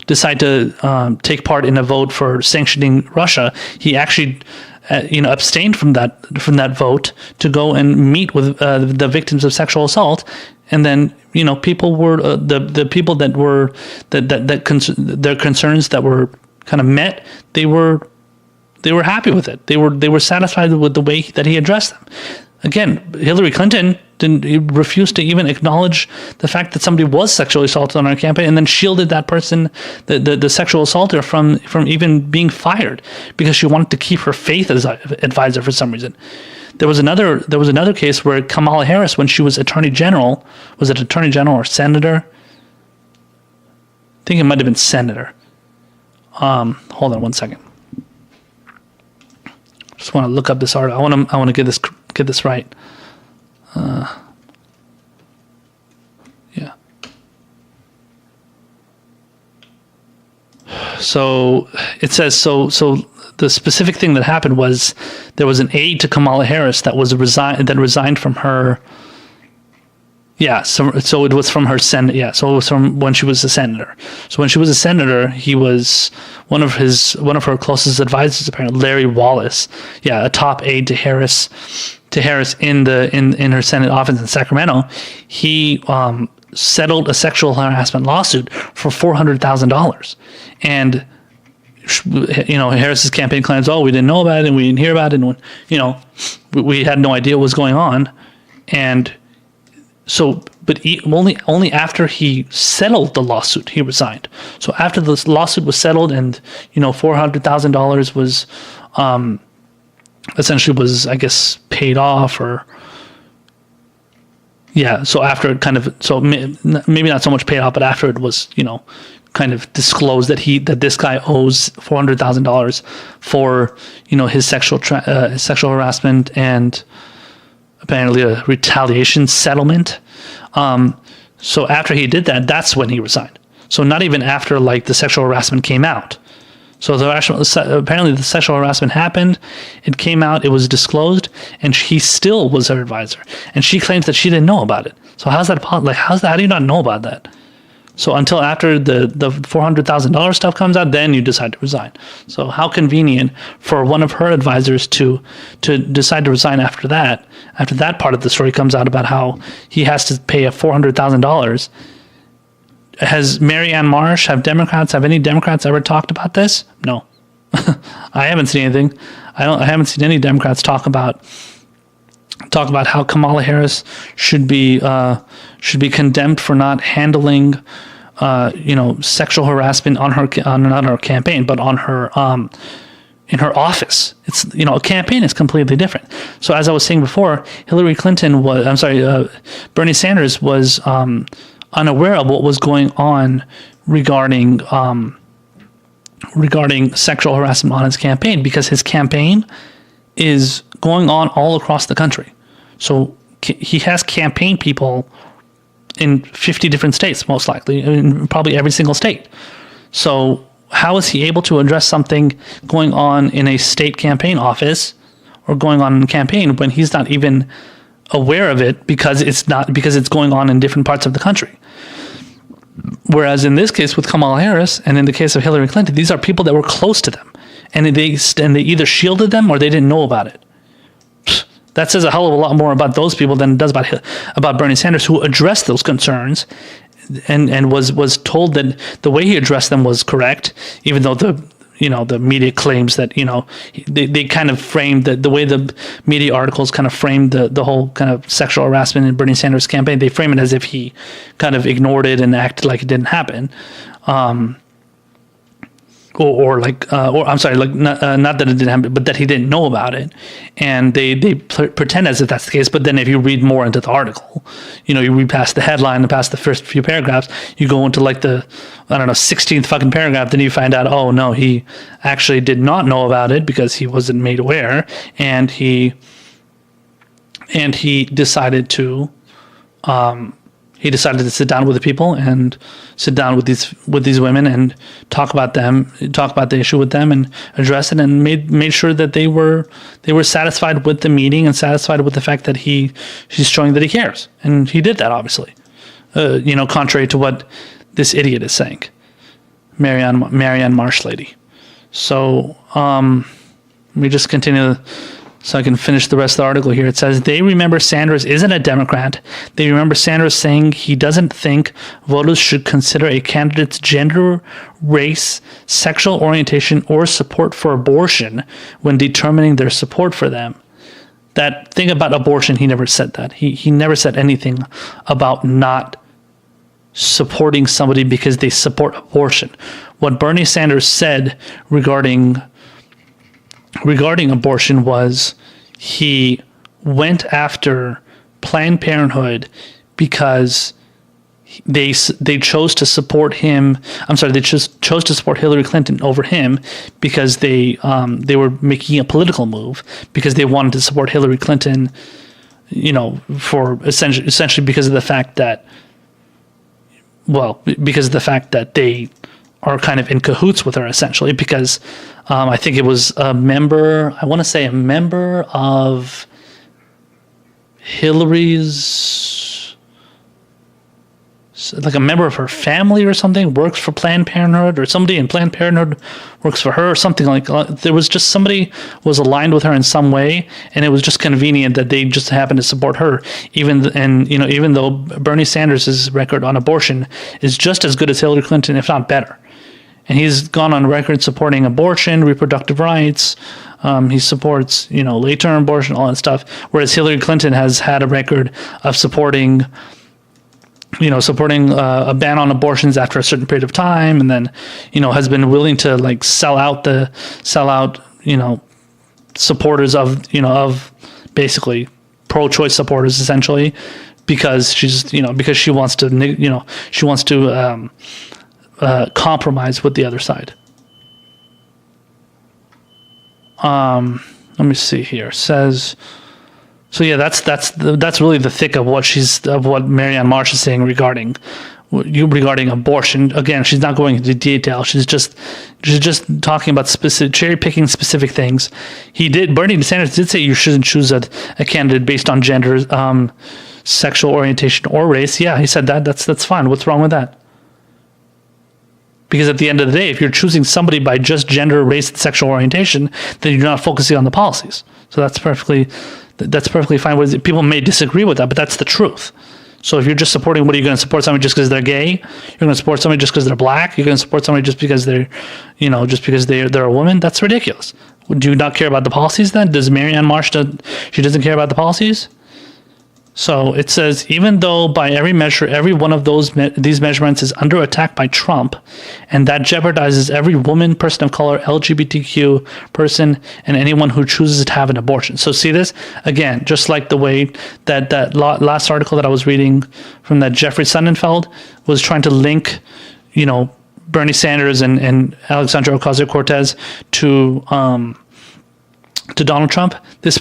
decide to take part in a vote for sanctioning Russia, he actually abstained from that vote to go and meet with the victims of sexual assault, and then people were the people that were their concerns that were kind of met. They were happy with it. They were satisfied with the way that he addressed them. Again, Hillary Clinton refused to even acknowledge the fact that somebody was sexually assaulted on our campaign, and then shielded that person, the sexual assaulter, from even being fired because she wanted to keep her faith as advisor for some reason. There was another case where Kamala Harris, when she was Attorney General, was it Attorney General or Senator? I think it might have been Senator. Hold on one second. Just want to look up this article. I want to get this right. Yeah. So it says so. The specific thing that happened was there was an aide to Kamala Harris that resigned from her. Yeah, so it was from her Senate. Yeah, so it was from when she was a senator. So when she was a senator, he was one of her closest advisors, apparently, Larry Wallace. Yeah, a top aide to Harris in her Senate office in Sacramento. He settled a sexual harassment lawsuit for $400,000, and Harris's campaign claims, we didn't know about it and we didn't hear about it, and we had no idea what was going on, and so, but only after he settled the lawsuit, he resigned. So after the lawsuit was settled, and $400,000 was essentially was, I guess, paid off, or yeah. So after it maybe not so much paid off, but after it was kind of disclosed that this guy owes $400,000 for his sexual harassment and apparently a retaliation settlement. So after he did that, that's when he resigned. So not even after the sexual harassment came out. So apparently the sexual harassment happened, it came out, it was disclosed, and he still was her advisor. And she claims that she didn't know about it. So how do you not know about that? So until after the $400,000 stuff comes out, then you decide to resign. So how convenient for one of her advisors to decide to resign after that part of the story comes out about how he has to pay a $400,000. Have any Democrats ever talked about this? No. I haven't seen anything. I haven't seen any Democrats talk about how Kamala Harris should be condemned for not handling sexual harassment on not her campaign, but on her in her office. It's a campaign is completely different. So as I was saying before, Bernie Sanders was unaware of what was going on regarding sexual harassment on his campaign, because his campaign is going on all across the country. So he has campaign people in 50 different states, most likely, in probably every single state. So how is he able to address something going on in a state campaign office or going on in a campaign when he's not even aware of it because it's going on in different parts of the country? Whereas in this case with Kamala Harris and in the case of Hillary Clinton, these are people that were close to them, and they either shielded them or they didn't know about it. That says a hell of a lot more about those people than it does about Bernie Sanders, who addressed those concerns and was told that the way he addressed them was correct, even though the media claims that they kind of framed the way the media articles kind of framed the whole kind of sexual harassment in Bernie Sanders' campaign. They frame it as if he kind of ignored it and acted like it didn't happen. Not that it didn't happen, but that he didn't know about it, and they pretend as if that's the case. But then, if you read more into the article, you read past the headline and past the first few paragraphs, you go into the 16th fucking paragraph, then you find out, oh no, he actually did not know about it because he wasn't made aware, and he decided to sit down with the people and sit down with these women and talk about the issue with them and address it, and made sure that they were satisfied with the meeting and satisfied with the fact that he's showing that he cares, and he did that, obviously, contrary to what this idiot is saying, Marianne Marsh lady. So Let me just continue so I can finish the rest of the article here. It says, they remember Sanders isn't a Democrat. They remember Sanders saying he doesn't think voters should consider a candidate's gender, race, sexual orientation, or support for abortion when determining their support for them. That thing about abortion, he never said that. He never said anything about not supporting somebody because they support abortion. What Bernie Sanders said regarding abortion was he went after Planned Parenthood because they chose to support him. I'm sorry, they chose to support Hillary Clinton over him because they were making a political move because they wanted to support Hillary Clinton, for essentially because of the fact that, they are kind of in cahoots with her, essentially, because I think it was a member of Hillary's, like a member of her family or something, works for Planned Parenthood, or somebody in Planned Parenthood works for her, or something like that. There was just somebody was aligned with her in some way, and it was just convenient that they just happened to support her. Even though Bernie Sanders' record on abortion is just as good as Hillary Clinton, if not better. And he's gone on record supporting abortion, reproductive rights. He supports, late-term abortion, all that stuff. Whereas Hillary Clinton has had a record of supporting a ban on abortions after a certain period of time, and then, has been willing to like sell out supporters of basically pro-choice supporters, essentially, because because she wants to compromise with the other side. Let me see here. It says, so yeah, that's really the thick of what Marianne Marsh is saying regarding abortion. Again, she's not going into detail. She's just talking about cherry picking specific things. Bernie Sanders did say you shouldn't choose a candidate based on gender, sexual orientation, or race. Yeah, he said that. That's fine. What's wrong with that? Because at the end of the day, if you're choosing somebody by just gender, race, and sexual orientation, then you're not focusing on the policies. So that's perfectly fine. People may disagree with that, but that's the truth. So if you're just supporting, what are you going to support somebody just because they're gay? You're going to support somebody just because they're black? You're going to support somebody just because they're a woman? That's ridiculous. Do you not care about the policies then? Does Marianne Marsh, she doesn't care about the policies? So it says, even though by every measure, every one of these measurements is under attack by Trump, and that jeopardizes every woman, person of color, LGBTQ person, and anyone who chooses to have an abortion. So see this? Again, just like the way that last article that I was reading from that Jeffrey Sonnenfeld was trying to link, Bernie Sanders and Alexandria Ocasio-Cortez to Donald Trump. This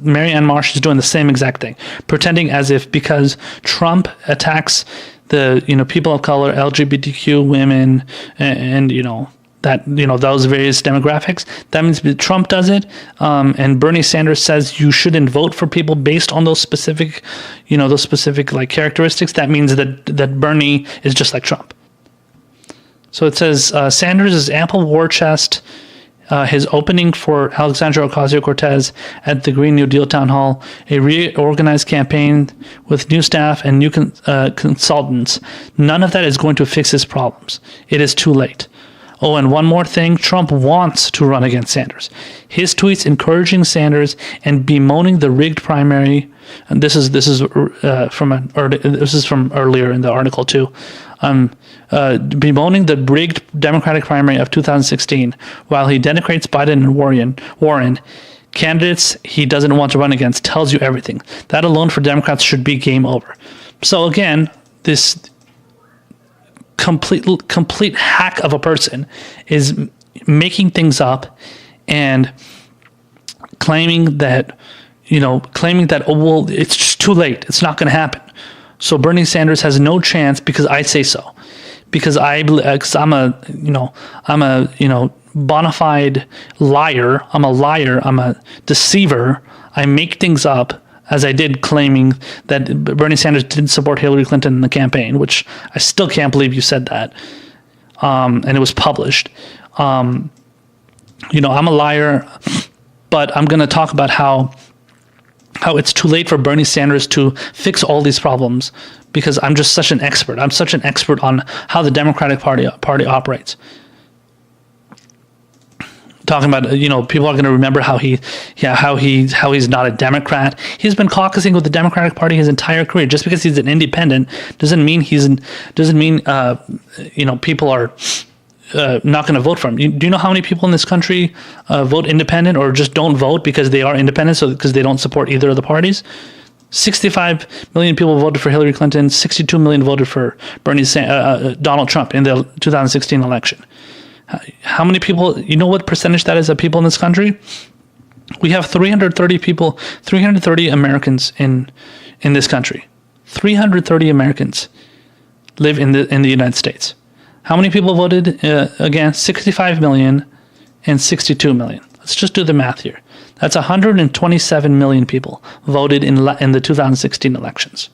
Marianne Marsh is doing the same exact thing, pretending as if because Trump attacks the people of color, LGBTQ women, and those various demographics, that means Trump does it, and Bernie Sanders says you shouldn't vote for people based on those specific like characteristics. That means that Bernie is just like Trump. So it says Sanders' ample war chest, his opening for Alexandria Ocasio-Cortez at the Green New Deal Town Hall, a reorganized campaign with new staff and new consultants. None of that is going to fix his problems. It is too late. Oh, and one more thing, Trump wants to run against Sanders. His tweets encouraging Sanders and bemoaning the rigged primary, and this is from earlier in the article too. Bemoaning the rigged Democratic primary of 2016, while he denigrates Biden and Warren, candidates he doesn't want to run against, tells you everything. That alone for Democrats should be game over. So again, this complete hack of a person is making things up and claiming that it's just too late. It's not going to happen. So Bernie Sanders has no chance because I say so. Because I'm a bona fide liar. I'm a liar. I'm a deceiver. I make things up, as I did, claiming that Bernie Sanders didn't support Hillary Clinton in the campaign, which I still can't believe you said that. And it was published. I'm a liar, but I'm going to talk about how it's too late for Bernie Sanders to fix all these problems because I'm just such an expert. I'm such an expert on how the Democratic Party operates. Talking about, people are going to remember how he's not a Democrat. He's been caucusing with the Democratic Party his entire career. Just because he's an independent doesn't mean people are not going to vote for him. Do you know how many people in this country vote independent or just don't vote because they are independent, so because they don't support either of the parties? 65 million people voted for Hillary Clinton. 62 million voted for Donald Trump in the 2016 election. How many people? You know what percentage that is of people in this country? We have 330 Americans in this country. 330 Americans live in the United States. How many people voted against? 65 million and 62 million. Let's just do the math here. That's 127 million people voted in the 2016 elections.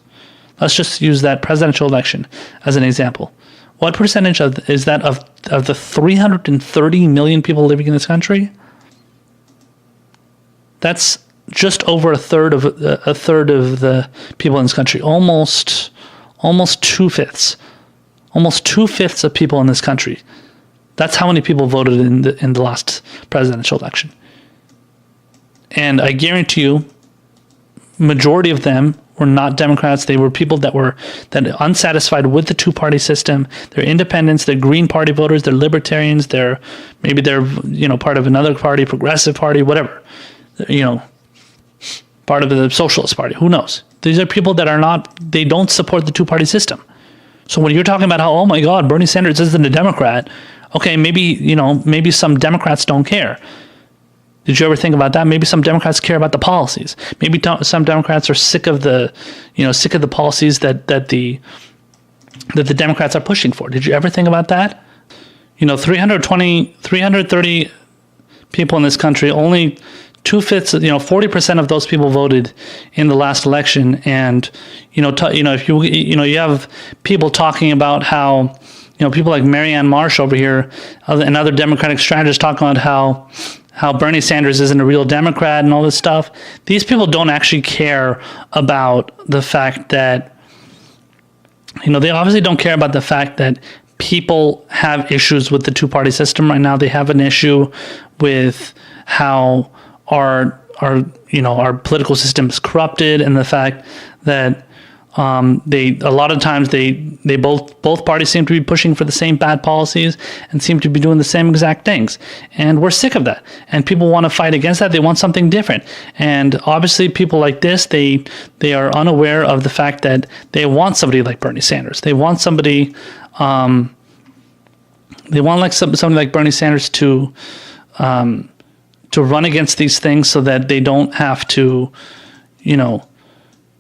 Let's just use that presidential election as an example. What percentage is that of the 330 million people living in this country? That's just over a third of the people in this country. Almost 2/5. Almost 2/5 of people in this country. That's how many people voted in the last presidential election. And I guarantee you, majority of them were not Democrats. They were people that were unsatisfied with the two-party system. They're independents. They're Green Party voters. They're libertarians. They're part of another party, Progressive Party, whatever. Part of the Socialist Party. Who knows? These are people that they don't support the two-party system. So when you're talking about how, oh my God, Bernie Sanders isn't a Democrat, okay, maybe some Democrats don't care. Did you ever think about that? Maybe some Democrats care about the policies. Maybe some Democrats are sick of the policies that the Democrats are pushing for. Did you ever think about that? 330 people in this country, only 2/5, 40% of those people voted in the last election. And, if you have people talking about how, people like Marianne Marsh over here and other Democratic strategists talking about how Bernie Sanders isn't a real Democrat and all this stuff. These people don't actually care about the fact that, they obviously don't care about the fact that people have issues with the two-party system right now. They have an issue with how our political system is corrupted, and the fact that a lot of times both parties seem to be pushing for the same bad policies and seem to be doing the same exact things. And we're sick of that. And people want to fight against that. They want something different. And obviously people like this, they are unaware of the fact that they want somebody like Bernie Sanders. They want somebody, somebody like Bernie Sanders to run against these things so that they don't have to,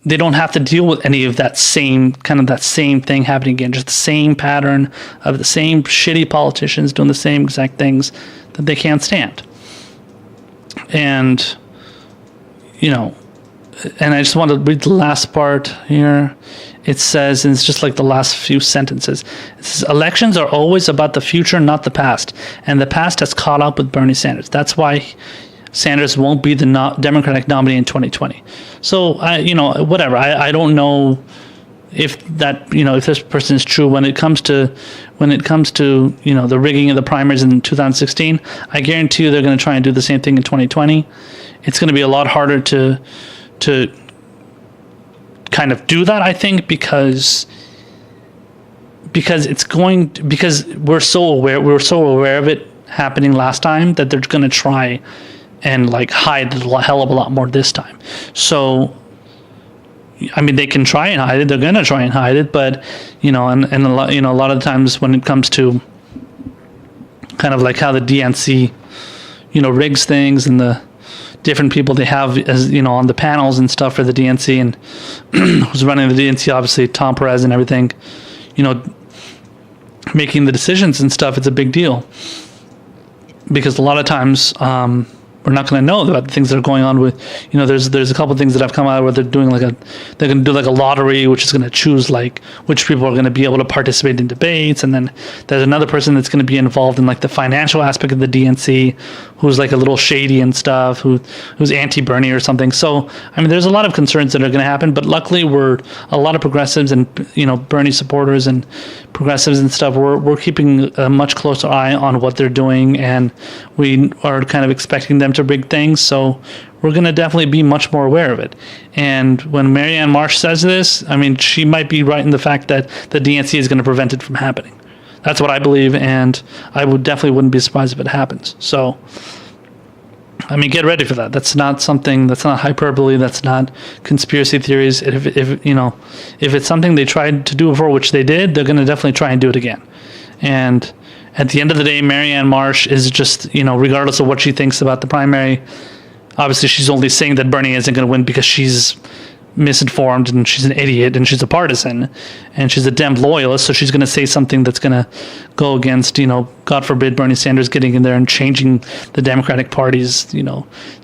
they don't have to deal with any of that same thing happening again, just the same pattern of the same shitty politicians doing the same exact things that they can't stand. And, and I just want to read the last part here. It says, and it's just like the last few sentences, it says, elections are always about the future, not the past. And the past has caught up with Bernie Sanders. That's why Sanders won't be the Democratic nominee in 2020. So whatever. I don't know if that, if this person is true when it comes to the rigging of the primaries in 2016. I guarantee you they're going to try and do the same thing in 2020. It's going to be a lot harder to kind of do that, I think, because we're so aware of it happening last time that they're going to try and hide a hell of a lot more this time. So, I mean, they can try and hide it. They're going to try and hide it, but and a lot of times when it comes to kind of like how the DNC, rigs things and the different people they have as on the panels and stuff for the DNC, and who's running the DNC, obviously Tom Perez and everything, making the decisions and stuff. It's a big deal because a lot of times we're not going to know about the things that are going on with, there's a couple of things that have come out where they're doing they're going to do like a lottery, which is going to choose like which people are going to be able to participate in debates. And then there's another person that's going to be involved in like the financial aspect of the DNC, who's like a little shady and stuff, who's anti-Bernie or something. So, I mean, there's a lot of concerns that are going to happen, but luckily we're a lot of progressives and, Bernie supporters and progressives and stuff. We're keeping a much closer eye on what they're doing, and we are kind of expecting them to big things. So we're going to definitely be much more aware of it. And when Marianne Marsh says this, I mean, she might be right in the fact that the DNC is going to prevent it from happening. That's what I believe, and I wouldn't be surprised if it happens. So, I mean, get ready for that. That's not hyperbole. That's not conspiracy theories. If it's something they tried to do before, which they did, they're going to definitely try and do it again. And at the end of the day, Marianne Marsh is just, regardless of what she thinks about the primary, obviously she's only saying that Bernie isn't going to win because she's misinformed and she's an idiot and she's a partisan and she's a Dem loyalist. So she's going to say something that's going to go against, God forbid, Bernie Sanders getting in there and changing the Democratic Party's,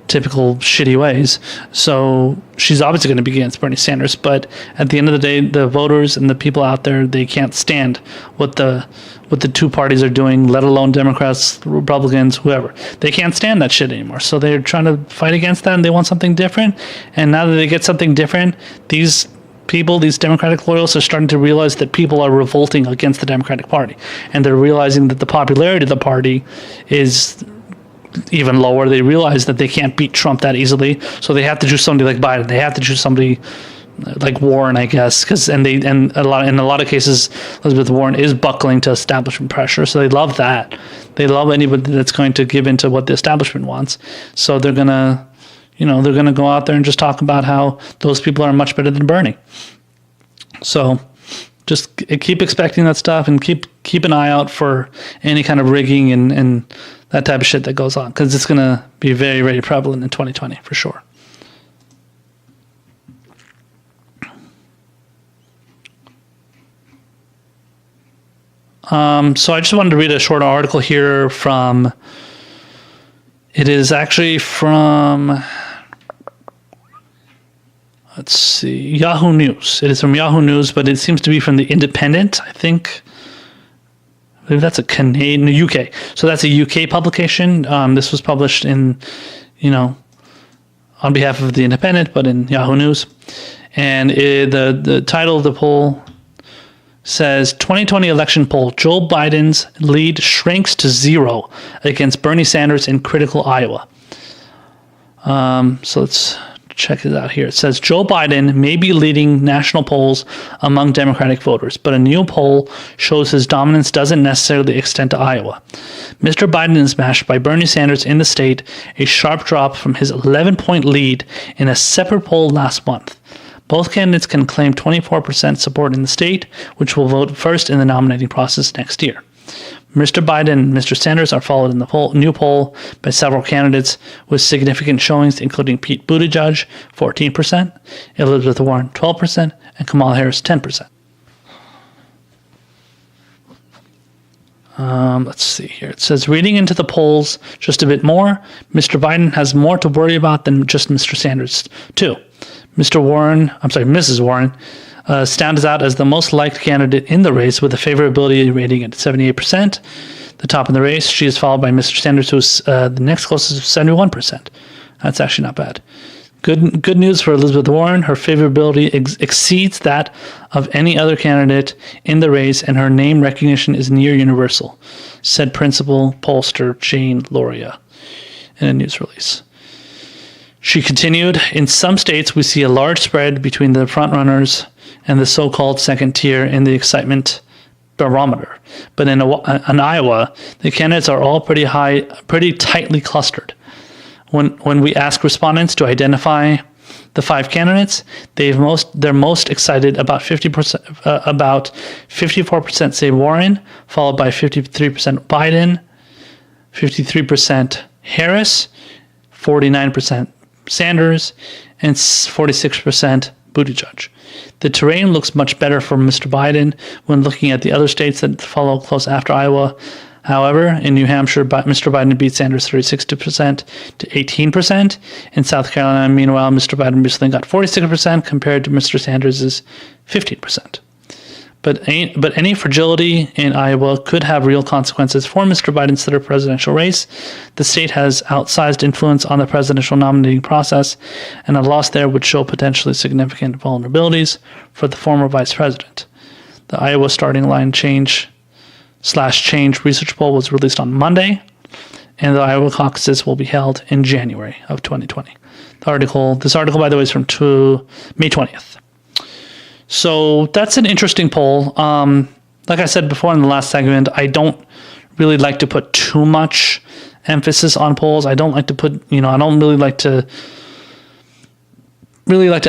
typical shitty ways. So she's obviously going to be against Bernie Sanders. But at the end of the day, the voters and the people out there, they can't stand what the two parties are doing, let alone Democrats, Republicans, whoever. They can't stand that shit anymore. So they're trying to fight against that, and they want something different. And now that they get something different, these people, these Democratic loyalists, are starting to realize that people are revolting against the Democratic Party. And they're realizing that the popularity of the party is even lower. They realize that they can't beat Trump that easily. So they have to choose somebody like Biden. They have to choose somebody like Warren, I guess, because in a lot of cases, Elizabeth Warren is buckling to establishment pressure. So they love that. They love anybody that's going to give into what the establishment wants. So they're gonna go out there and just talk about how those people are much better than Bernie. So just keep expecting that stuff and keep an eye out for any kind of rigging and that type of shit that goes on, because it's gonna be very, very prevalent in 2020 for sure. So I just wanted to read a short article here it is actually from, let's see, Yahoo News. It is from Yahoo News, but it seems to be from The Independent, I think. I believe that's a Canadian, UK. So that's a UK publication. This was published in, on behalf of The Independent, but in Yahoo News. And the title of the poll says 2020 election poll, Joe Biden's lead shrinks to 0 against Bernie Sanders in critical Iowa. So let's check it out here. It says Joe Biden may be leading national polls among Democratic voters, but a new poll shows his dominance doesn't necessarily extend to Iowa. Mr. Biden is matched by Bernie Sanders in the state, a sharp drop from his 11-point lead in a separate poll last month. Both candidates can claim 24% support in the state, which will vote first in the nominating process next year. Mr. Biden and Mr. Sanders are followed in the new poll by several candidates with significant showings, including Pete Buttigieg, 14%, Elizabeth Warren, 12%, and Kamala Harris, 10%. Let's see here. It says, reading into the polls just a bit more, Mr. Biden has more to worry about than just Mr. Sanders, too. Mrs. Warren stands out as the most liked candidate in the race with a favorability rating at 78%. The top in the race, she is followed by Mr. Sanders, who's the next closest, 71%. That's actually not bad. Good news for Elizabeth Warren. Her favorability exceeds that of any other candidate in the race, and her name recognition is near universal, said principal pollster Jane Loria in a news release. She continued, in some states, we see a large spread between the frontrunners and the so-called second tier in the excitement barometer. But in Iowa, the candidates are all pretty tightly clustered. When we ask respondents to identify the 5 candidates, they're most excited about 50%. About 54% say Warren, followed by 53% Biden, 53% Harris, 49% Sanders, and 46% Buttigieg. The terrain looks much better for Mr. Biden when looking at the other states that follow close after Iowa. However, in New Hampshire, Mr. Biden beat Sanders 36% to 18%. In South Carolina, meanwhile, Mr. Biden recently got 46% compared to Mr. Sanders' 15%. But any fragility in Iowa could have real consequences for Mr. Biden's third presidential race. The state has outsized influence on the presidential nominating process, and a loss there would show potentially significant vulnerabilities for the former vice president. The Iowa starting line change research poll was released on Monday, and the Iowa caucuses will be held in January of 2020. This article, by the way, is from May 20th. So that's an interesting poll. Like I said before in the last segment, I don't really like to put too much emphasis on polls. I don't like to put, I don't really like to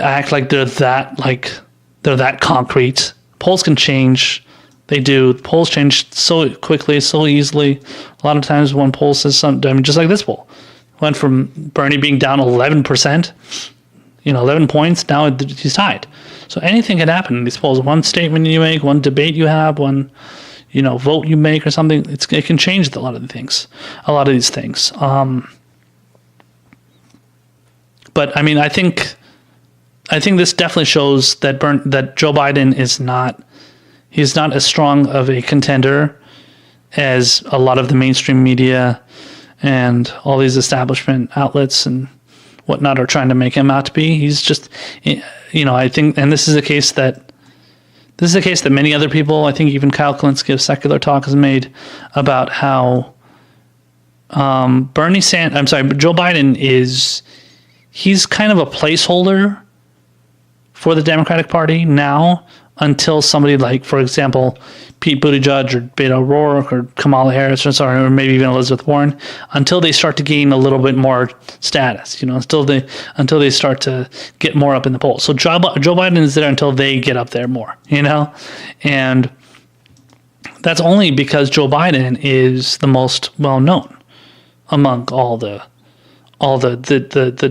act like they're that concrete. Polls can change. They do. Polls change so quickly, so easily. A lot of times when polls says something, just like this poll, went from Bernie being down 11%, 11 points, now he's tied. So anything can happen in these polls. One statement you make, one debate you have, one, vote you make or something, it can change a lot of these things. But I mean, I think this definitely shows that Joe Biden he's not as strong of a contender as a lot of the mainstream media and all these establishment outlets and whatnot are trying to make him out to be. He's just, I think, and this is a case that many other people, I think even Kyle Kalinske of Secular Talk has made about how Joe Biden he's kind of a placeholder for the Democratic Party now until somebody like, for example, Pete Buttigieg or Beto O'Rourke or Kamala Harris or maybe even Elizabeth Warren, until they start to gain a little bit more status, until they start to get more up in the polls. So Joe Biden is there until they get up there more, and that's only because Joe Biden is the most well known among all the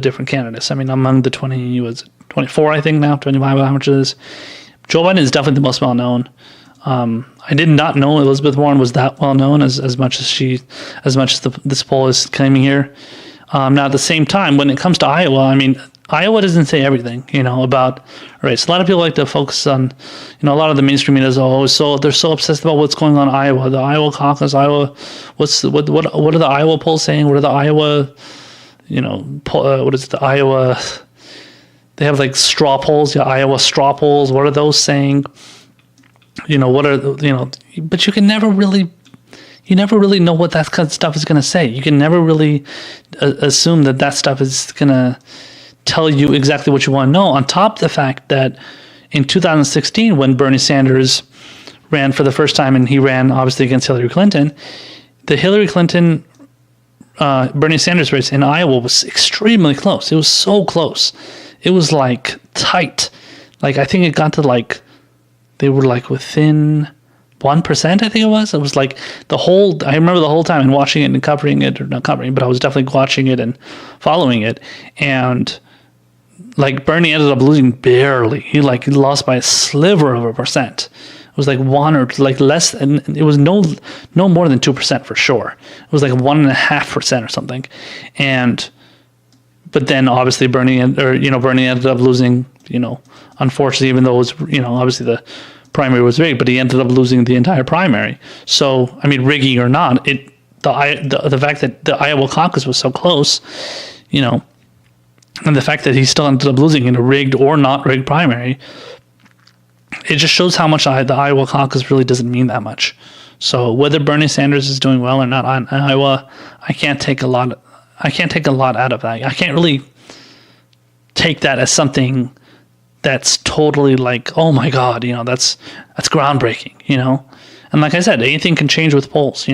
different candidates. I mean, among the 24, I think now, 25, how much it is. Joe Biden is definitely the most well known. I did not know Elizabeth Warren was that well known as much as this poll is claiming here. Now at the same time, when it comes to Iowa, I mean, Iowa doesn't say everything, about race. A lot of people like to focus on, a lot of the mainstream media is always they're so obsessed about what's going on in Iowa, the Iowa caucus, Iowa. What are the Iowa polls saying? What are the Iowa, what is it, the Iowa? They have like straw polls, Iowa straw polls. What are those saying? What are but you never really know what that kind of stuff is going to say. You can never really assume that stuff is going to tell you exactly what you want to know. On top of the fact that in 2016, when Bernie Sanders ran for the first time, and he ran obviously against Hillary Clinton, the Hillary Clinton Bernie Sanders race in Iowa was extremely close. It was so close. It was like tight. Like I think it got to they were within 1%, I think it was. It was I remember the whole time and watching it and covering it, or not covering, but I was definitely watching it and following it. And Bernie ended up losing barely. He lost by a sliver of a percent. It was one or less, and it was no more than 2% for sure. It was 1.5% or something. But then obviously Bernie ended up losing, unfortunately, even though it was, obviously the primary was rigged, but he ended up losing the entire primary. So, I mean, rigging or not, the fact that the Iowa caucus was so close, and the fact that he still ended up losing in a rigged or not rigged primary, it just shows how much the Iowa caucus really doesn't mean that much. So whether Bernie Sanders is doing well or not in Iowa, I can't take a lot out of that. I can't really take that as something that's totally oh my God, that's groundbreaking, And like I said, anything can change with polls,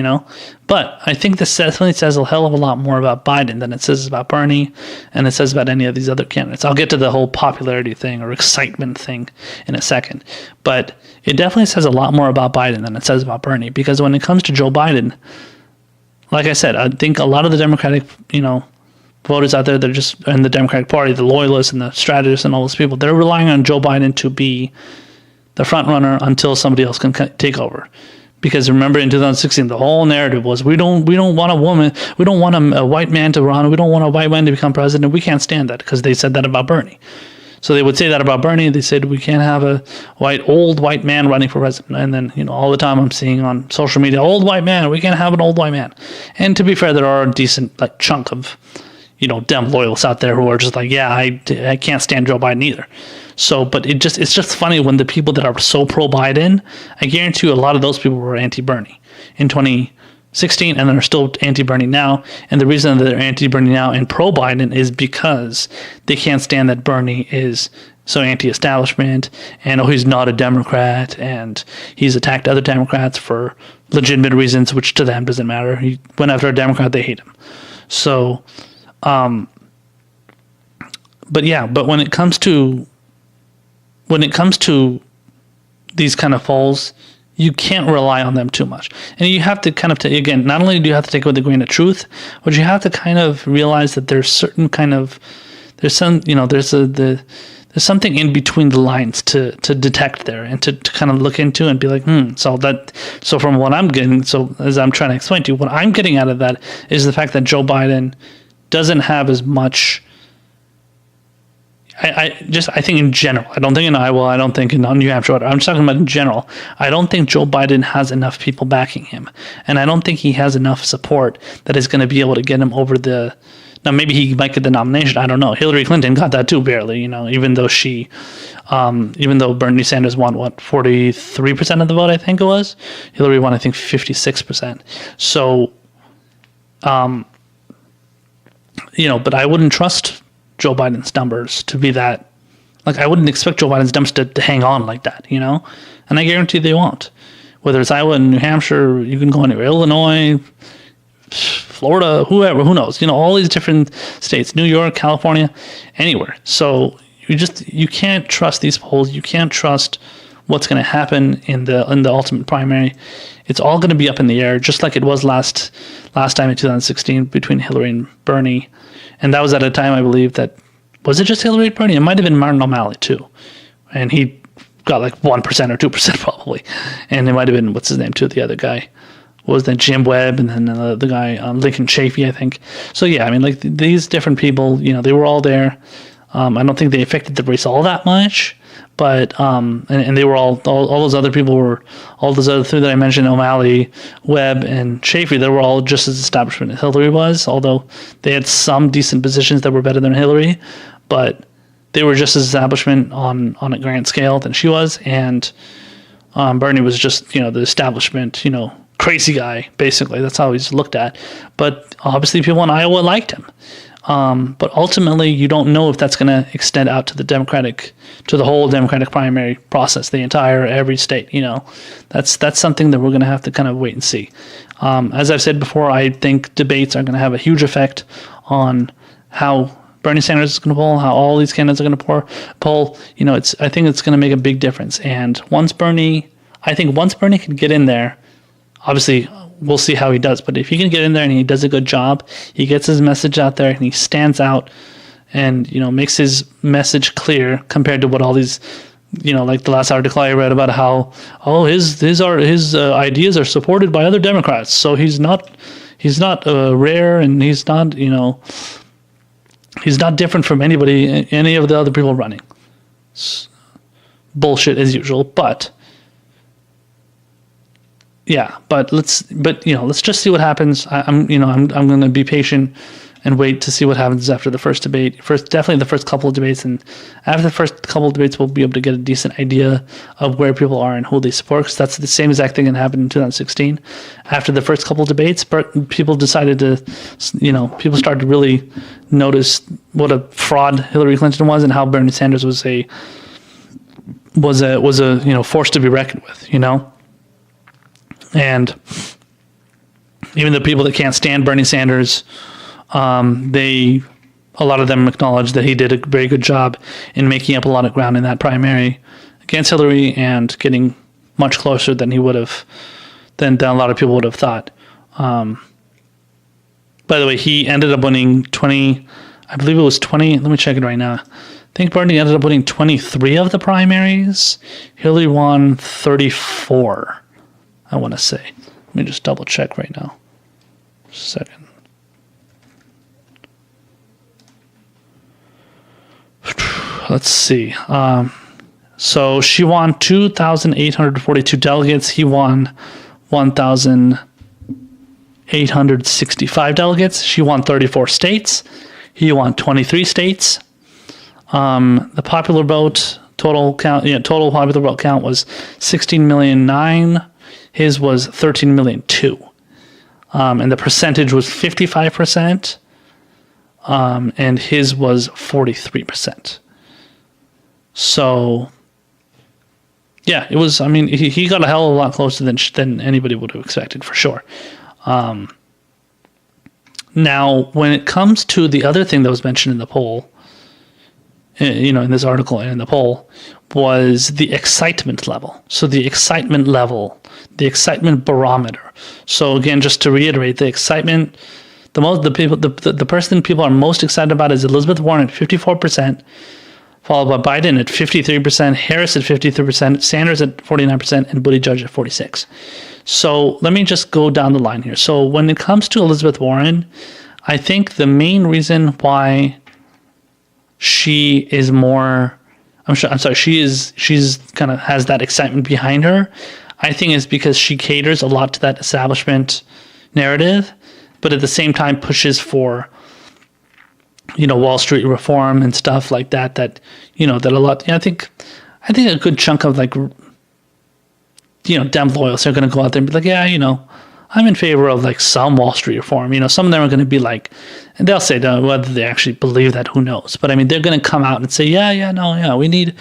But I think this definitely says a hell of a lot more about Biden than it says about Bernie, and it says about any of these other candidates. I'll get to the whole popularity thing or excitement thing in a second. But it definitely says a lot more about Biden than it says about Bernie, because when it comes to Joe Biden, like I said, I think a lot of the Democratic, voters out there that are just in the Democratic Party, the loyalists and the strategists and all those people, they're relying on Joe Biden to be the front runner until somebody else can take over. Because remember, in 2016, the whole narrative was we don't want a woman, we don't want a white man to run, we don't want a white man to become president. We can't stand that, because they said that about Bernie. So they would say that about Bernie. They said we can't have a old white man running for president. And then all the time I'm seeing on social media, old white man, we can't have an old white man. And to be fair, there are a decent chunk of Dem loyalists out there who are just like, yeah, I can't stand Joe Biden either. So, but it's just funny when the people that are so pro-Biden, I guarantee you a lot of those people were anti-Bernie in 2016, and they're still anti-Bernie now. And the reason that they're anti-Bernie now and pro-Biden is because they can't stand that Bernie is so anti-establishment, and he's not a Democrat, and he's attacked other Democrats for legitimate reasons, which to them doesn't matter. He went after a Democrat, they hate him. So, but when it comes to these kind of polls, you can't rely on them too much. And you have to kind of again, not only do you have to take it with a grain of truth, but you have to kind of realize that there's certain kind of, there's something in between the lines to detect there, and to kind of look into and be like, so from what I'm getting, so as I'm trying to explain to you, what I'm getting out of that is the fact that Joe Biden doesn't have as much. I think in general, I don't think in Iowa, I don't think in New Hampshire, I'm just talking about in general. I don't think Joe Biden has enough people backing him. And I don't think he has enough support that is going to be able to get him over now maybe he might get the nomination. I don't know. Hillary Clinton got that too, barely, even though even though Bernie Sanders won 43% of the vote, I think it was. Hillary won, I think 56%. So, but I wouldn't trust Joe Biden's numbers to be that, I wouldn't expect Joe Biden's numbers to hang on like that, and I guarantee they won't. Whether it's Iowa and New Hampshire, you can go anywhere, Illinois, Florida, whoever, who knows, all these different states, New York, California, anywhere. So you can't trust these polls. You can't trust what's going to happen in the ultimate primary. It's all going to be up in the air, just like it was last time in 2016 between Hillary and Bernie. And that was at a time, I believe, was it just Hillary and Bernie? It might have been Martin O'Malley too. And he got 1% or 2% probably. And it might have been, what's his name too, the other guy. What was that, Jim Webb, and then the guy, Lincoln Chafee, I think. So yeah, these different people, they were all there. I don't think they affected the race all that much. But and they were all those other people were, all those other three that I mentioned, O'Malley, Webb, and Chafee, they were all just as establishment as Hillary was, although they had some decent positions that were better than Hillary, but they were just as establishment on a grand scale than she was, and Bernie was just, the establishment, crazy guy, basically. That's how he's looked at. But obviously people in Iowa liked him. But ultimately, you don't know if that's going to extend out to the whole Democratic primary process, every state. That's something that we're going to have to kind of wait and see. As I've said before, I think debates are going to have a huge effect on how Bernie Sanders is going to poll, how all these candidates are going to poll. I think it's going to make a big difference. And once Bernie can get in there, obviously, we'll see how he does. But if he can get in there and he does a good job, he gets his message out there and he stands out and, makes his message clear compared to what all these, like the last article I read about how, his ideas are supported by other Democrats. So he's not rare, and he's not different from any of the other people running. It's bullshit as usual, but yeah, but let's just see what happens. I'm going to be patient and wait to see what happens after the first debate. Definitely the first couple of debates, and after the first couple of debates, we'll be able to get a decent idea of where people are and who they support. Because that's the same exact thing that happened in 2016. After the first couple of debates, people decided to, people started to really notice what a fraud Hillary Clinton was and how Bernie Sanders was a force to be reckoned with. And even the people that can't stand Bernie Sanders, a lot of them acknowledge that he did a very good job in making up a lot of ground in that primary against Hillary and getting much closer than he would have, than a lot of people would have thought. By the way, he ended up winning 20, I believe it was 20, let me check it right now. I think Bernie ended up winning 23 of the primaries. Hillary won 34. I want to say. Let me just double check right now. Just a second. Let's see. So she won 2,842 delegates. He won 1,865 delegates. She won 34 states. He won 23 states. The popular vote total popular vote count was 16,000,009. His was 13,000,002. And the percentage was 55%. And his was 43%. So, yeah, it was. I mean, he got a hell of a lot closer than anybody would have expected, for sure. Now, when it comes to the other thing that was mentioned in the poll, in this article and in the poll, was the excitement level. So the excitement level, the excitement barometer. So again, just to reiterate, the excitement, the person people are most excited about is Elizabeth Warren at 54%, followed by Biden at 53%, Harris at 53%, Sanders at 49%, and Buttigieg at 46%. So let me just go down the line here. So when it comes to Elizabeth Warren, I think the main reason why she is more, she's kind of has that excitement behind her, I think is because she caters a lot to that establishment narrative, but at the same time pushes for, Wall Street reform and stuff like that, that a lot, I think a good chunk of Dem loyalists are going to go out there and be like, yeah, I'm in favor of some Wall Street reform. Some of them are going to be like, and they'll say whether they actually believe that, who knows? But I mean, they're going to come out and say, we need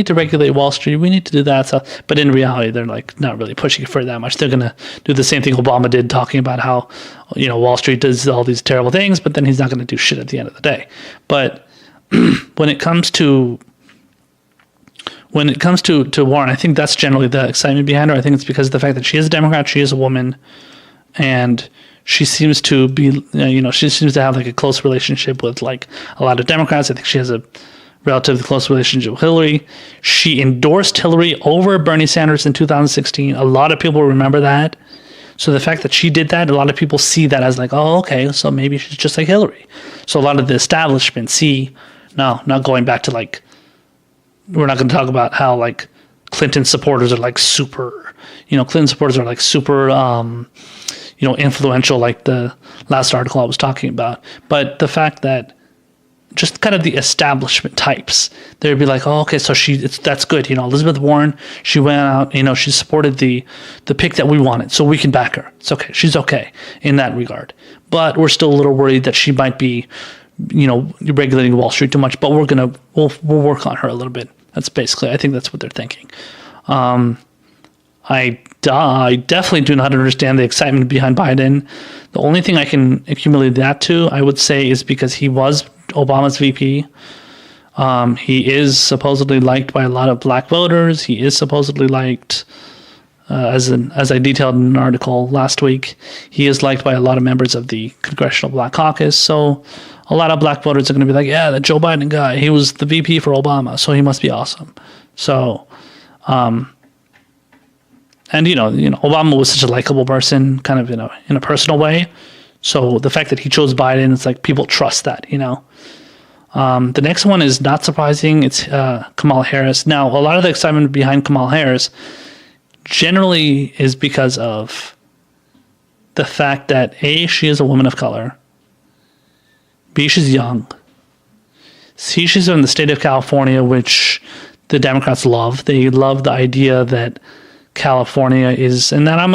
to regulate Wall Street. We need to do that. So, but in reality, they're not really pushing it for that much. They're going to do the same thing Obama did, talking about how, Wall Street does all these terrible things, but then he's not going to do shit at the end of the day. But when it comes to Warren, I think that's generally the excitement behind her. I think it's because of the fact that she is a Democrat, she is a woman, and she seems to be, she seems to have a close relationship with a lot of Democrats. I think she has a relatively close relationship with Hillary. She endorsed Hillary over Bernie Sanders in 2016. A lot of people remember that. So the fact that she did that, a lot of people see that as oh, okay, so maybe she's just like Hillary. So a lot of the establishment see, no, not going back to we're not going to talk about how Clinton supporters are super, Clinton supporters are super, influential, like the last article I was talking about. But the fact that just kind of the establishment types, they'd be like, oh, okay, so that's good. Elizabeth Warren, she went out, she supported the pick that we wanted, so we can back her. It's okay. She's okay in that regard. But we're still a little worried that she might be, regulating Wall Street too much, but we'll work on her a little bit. That's basically, I think that's what they're thinking. I definitely do not understand the excitement behind Biden. The only thing I can accumulate that to, I would say, is because he was Obama's VP. He is supposedly liked by a lot of black voters. He is supposedly liked, as I detailed in an article last week, he is liked by a lot of members of the Congressional Black Caucus. So a lot of black voters are going to be like, yeah, that Joe Biden guy, he was the VP for Obama, so he must be awesome. So, and Obama was such a likable person, kind of in a personal way. So the fact that he chose Biden, it's people trust that. The next one is not surprising. It's Kamala Harris. Now, a lot of the excitement behind Kamala Harris generally is because of the fact that A, she is a woman of color. B, she's young. C, she's in the state of California, which the Democrats love. They love the idea that California is, and that I'm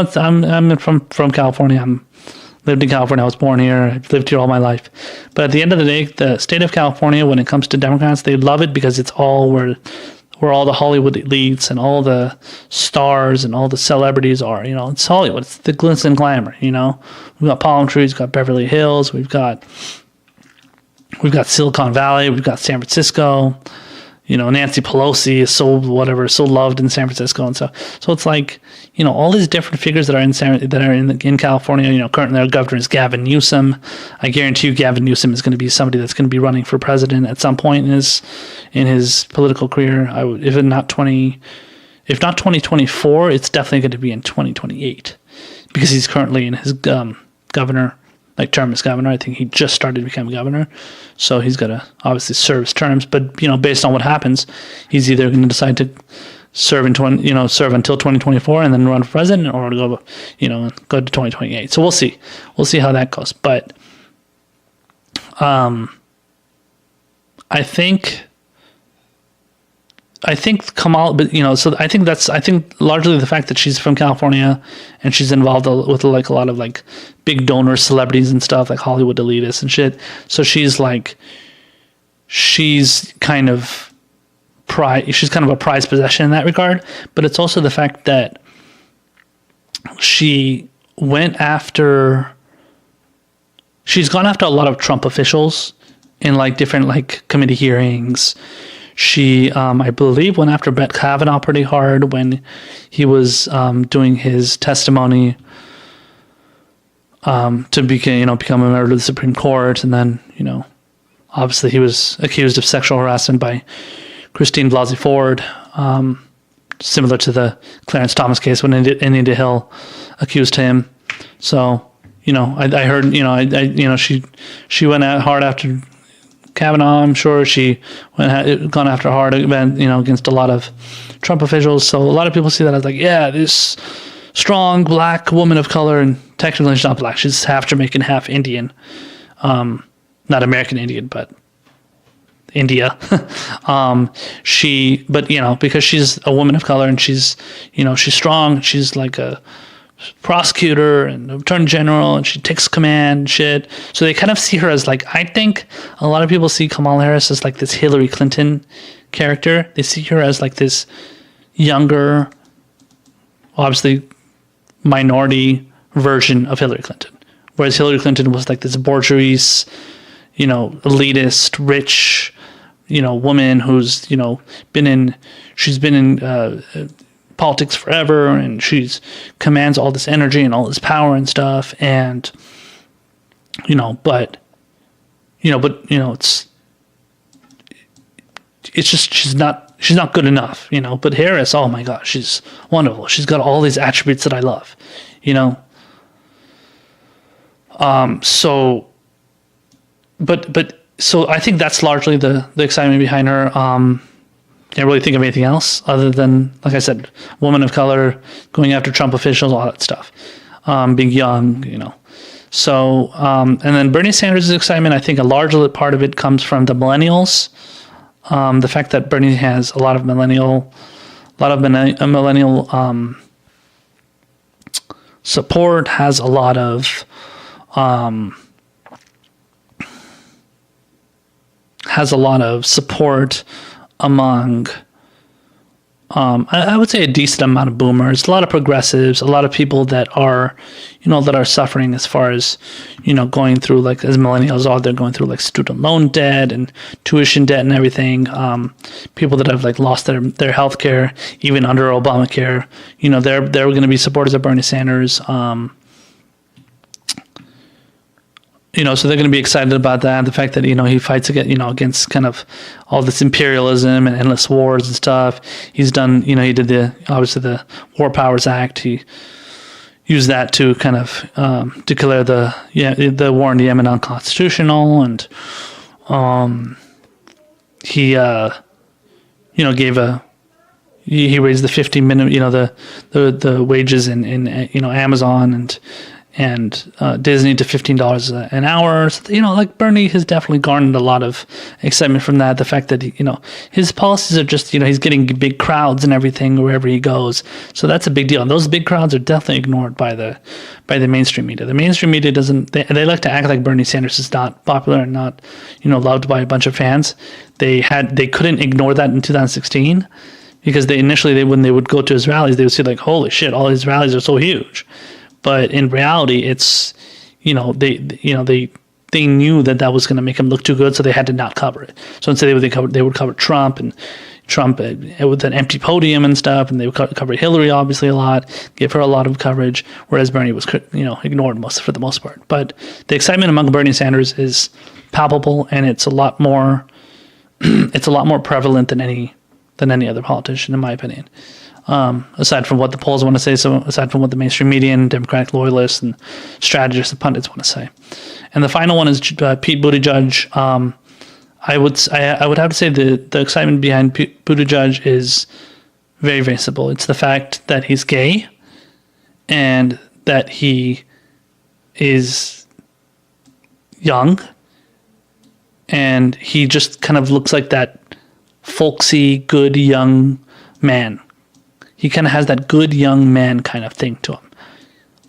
from California. Lived in California. I was born here. I've lived here all my life. But at the end of the day, the state of California, when it comes to Democrats, they love it because it's all where all the Hollywood elites and all the stars and all the celebrities are. It's Hollywood. It's the glitz and glamour. We've got palm trees. We've got Beverly Hills. We've got Silicon Valley. We've got San Francisco. Nancy Pelosi is so loved in San Francisco, and so it's all these different figures that are in California. Currently our governor is Gavin Newsom. I guarantee you, Gavin Newsom is going to be somebody that's going to be running for president at some point in his political career. If not if not 2024, it's definitely going to be in 2028 because he's currently in his governor, like term as governor. I think he just started to become governor. So he's got to obviously serve his terms. But, based on what happens, he's either going to decide to serve serve until 2024 and then run for president, or to go, go to 2028. So we'll see. We'll see how that goes. But I think Kamala, but so I think largely the fact that she's from California and she's involved with like a lot of like big donor celebrities and stuff, like Hollywood elitists and shit. So she's kind of a prized possession in that regard. But it's also the fact that she's gone after a lot of Trump officials in like different like committee hearings. She, I believe, went after Brett Kavanaugh pretty hard when he was doing his testimony to become a member of the Supreme Court, and then obviously he was accused of sexual harassment by Christine Blasey Ford, similar to the Clarence Thomas case when Anita Hill accused him. So I heard she went out hard after Kavanaugh. I'm sure she gone after hard against a lot of Trump officials. So a lot of people see that as like, yeah, this strong black woman of color, and technically she's not black. She's half Jamaican, half Indian. Not American Indian, but India. Because she's a woman of color and she's strong. She's like a prosecutor and attorney general, and she takes command and shit. So they kind of see her as like, I think a lot of people see Kamala Harris as like this Hillary Clinton character. They see her as like this younger, obviously minority version of Hillary Clinton. Whereas Hillary Clinton was like this bourgeois, elitist, rich, woman who's, been in politics forever, and she's commands all this energy and all this power and stuff, and it's just she's not good enough, but Harris, oh my gosh, she's wonderful. She's got all these attributes that I love, so I think that's largely the excitement behind her. Can't really think of anything else other than, like I said, woman of color, going after Trump officials, all that stuff, being young, So, and then Bernie Sanders' excitement, I think a large part of it comes from the millennials. The fact that Bernie has a lot of millennial support, has a lot of support among, I would say, a decent amount of boomers, a lot of progressives, a lot of people that are, that are suffering as far as, going through, like, as millennials are, they're going through like student loan debt and tuition debt and everything. People that have like lost their health care, even under Obamacare, they're going to be supporters of Bernie Sanders. So they're going to be excited about that. The fact that, he fights against kind of all this imperialism and endless wars and stuff. He's done, he did obviously the War Powers Act. He used that to kind of declare the war in Yemen unconstitutional. And he raised the 50 minimum, the wages in Amazon and Disney to $15 an hour. So, like Bernie has definitely garnered a lot of excitement from that. The fact that, his policies are just, he's getting big crowds and everything wherever he goes. So that's a big deal. And those big crowds are definitely ignored by the mainstream media. The mainstream media they like to act like Bernie Sanders is not popular and not, loved by a bunch of fans. They couldn't ignore that in 2016 because when they would go to his rallies, they would see like, holy shit, all his rallies are so huge. But in reality, it's, they knew that was going to make him look too good, so they had to not cover it. So instead, they would cover Trump with an empty podium and stuff, and they would cover Hillary obviously a lot, give her a lot of coverage, whereas Bernie was, ignored for the most part. But the excitement among Bernie Sanders is palpable, and it's a lot more prevalent than any than any other politician, in my opinion. Aside from what the polls want to say, so aside from what the mainstream media and Democratic loyalists and strategists and pundits want to say. And the final one is Pete Buttigieg. I would have to say the excitement behind Pete Buttigieg is very, very simple. It's the fact that he's gay and that he is young, and he just kind of looks like that folksy, good young man. He kind of has that good young man kind of thing to him.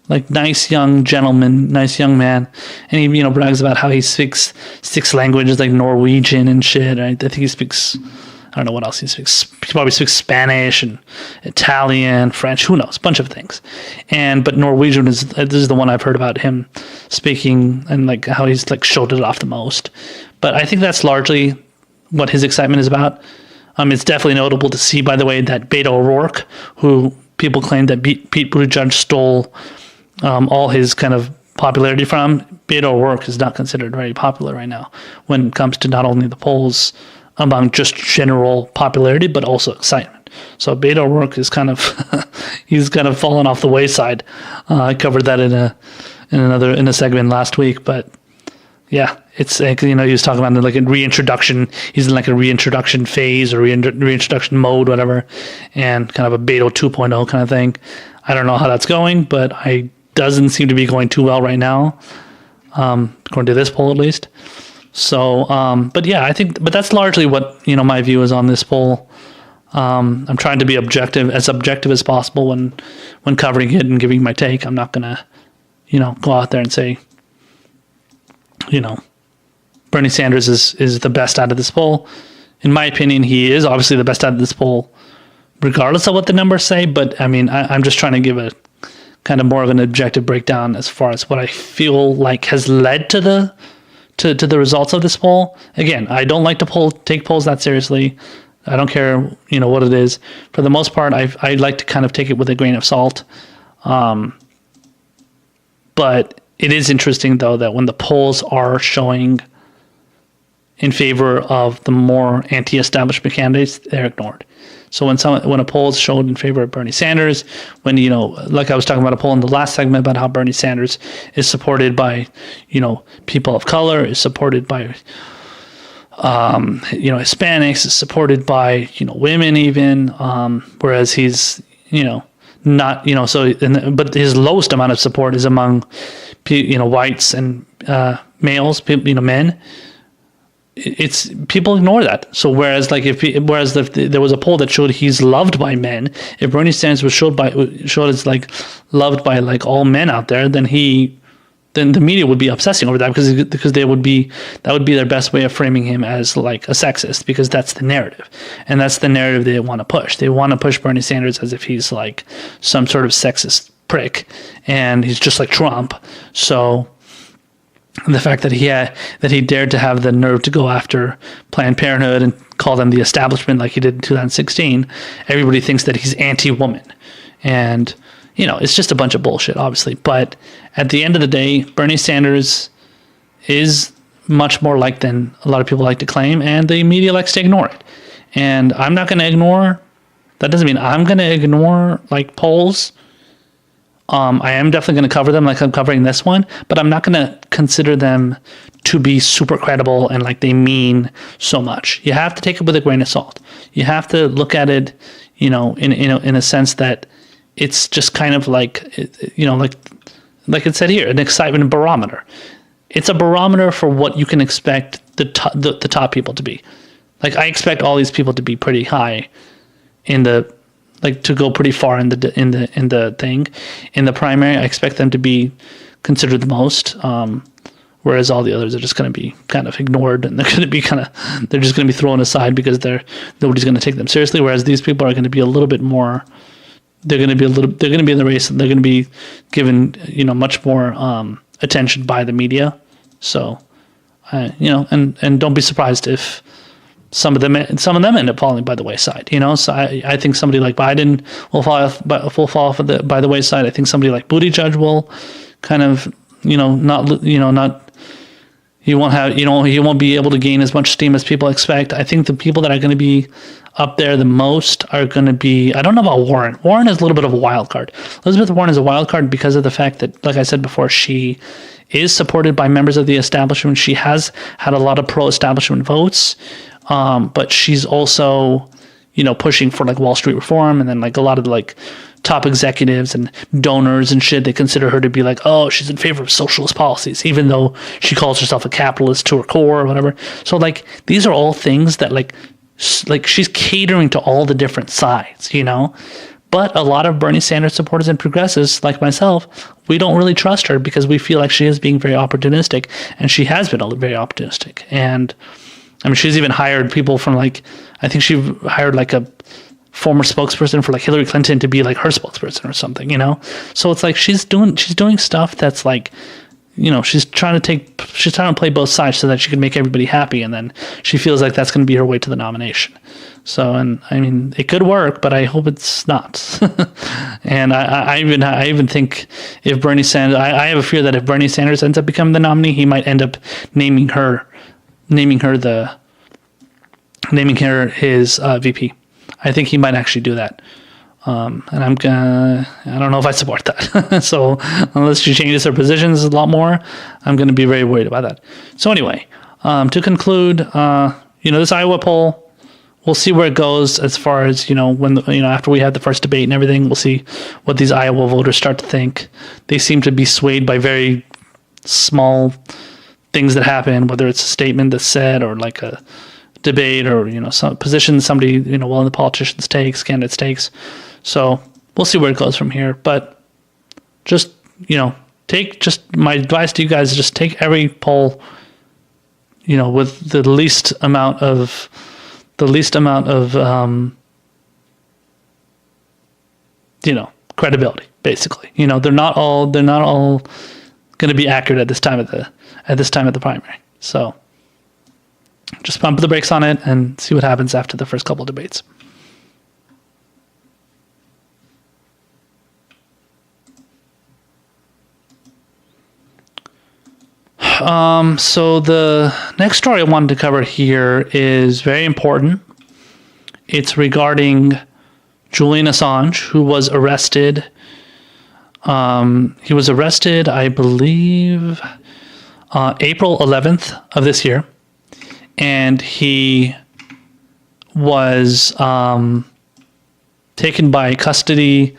Like nice young gentleman, nice young man. And he, brags about how he speaks 6 languages like Norwegian and shit. I think he speaks, I don't know what else he speaks. He probably speaks Spanish and Italian, French, who knows, a bunch of things. But Norwegian this is the one I've heard about him speaking, and like how he's like showed it off the most. But I think that's largely what his excitement is about. It's definitely notable to see, by the way, that Beto O'Rourke, who people claim that Pete Buttigieg stole all his kind of popularity from, Beto O'Rourke is not considered very popular right now when it comes to not only the polls among just general popularity, but also excitement. So Beto O'Rourke is kind of he's kind of fallen off the wayside. I covered that in a segment last week, but yeah, it's like, he was talking about like a reintroduction. He's in like a reintroduction phase or reintroduction mode, whatever, and kind of a Beto 2.0 kind of thing. I don't know how that's going, but it doesn't seem to be going too well right now, according to this poll at least. So, but yeah, but that's largely what, my view is on this poll. I'm trying to be objective as possible when covering it and giving my take. I'm not gonna, go out there and say, Bernie Sanders is the best out of this poll. In my opinion, he is obviously the best out of this poll, regardless of what the numbers say. But I mean, I'm just trying to give a kind of more of an objective breakdown as far as what I feel like has led to the results of this poll. Again, I don't like to take polls that seriously. I don't care, what it is. For the most part, I like to kind of take it with a grain of salt. But it is interesting, though, that when the polls are showing in favor of the more anti-establishment candidates, they're ignored. So when a poll is showed in favor of Bernie Sanders, when, like I was talking about a poll in the last segment about how Bernie Sanders is supported by, people of color, is supported by, Hispanics, is supported by, women even, whereas he's, not, but his lowest amount of support is among, whites and males, men. It's people ignore that. So whereas if there was a poll that showed he's loved by men, if Bernie Sanders was showed as like loved by like all men out there, then the media would be obsessing over that because that would be their best way of framing him as like a sexist, because that's the narrative, and that's the narrative they want to push. They want to push Bernie Sanders as if he's like some sort of sexist prick, and he's just like Trump. So the fact that he dared to have the nerve to go after Planned Parenthood and call them the establishment like he did in 2016, everybody thinks that he's anti-woman, and it's just a bunch of bullshit, obviously. But at the end of the day, Bernie Sanders is much more liked than a lot of people like to claim, and the media likes to ignore it. And I'm not going to ignore. That doesn't mean I'm going to ignore like polls. I am definitely going to cover them like I'm covering this one, but I'm not going to consider them to be super credible and like they mean so much. You have to take it with a grain of salt. You have to look at it, in a sense that it's just kind of like, like it said here, an excitement barometer. It's a barometer for what you can expect the top people to be. Like I expect all these people to be pretty high to go pretty far in the thing. In the primary, I expect them to be considered the most, whereas all the others are just going to be kind of ignored, and they're just going to be thrown aside because nobody's going to take them seriously. Whereas these people are going to be a little bit more. They're going to be in the race, and they're going to be given much more attention by the media. So, and don't be surprised if some of them end up falling by the wayside. So I think somebody like Biden will fall by the wayside. I think somebody like Buttigieg will kind of not he won't have, he won't be able to gain as much steam as people expect. I think the people that are going to be up there the most are going to be, I don't know about Warren. Warren is a little bit of a wild card. Elizabeth Warren is a wild card because of the fact that, like I said before, she is supported by members of the establishment. She has had a lot of pro-establishment votes, but she's also, pushing for like Wall Street reform, and then like a lot of like top executives and donors and shit, they consider her to be like, oh, she's in favor of socialist policies, even though she calls herself a capitalist to her core or whatever. So like these are all things that like she's catering to all the different sides, But a lot of Bernie Sanders supporters and progressives like myself, we don't really trust her because we feel like she is being very opportunistic, and she has been very opportunistic. And I mean, she's even hired people from like, I think she hired like a former spokesperson for like Hillary Clinton to be like her spokesperson or something, So it's like she's doing stuff that's like, she's trying to play both sides so that she can make everybody happy, and then she feels like that's going to be her way to the nomination. So, and I mean, it could work, but I hope it's not. And I even think if Bernie Sanders, I have a fear that if Bernie Sanders ends up becoming the nominee, he might end up naming her his VP. I think he might actually do that. And I don't know if I support that. So unless she changes her positions a lot more, I'm going to be very worried about that. So anyway, to conclude, this Iowa poll, we'll see where it goes as far as, when, after we have the first debate and everything, we'll see what these Iowa voters start to think. They seem to be swayed by very small things that happen, whether it's a statement that's said or like a debate or, some position somebody, one of the politicians takes, candidates takes. So we'll see where it goes from here. But just, my advice to you guys is just take every poll, with the least amount of credibility, basically. They're not all going to be accurate at this time of the primary. So just pump the brakes on it and see what happens after the first couple of debates. So the next story I wanted to cover here is very important. It's regarding Julian Assange, who was arrested. He was arrested, I believe, April 11th of this year. And he was taken by custody,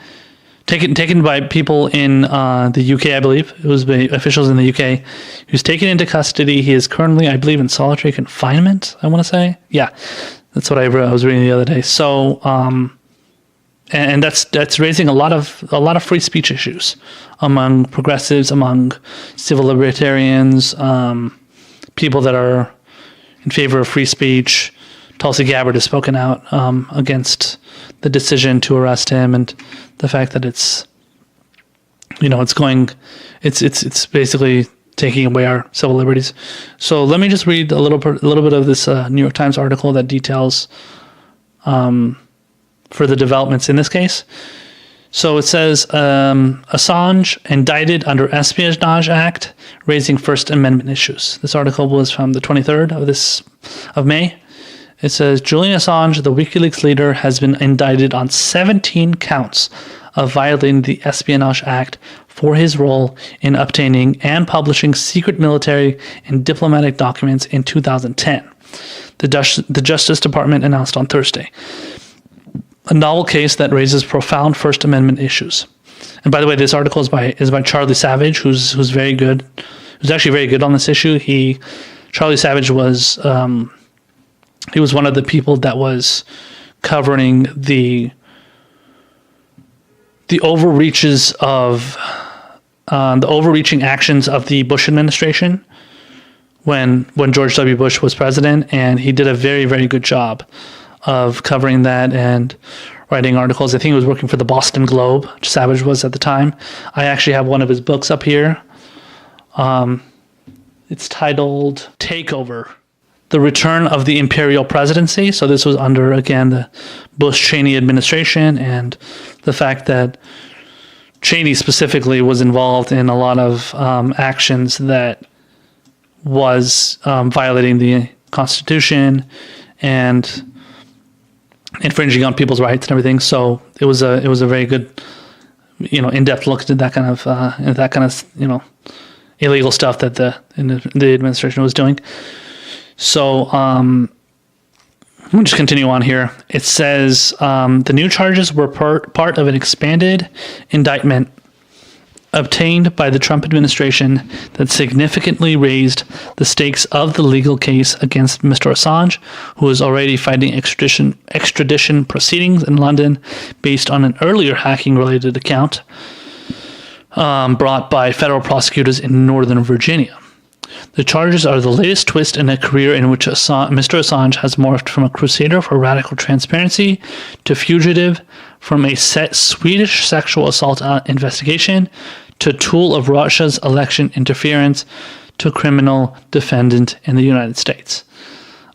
taken by people in the UK, I believe. It was the officials in the UK. He was taken into custody. He is currently, I believe, in solitary confinement, I want to say. Yeah, that's what I was reading the other day. So, and that's raising a lot of free speech issues among progressives, among civil libertarians, people that are in favor of free speech. Tulsi Gabbard has spoken out against the decision to arrest him and the fact that it's basically taking away our civil liberties. So let me just read a little bit of this New York Times article that details for the developments in this case. So it says, Assange indicted under Espionage Act, raising First Amendment issues. This article was from the 23rd of May. It says, Julian Assange, the WikiLeaks leader, has been indicted on 17 counts of violating the Espionage Act for his role in obtaining and publishing secret military and diplomatic documents in 2010. The Justice Department announced on Thursday. A novel case that raises profound First Amendment issues. And by the way, this article is by Charlie Savage, who's very good. Who's actually very good on this issue. Charlie Savage was he was one of the people that was covering the overreaches of the overreaching actions of the Bush administration when George W. Bush was president, and he did a very, very good job of covering that and writing articles. I think he was working for the Boston Globe, Savage was at the time. I actually have one of his books up here. It's titled Takeover, The Return of the Imperial Presidency. So this was under, again, the Bush-Cheney administration, and the fact that Cheney specifically was involved in a lot of actions that was violating the Constitution and infringing on people's rights and everything. So it was a very good, in-depth look into that kind of illegal stuff that the administration was doing. So let me just continue on here. It says the new charges were part of an expanded indictment obtained by the Trump administration that significantly raised the stakes of the legal case against Mr. Assange, who is already fighting extradition proceedings in London based on an earlier hacking-related account brought by federal prosecutors in Northern Virginia. The charges are the latest twist in a career in which Mr. Assange has morphed from a crusader for radical transparency to fugitive, from a Swedish sexual assault investigation to tool of Russia's election interference to criminal defendant in the United States.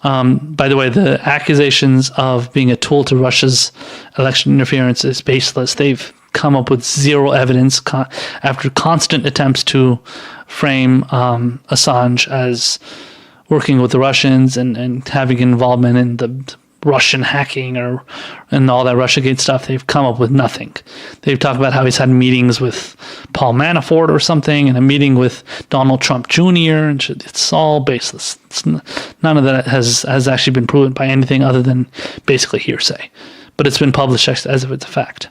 By the way, the accusations of being a tool to Russia's election interference is baseless. They've come up with zero evidence after constant attempts to frame Assange as working with the Russians and having involvement in the Russian hacking and all that Russiagate stuff. They've come up with nothing. They've talked about how he's had meetings with Paul Manafort or something, and a meeting with Donald Trump Jr. and it's all baseless. None of that has actually been proven by anything other than basically hearsay, but it's been published as if it's a fact.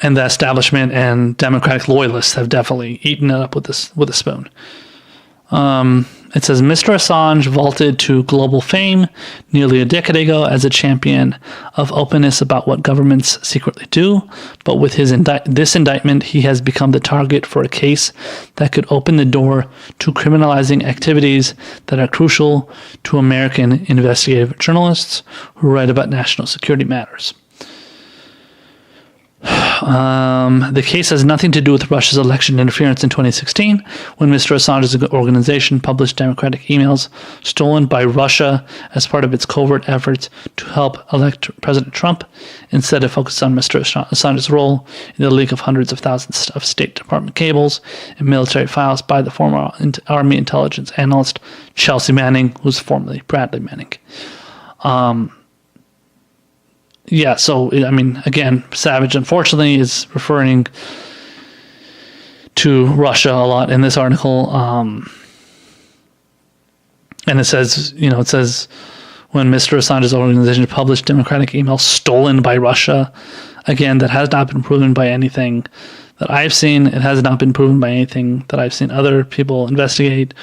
And the establishment and Democratic loyalists have definitely eaten it up with a spoon. It says, Mr. Assange vaulted to global fame nearly a decade ago as a champion of openness about what governments secretly do, but with this indictment, he has become the target for a case that could open the door to criminalizing activities that are crucial to American investigative journalists who write about national security matters. The case has nothing to do with Russia's election interference in 2016, when Mr. Assange's organization published Democratic emails stolen by Russia as part of its covert efforts to help elect President Trump. Instead, it focused on Mr. Assange's role in the leak of hundreds of thousands of State Department cables and military files by the former Army intelligence analyst Chelsea Manning, who's formerly Bradley Manning. Yeah, so, I mean, again, Savage, unfortunately, is referring to Russia a lot in this article. And it says, when Mr. Assange's organization published Democratic emails stolen by Russia, again, that has not been proven by anything that I've seen. It has not been proven by anything that I've seen other people investigate.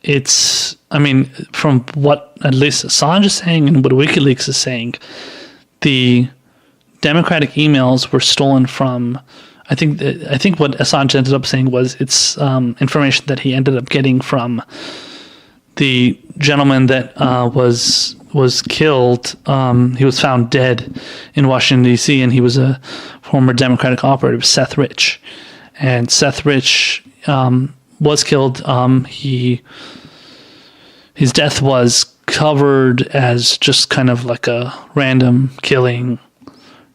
It's, I mean, from what at least Assange is saying and what WikiLeaks is saying, the Democratic emails were stolen from, I think what Assange ended up saying was it's information that he ended up getting from the gentleman that was killed. He was found dead in Washington, D.C., and he was a former Democratic operative, Seth Rich. And Seth Rich was killed. His death was covered as just kind of like a random killing.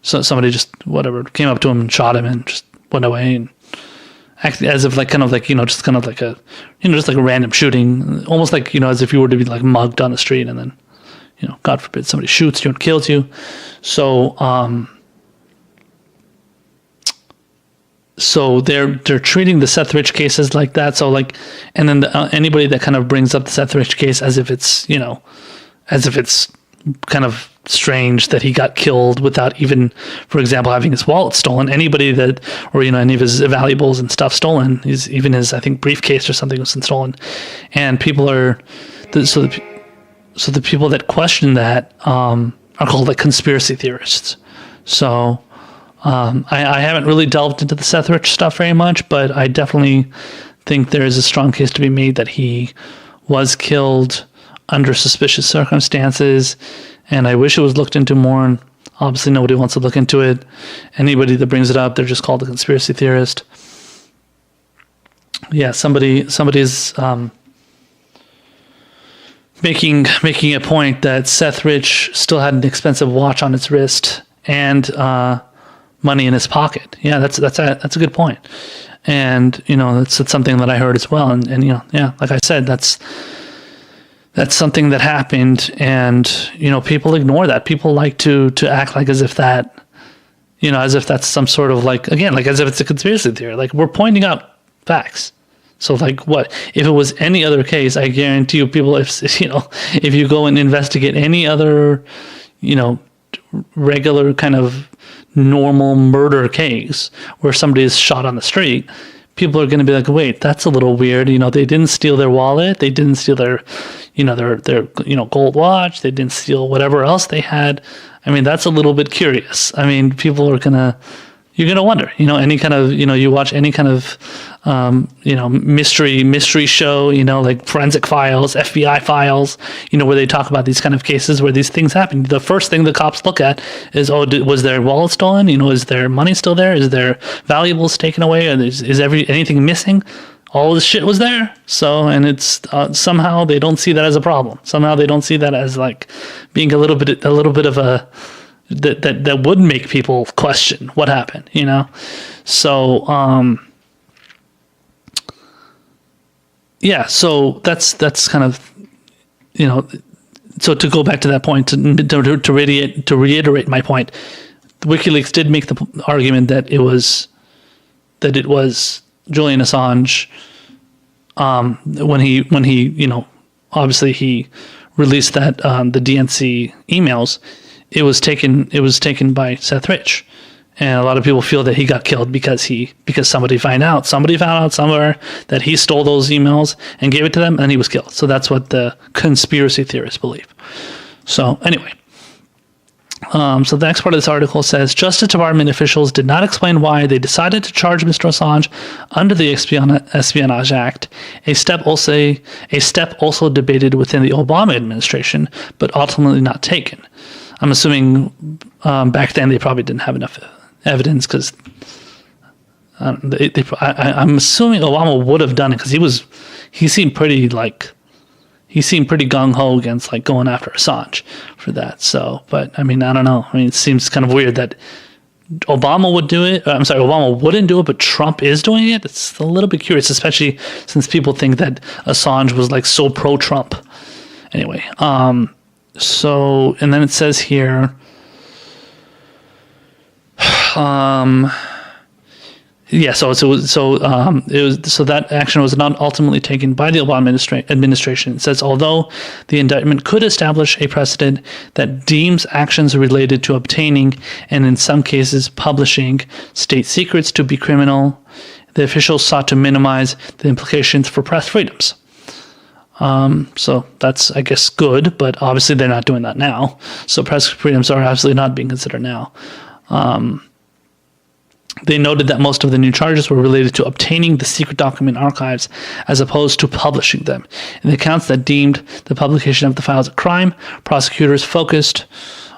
So somebody just came up to him and shot him and just went away and acted as if just kind of like a random shooting, almost like as if you were to be like mugged on the street and then God forbid somebody shoots you and kills you. So they're treating the Seth Rich cases like that. So and then anybody that kind of brings up the Seth Rich case as if it's kind of strange that he got killed without even, for example, having his wallet stolen. Anybody that, or any of his valuables and stuff stolen, even his, I think, briefcase or something was stolen, and people are so the people that question that are called like conspiracy theorists. So. I haven't really delved into the Seth Rich stuff very much, but I definitely think there is a strong case to be made that he was killed under suspicious circumstances, and I wish it was looked into more, and obviously nobody wants to look into it. Anybody that brings it up, they're just called a conspiracy theorist. Yeah, somebody's making a point that Seth Rich still had an expensive watch on his wrist and money in his pocket. Yeah, that's a good point. And, it's something that I heard as well. And yeah, like I said, that's something that happened, and, people ignore that. People like to act like as if that, as if that's some sort of as if it's a conspiracy theory. Like, we're pointing out facts. So what if it was any other case? I guarantee you, people, if you go and investigate any other, regular kind of normal murder case where somebody is shot on the street, people are going to be like, wait, that's a little weird. They didn't steal their wallet. They didn't steal their gold watch. They didn't steal whatever else they had. I mean, that's a little bit curious. I mean, people are you're going to wonder, any kind of, you watch any kind of, mystery show, like Forensic Files, FBI Files, where they talk about these kind of cases where these things happen. The first thing the cops look at is, was their wallet stolen? Is their money still there? Is their valuables taken away? Or is anything missing? All this shit was there. So, and it's somehow they don't see that as a problem. Somehow they don't see that as being a little bit of a, that would make people question what happened, So, yeah, so that's kind of, so to go back to that point, to reiterate my point, WikiLeaks did make the argument that it was Julian Assange, when he obviously he released that, the DNC emails. It was taken by Seth Rich, and a lot of people feel that he got killed because somebody found out somewhere that he stole those emails and gave it to them, and he was killed. So that's what the conspiracy theorists believe. So anyway, so the next part of this article says, Justice Department officials did not explain why they decided to charge Mr. Assange under the Espionage Act, a step also debated within the Obama administration, but ultimately not taken. I'm assuming back then they probably didn't have enough evidence, because I'm assuming Obama would have done it, because he seemed pretty gung ho against going after Assange for that. So, but I mean, I don't know. I mean, it seems kind of weird that Obama would do it. I'm sorry, Obama wouldn't do it, but Trump is doing it. It's a little bit curious, especially since people think that Assange was so pro-Trump. Anyway, so, and then it says here, yeah, so that action was not ultimately taken by the Obama administration. It says, although the indictment could establish a precedent that deems actions related to obtaining and in some cases publishing state secrets to be criminal, the officials sought to minimize the implications for press freedoms. So that's, I guess, good, but obviously they're not doing that now. So press freedoms are absolutely not being considered now. They noted that most of the new charges were related to obtaining the secret document archives as opposed to publishing them. In the accounts that deemed the publication of the files a crime, prosecutors focused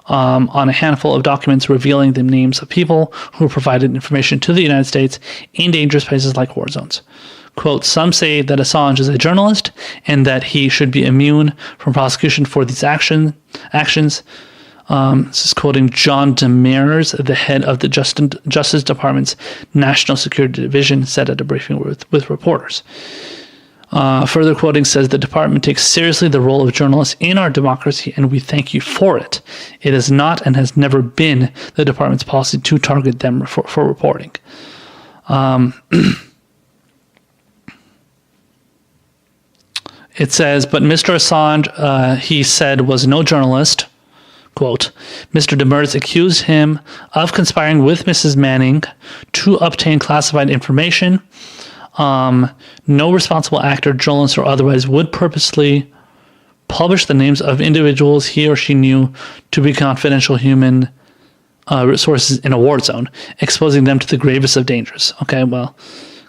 on a handful of documents revealing the names of people who provided information to the United States in dangerous places like war zones. Quote, some say that Assange is a journalist and that he should be immune from prosecution for these actions. This is quoting John Demers, the head of the Justice Department's National Security Division, said at a briefing with reporters. Further quoting says, the department takes seriously the role of journalists in our democracy, and we thank you for it. It is not and has never been the department's policy to target them for reporting. It says, but Mr. Assange, he said, was no journalist. Quote, Mr. Demers accused him of conspiring with Mrs. Manning to obtain classified information. No responsible actor, journalist, or otherwise would purposely publish the names of individuals he or she knew to be confidential human resources in a war zone, exposing them to the gravest of dangers. Okay, well,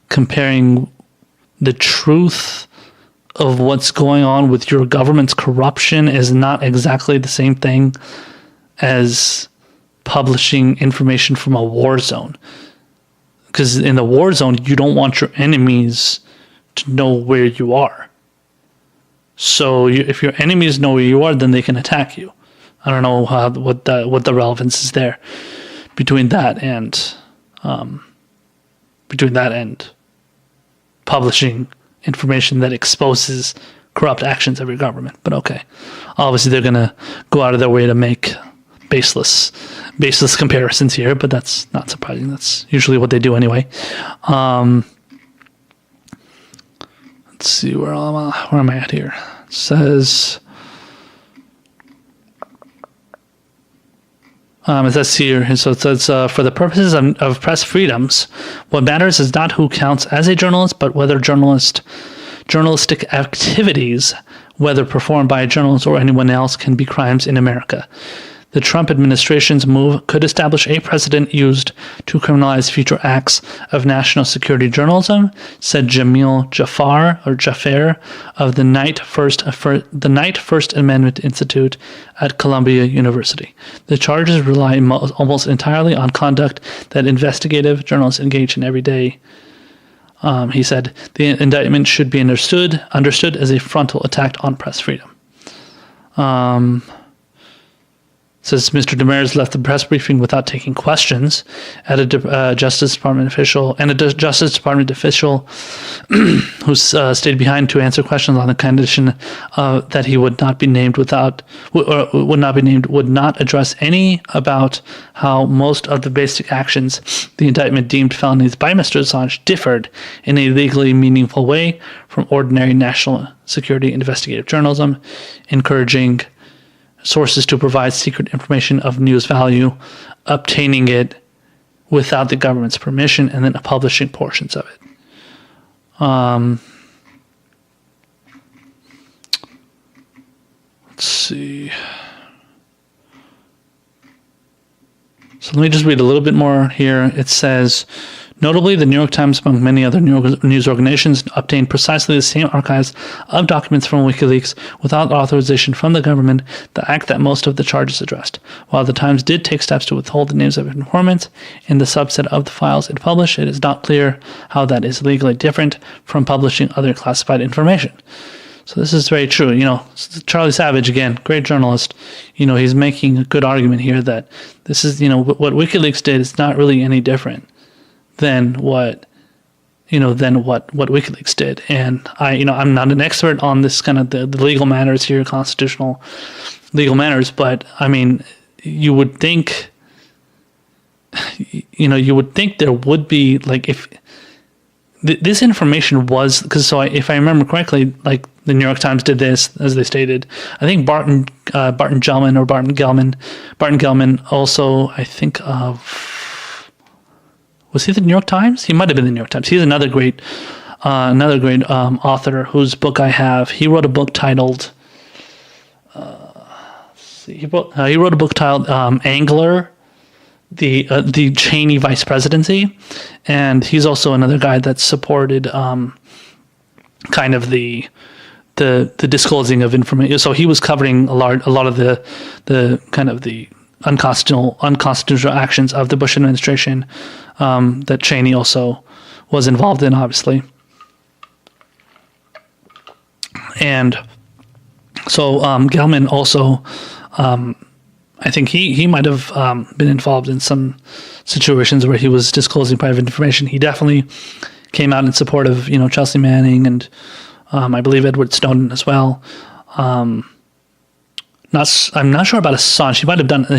comparing the truth of what's going on with your government's corruption is not exactly the same thing as publishing information from a war zone. Because in the war zone, you don't want your enemies to know where you are. So if your enemies know where you are, then they can attack you. I don't know what the relevance is there between that and publishing information that exposes corrupt actions of your government. But okay, obviously they're going to go out of their way to make baseless comparisons here, but that's not surprising. That's usually what they do anyway. Let's see, where am I at here? It says, it says here, so it says, for the purposes of press freedoms, what matters is not who counts as a journalist, but whether journalistic activities, whether performed by a journalist or anyone else, can be crimes in America. The Trump administration's move could establish a precedent used to criminalize future acts of national security journalism, said Jamil Jafar of the Knight First Amendment Institute at Columbia University. The charges rely almost entirely on conduct that investigative journalists engage in every day. He said the indictment should be understood as a frontal attack on press freedom. Says Mr. Demers left the press briefing without taking questions at a Justice Department official who stayed behind to answer questions on the condition that he would not be named would not address any about how most of the basic actions the indictment deemed felonies by Mr. Assange differed in a legally meaningful way from ordinary national security investigative journalism, encouraging sources to provide secret information of news value, obtaining it without the government's permission, and then publishing portions of it. Let's see. So let me just read a little bit more here. It says, notably, the New York Times, among many other news organizations, obtained precisely the same archives of documents from WikiLeaks without authorization from the government, the act that most of the charges addressed. While the Times did take steps to withhold the names of informants in the subset of the files it published, it is not clear how that is legally different from publishing other classified information. So this is very true. Charlie Savage, again, great journalist, he's making a good argument here that this is, what WikiLeaks did is not really any different than what WikiLeaks did. And I'm not an expert on this kind of the legal matters here, constitutional legal matters, but I mean, you would think there would be, like, if this information was, if I remember correctly, like the New York Times did this, as they stated. I think Barton Gellman also, I think of, was he the New York Times? He might have been the New York Times. He's another great author whose book I have. He wrote a book titled, he wrote a book titled Angler, the Cheney vice presidency, and he's also another guy that supported kind of the disclosing of information. So he was covering a lot of the kind of the unconstitutional actions of the Bush administration that Cheney also was involved in, obviously. And so Gelman also, I think he might have been involved in some situations where he was disclosing private information. He definitely came out in support of Chelsea Manning and I believe Edward Snowden as well. I'm not sure about Assange. He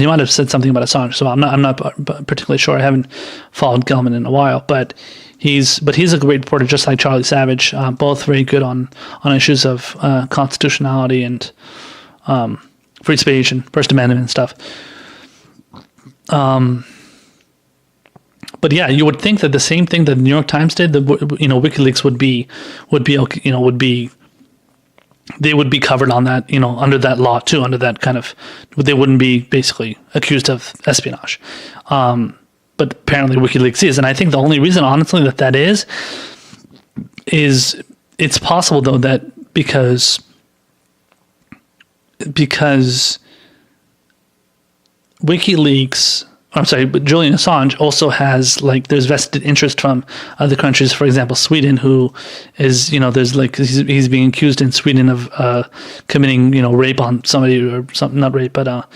might have said something about Assange. So I'm not particularly sure. I haven't followed Gelman in a while, but he's a great reporter, just like Charlie Savage. Both very good on issues of constitutionality and free speech and First Amendment and stuff. But yeah, you would think that the same thing that the New York Times did, WikiLeaks would be they would be covered on that, under that law too, under that kind of, they wouldn't be basically accused of espionage. But apparently WikiLeaks is, and I think the only reason, honestly, that is it's possible though that because WikiLeaks, but Julian Assange also has, like, there's vested interest from other countries. For example, Sweden, who is, there's like, he's being accused in Sweden of committing, rape on somebody or something, not rape, but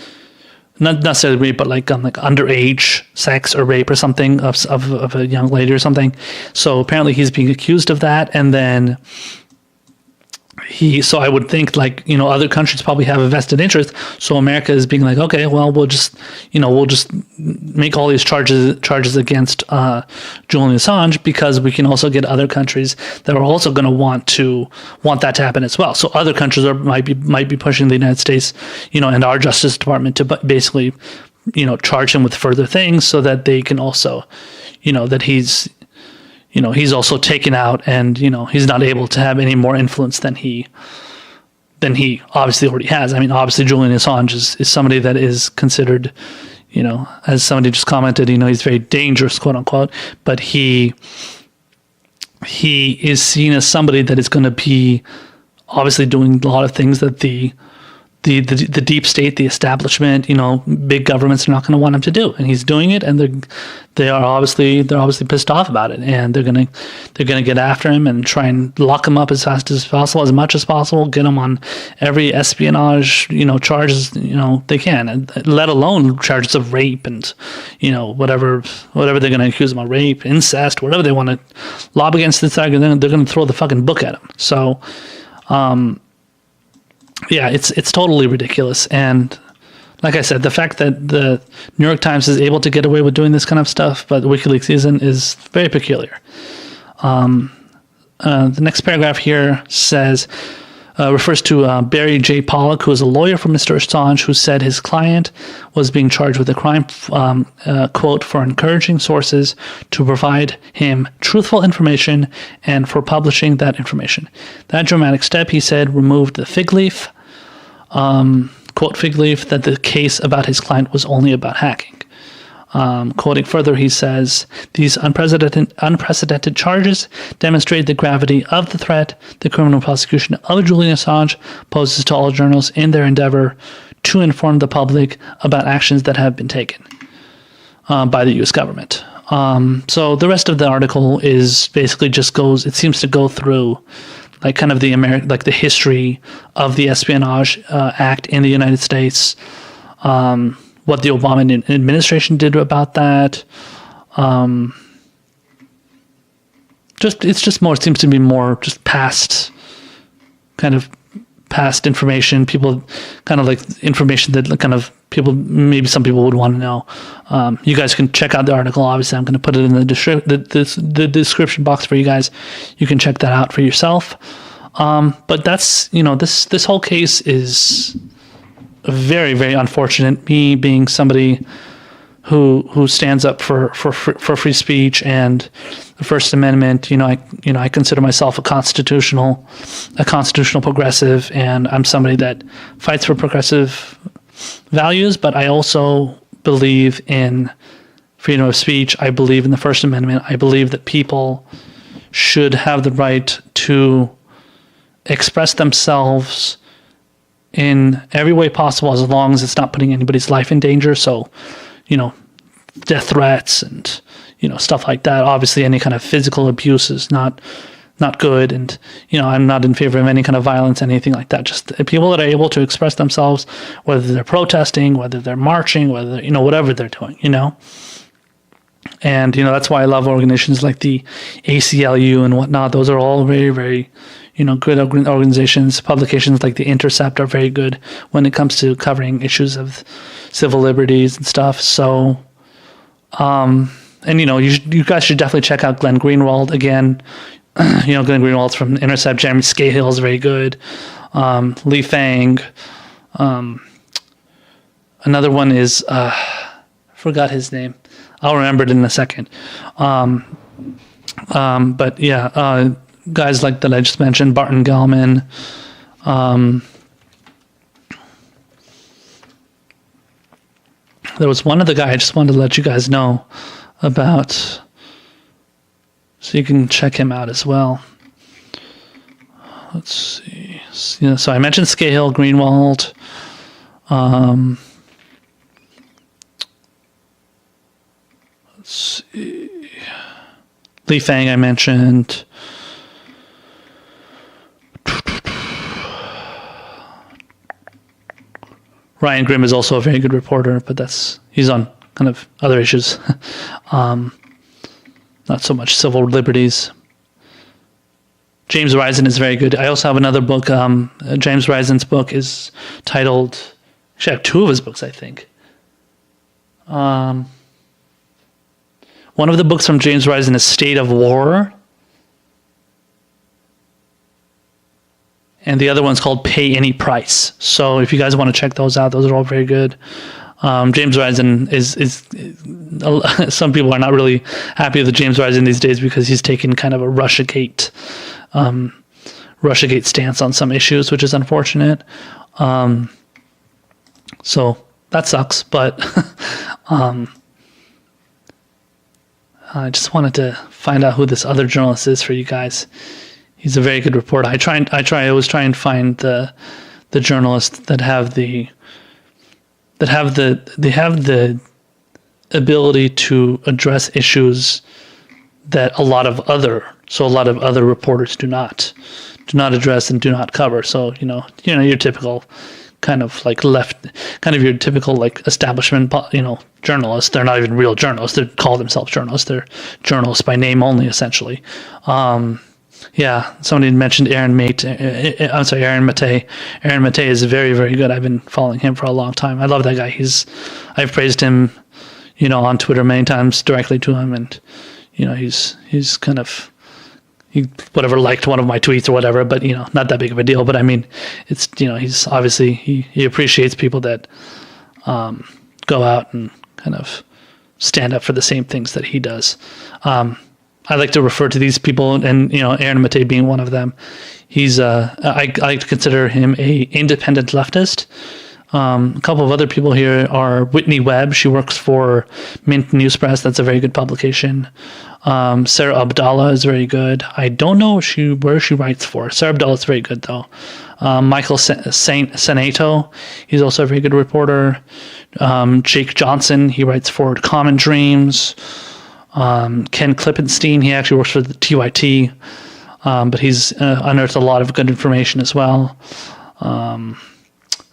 not necessarily rape, but like underage sex or rape or something of a young lady or something. So apparently he's being accused of that, and then so I would think, like, other countries probably have a vested interest. So America is being like, okay, well, we'll just make all these charges against Julian Assange, because we can also get other countries that are also going to want that to happen as well. So other countries might be pushing the United States, and our Justice Department to basically, charge him with further things, so that they can also, that he's also taken out, and, he's not able to have any more influence than he obviously already has. I mean, obviously Julian Assange is somebody that is considered, as somebody just commented, he's very dangerous, quote unquote, but he is seen as somebody that is going to be obviously doing a lot of things that the deep state, the establishment, big governments are not going to want him to do, and he's doing it, and they're obviously pissed off about it, and they're gonna get after him and try and lock him up as fast as possible, as much as possible, get him on every espionage charges they can, and let alone charges of rape and whatever they're going to accuse him of, rape, incest, whatever they want to lob against this argument, they're going to throw the fucking book at him. So yeah, it's totally ridiculous. And like I said, the fact that the New York Times is able to get away with doing this kind of stuff, but WikiLeaks isn't, is very peculiar. The next paragraph here refers to Barry J. Pollock, who is a lawyer for Mr. Assange, who said his client was being charged with a crime, quote, for encouraging sources to provide him truthful information and for publishing that information. That dramatic step, he said, removed the fig leaf, quote, fig leaf, that the case about his client was only about hacking. Quoting further, he says, these unprecedented charges demonstrate the gravity of the threat the criminal prosecution of Julian Assange poses to all journalists in their endeavor to inform the public about actions that have been taken by the U.S. government. So the rest of the article is basically it seems to go through like kind of the history of the Espionage Act in the United States, what the Obama administration did about that. It seems to be more just past information. People kind of like information that kind of some people would want to know. You guys can check out the article. Obviously, I'm going to put it in the description box for you guys. You can check that out for yourself. But that's, this whole case is very, very unfortunate. Me being somebody who stands up for free speech and the First Amendment, I consider myself a constitutional progressive, and I'm somebody that fights for progressive values, but I also believe in freedom of speech. I believe in the First Amendment. I believe that people should have the right to express themselves in every way possible, as long as it's not putting anybody's life in danger. So, death threats and, stuff like that. Obviously, any kind of physical abuse is not good. And, I'm not in favor of any kind of violence, anything like that. Just people that are able to express themselves, whether they're protesting, whether they're marching, whether, whatever they're doing, And, that's why I love organizations like the ACLU and whatnot. Those are all very, very, good organizations. Publications like The Intercept are very good when it comes to covering issues of civil liberties and stuff. So, and, you guys should definitely check out Glenn Greenwald again. Glenn Greenwald's from Intercept. Jeremy Scahill is very good. Lee Fang. Another one is, forgot his name. I'll remember it in a second. But yeah, guys like that I just mentioned, Barton Gellman. There was one other guy I just wanted to let you guys know about, so you can check him out as well. Let's see. So I mentioned Scahill, Greenwald. Let's see. Lee Fang I mentioned. Ryan Grimm is also a very good reporter, but he's on kind of other issues, not so much civil liberties. James Risen is very good. I also have another book. James Risen's book is titled. Actually, I have two of his books, I think. One of the books from James Risen is State of War. And the other one's called Pay Any Price. So if you guys want to check those out, those are all very good. James Risen is some people are not really happy with James Risen these days because he's taken kind of a Russiagate stance on some issues, which is unfortunate. So that sucks, but I just wanted to find out who this other journalist is for you guys. He's a very good reporter. I always try and find the journalists that have the ability to address issues that a lot of other reporters do not address and do not cover. So your typical kind of like your typical like establishment journalists. They're not even real journalists. They call themselves journalists. They're journalists by name only, essentially. Somebody mentioned Aaron Mate. Aaron Mate. Aaron Mate is very, very good. I've been following him for a long time. I love that guy. I've praised him, on Twitter many times directly to him, and he's kind of liked one of my tweets or whatever, but not that big of a deal. But I mean, it's he's obviously he appreciates people that go out and kind of stand up for the same things that he does. I like to refer to these people, and Aaron Mate being one of them. He's I like to consider him a independent leftist. A couple of other people here are Whitney Webb. She works for Mint News Press. That's a very good publication. Sarah Abdallah is very good. I don't know where she writes for. Sarah Abdallah is very good though. Michael Senato, he's also a very good reporter. Jake Johnson, he writes for Common Dreams. Ken Klippenstein, he actually works for the TYT, but he's unearthed a lot of good information as well.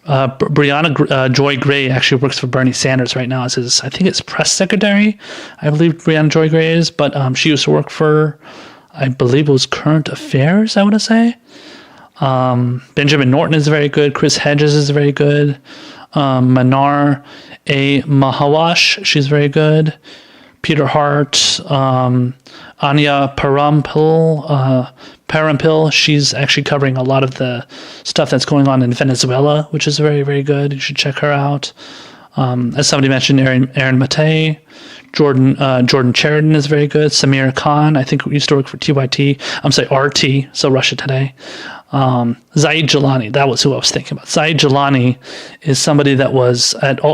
Brianna Joy Gray actually works for Bernie Sanders right now as his, I think it's press secretary, I believe Brianna Joy Gray is, but she used to work for, I believe it was Current Affairs, I want to say. Benjamin Norton is very good. Chris Hedges is very good. Manar A. Mahawash, she's very good. Peter Hart, Anya Parampil, she's actually covering a lot of the stuff that's going on in Venezuela, which is very, very good. You should check her out. As somebody mentioned, Aaron Mate, Jordan Sheridan is very good. Samir Khan, I think used to work for TYT. I'm sorry, RT, so Russia Today. Zaid Jilani, that was who I was thinking about. Zaid Jilani is somebody that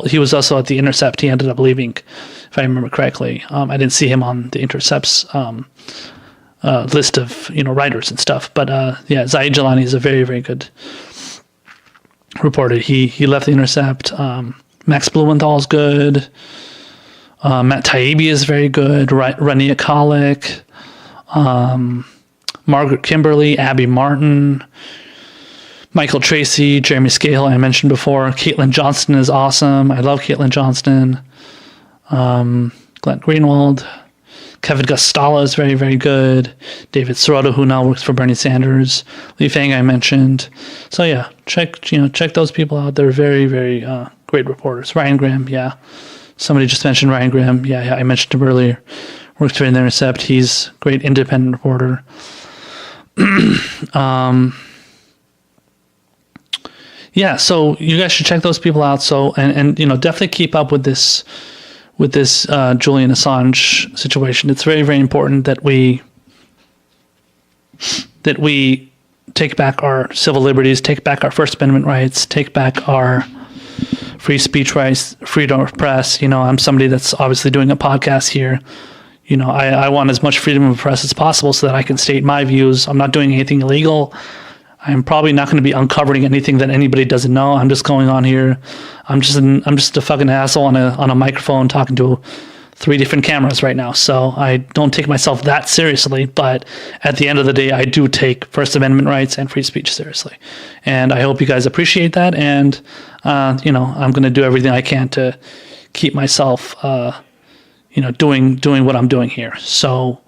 he was also at The Intercept. He ended up leaving, if I remember correctly. I didn't see him on The Intercept's list of writers and stuff. But Zaid Jilani is a very, very good reporter. He left The Intercept. Max Blumenthal is good. Matt Taibbi is very good. Rania Khalek. Margaret Kimberly, Abby Martin, Michael Tracy, Jeremy Scahill, I mentioned before. Caitlin Johnston is awesome. I love Caitlin Johnston. Glenn Greenwald. Kevin Gustala is very, very good. David Sirota, who now works for Bernie Sanders. Li Fang, I mentioned. So yeah, check those people out. They're very, very great reporters. Ryan Graham, yeah. Somebody just mentioned Ryan Graham. Yeah, I mentioned him earlier. Works for The Intercept. He's a great independent reporter. So you guys should check those people out. So and definitely keep up with this Julian Assange situation. It's very, very important that we take back our civil liberties, take back our First Amendment rights, take back our free speech rights, freedom of press. I'm somebody that's obviously doing a podcast here. I want as much freedom of press as possible so that I can state my views. I'm not doing anything illegal. I'm probably not going to be uncovering anything that anybody doesn't know. I'm just going on here. I'm just a fucking asshole on a microphone talking to 3 different cameras right now. So I don't take myself that seriously, but at the end of the day, I do take First Amendment rights and free speech seriously. And I hope you guys appreciate that. And, I'm going to do everything I can to keep myself, doing what I'm doing here. So,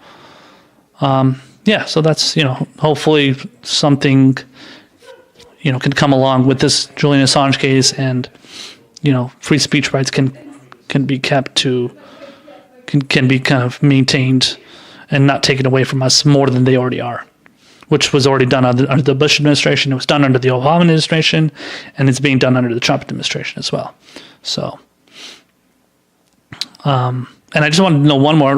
so that's, hopefully something, can come along with this Julian Assange case, and, free speech rights can be kept can be kind of maintained and not taken away from us more than they already are, which was already done under the Bush administration. It was done under the Obama administration, and it's being done under the Trump administration as well. So, and I just wanted to know one more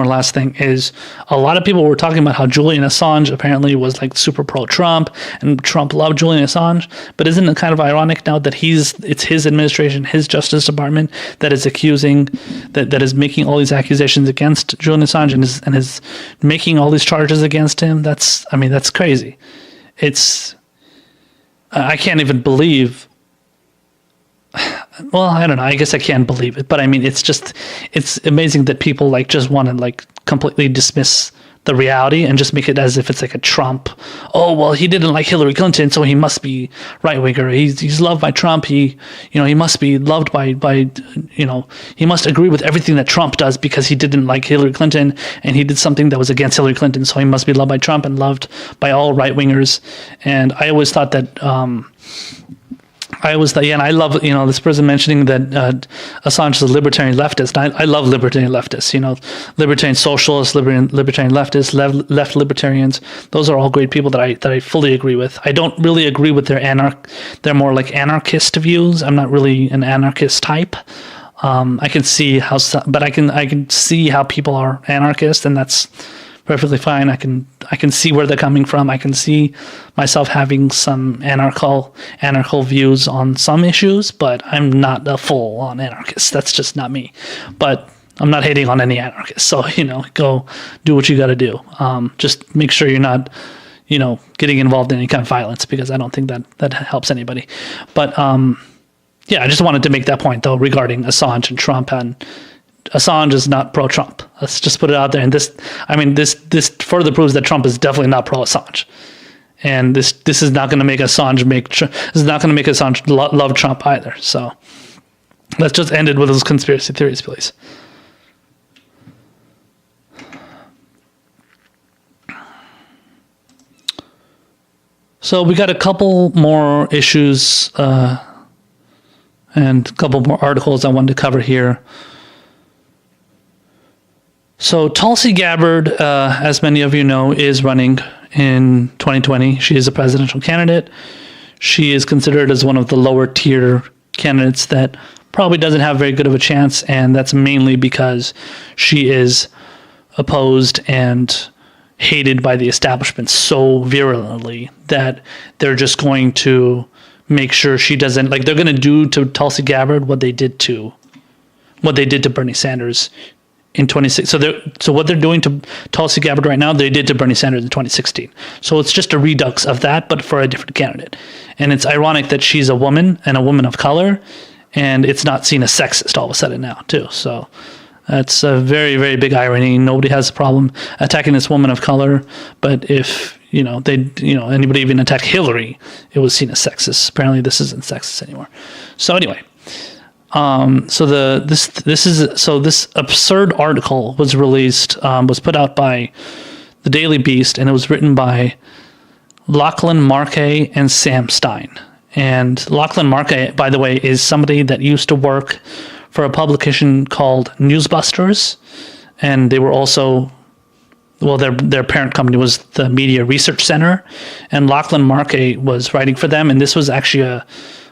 last thing is, a lot of people were talking about how Julian Assange apparently was like super pro-Trump and Trump loved Julian Assange. But isn't it kind of ironic now that it's his administration, his Justice Department that is accusing, that is making all these accusations against Julian Assange and is making all these charges against him? That's crazy. I can't even believe. Well, I don't know. I guess I can't believe it, but I mean, it's amazing that people just want to completely dismiss the reality and just make it as if it's like a Trump. Oh, well, he didn't like Hillary Clinton, so he must be right winger. He's loved by Trump. He must be loved by he must agree with everything that Trump does because he didn't like Hillary Clinton and he did something that was against Hillary Clinton, so he must be loved by Trump and loved by all right wingers. And I always thought that. And I love, this person mentioning that Assange is a libertarian leftist. I love libertarian leftists, libertarian socialists, libertarian leftists, left libertarians. Those are all great people that I fully agree with. I don't really agree with they're more like anarchist views. I'm not really an anarchist type. I can see how people are anarchists, and that's perfectly fine. I can see where they're coming from. I can see myself having some anarchical views on some issues, but I'm not a full-on anarchist. That's just not me. But I'm not hating on any anarchists. So, go do what you got to do. Just make sure you're not, getting involved in any kind of violence, because I don't think that helps anybody. But, I just wanted to make that point, though, regarding Assange and Trump. And Assange is not pro-Trump. Let's just put it out there. And this further proves that Trump is definitely not pro-Assange. And this is not going to make Assange love Trump either. So let's just end it with those conspiracy theories, please. So we got a couple more issues and a couple more articles I wanted to cover here. So Tulsi Gabbard, as many of you know, is running in 2020. She is a presidential candidate. She is considered as one of the lower tier candidates that probably doesn't have very good of a chance, and that's mainly because she is opposed and hated by the establishment so virulently that they're just going to make sure she doesn't, they're going to do to Tulsi Gabbard what they did to Bernie Sanders in 2016. So what they're doing to Tulsi Gabbard right now, they did to Bernie Sanders in 2016. So it's just a redux of that, but for a different candidate. And it's ironic that she's a woman and a woman of color, and it's not seen as sexist all of a sudden now, too. So that's a very, very big irony. Nobody has a problem attacking this woman of color, but if anybody even attacked Hillary, it was seen as sexist. Apparently, this isn't sexist anymore. So anyway. This absurd article was released, was put out by the Daily Beast, and it was written by Lachlan Markay and Sam Stein. And Lachlan Markay, by the way, is somebody that used to work for a publication called Newsbusters, and they were also, their parent company was the Media Research Center, and Lachlan Markay was writing for them, and this was actually a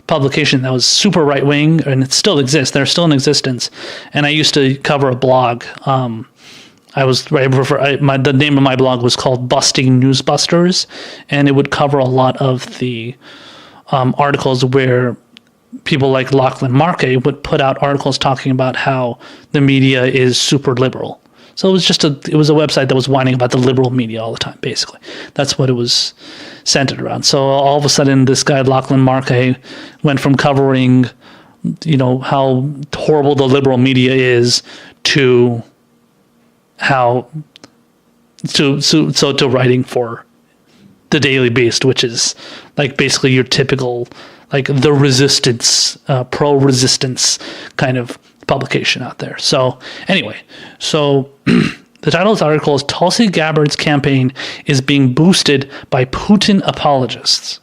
publication that was super right-wing, and it still exists. They're still in existence. And I used to cover a blog. The name of my blog was called Busting Newsbusters, and it would cover a lot of the articles where people like Lachlan Markay would put out articles talking about how the media is super liberal. So it was a website that was whining about the liberal media all the time, basically. That's what it was centered around. So all of a sudden, this guy, Lachlan Markay, went from covering how horrible the liberal media is to how to writing for the Daily Beast, which is like basically your typical like the resistance, pro-resistance kind of publication out there. So anyway, the title of this article is Tulsi Gabbard's campaign is being boosted by Putin apologists.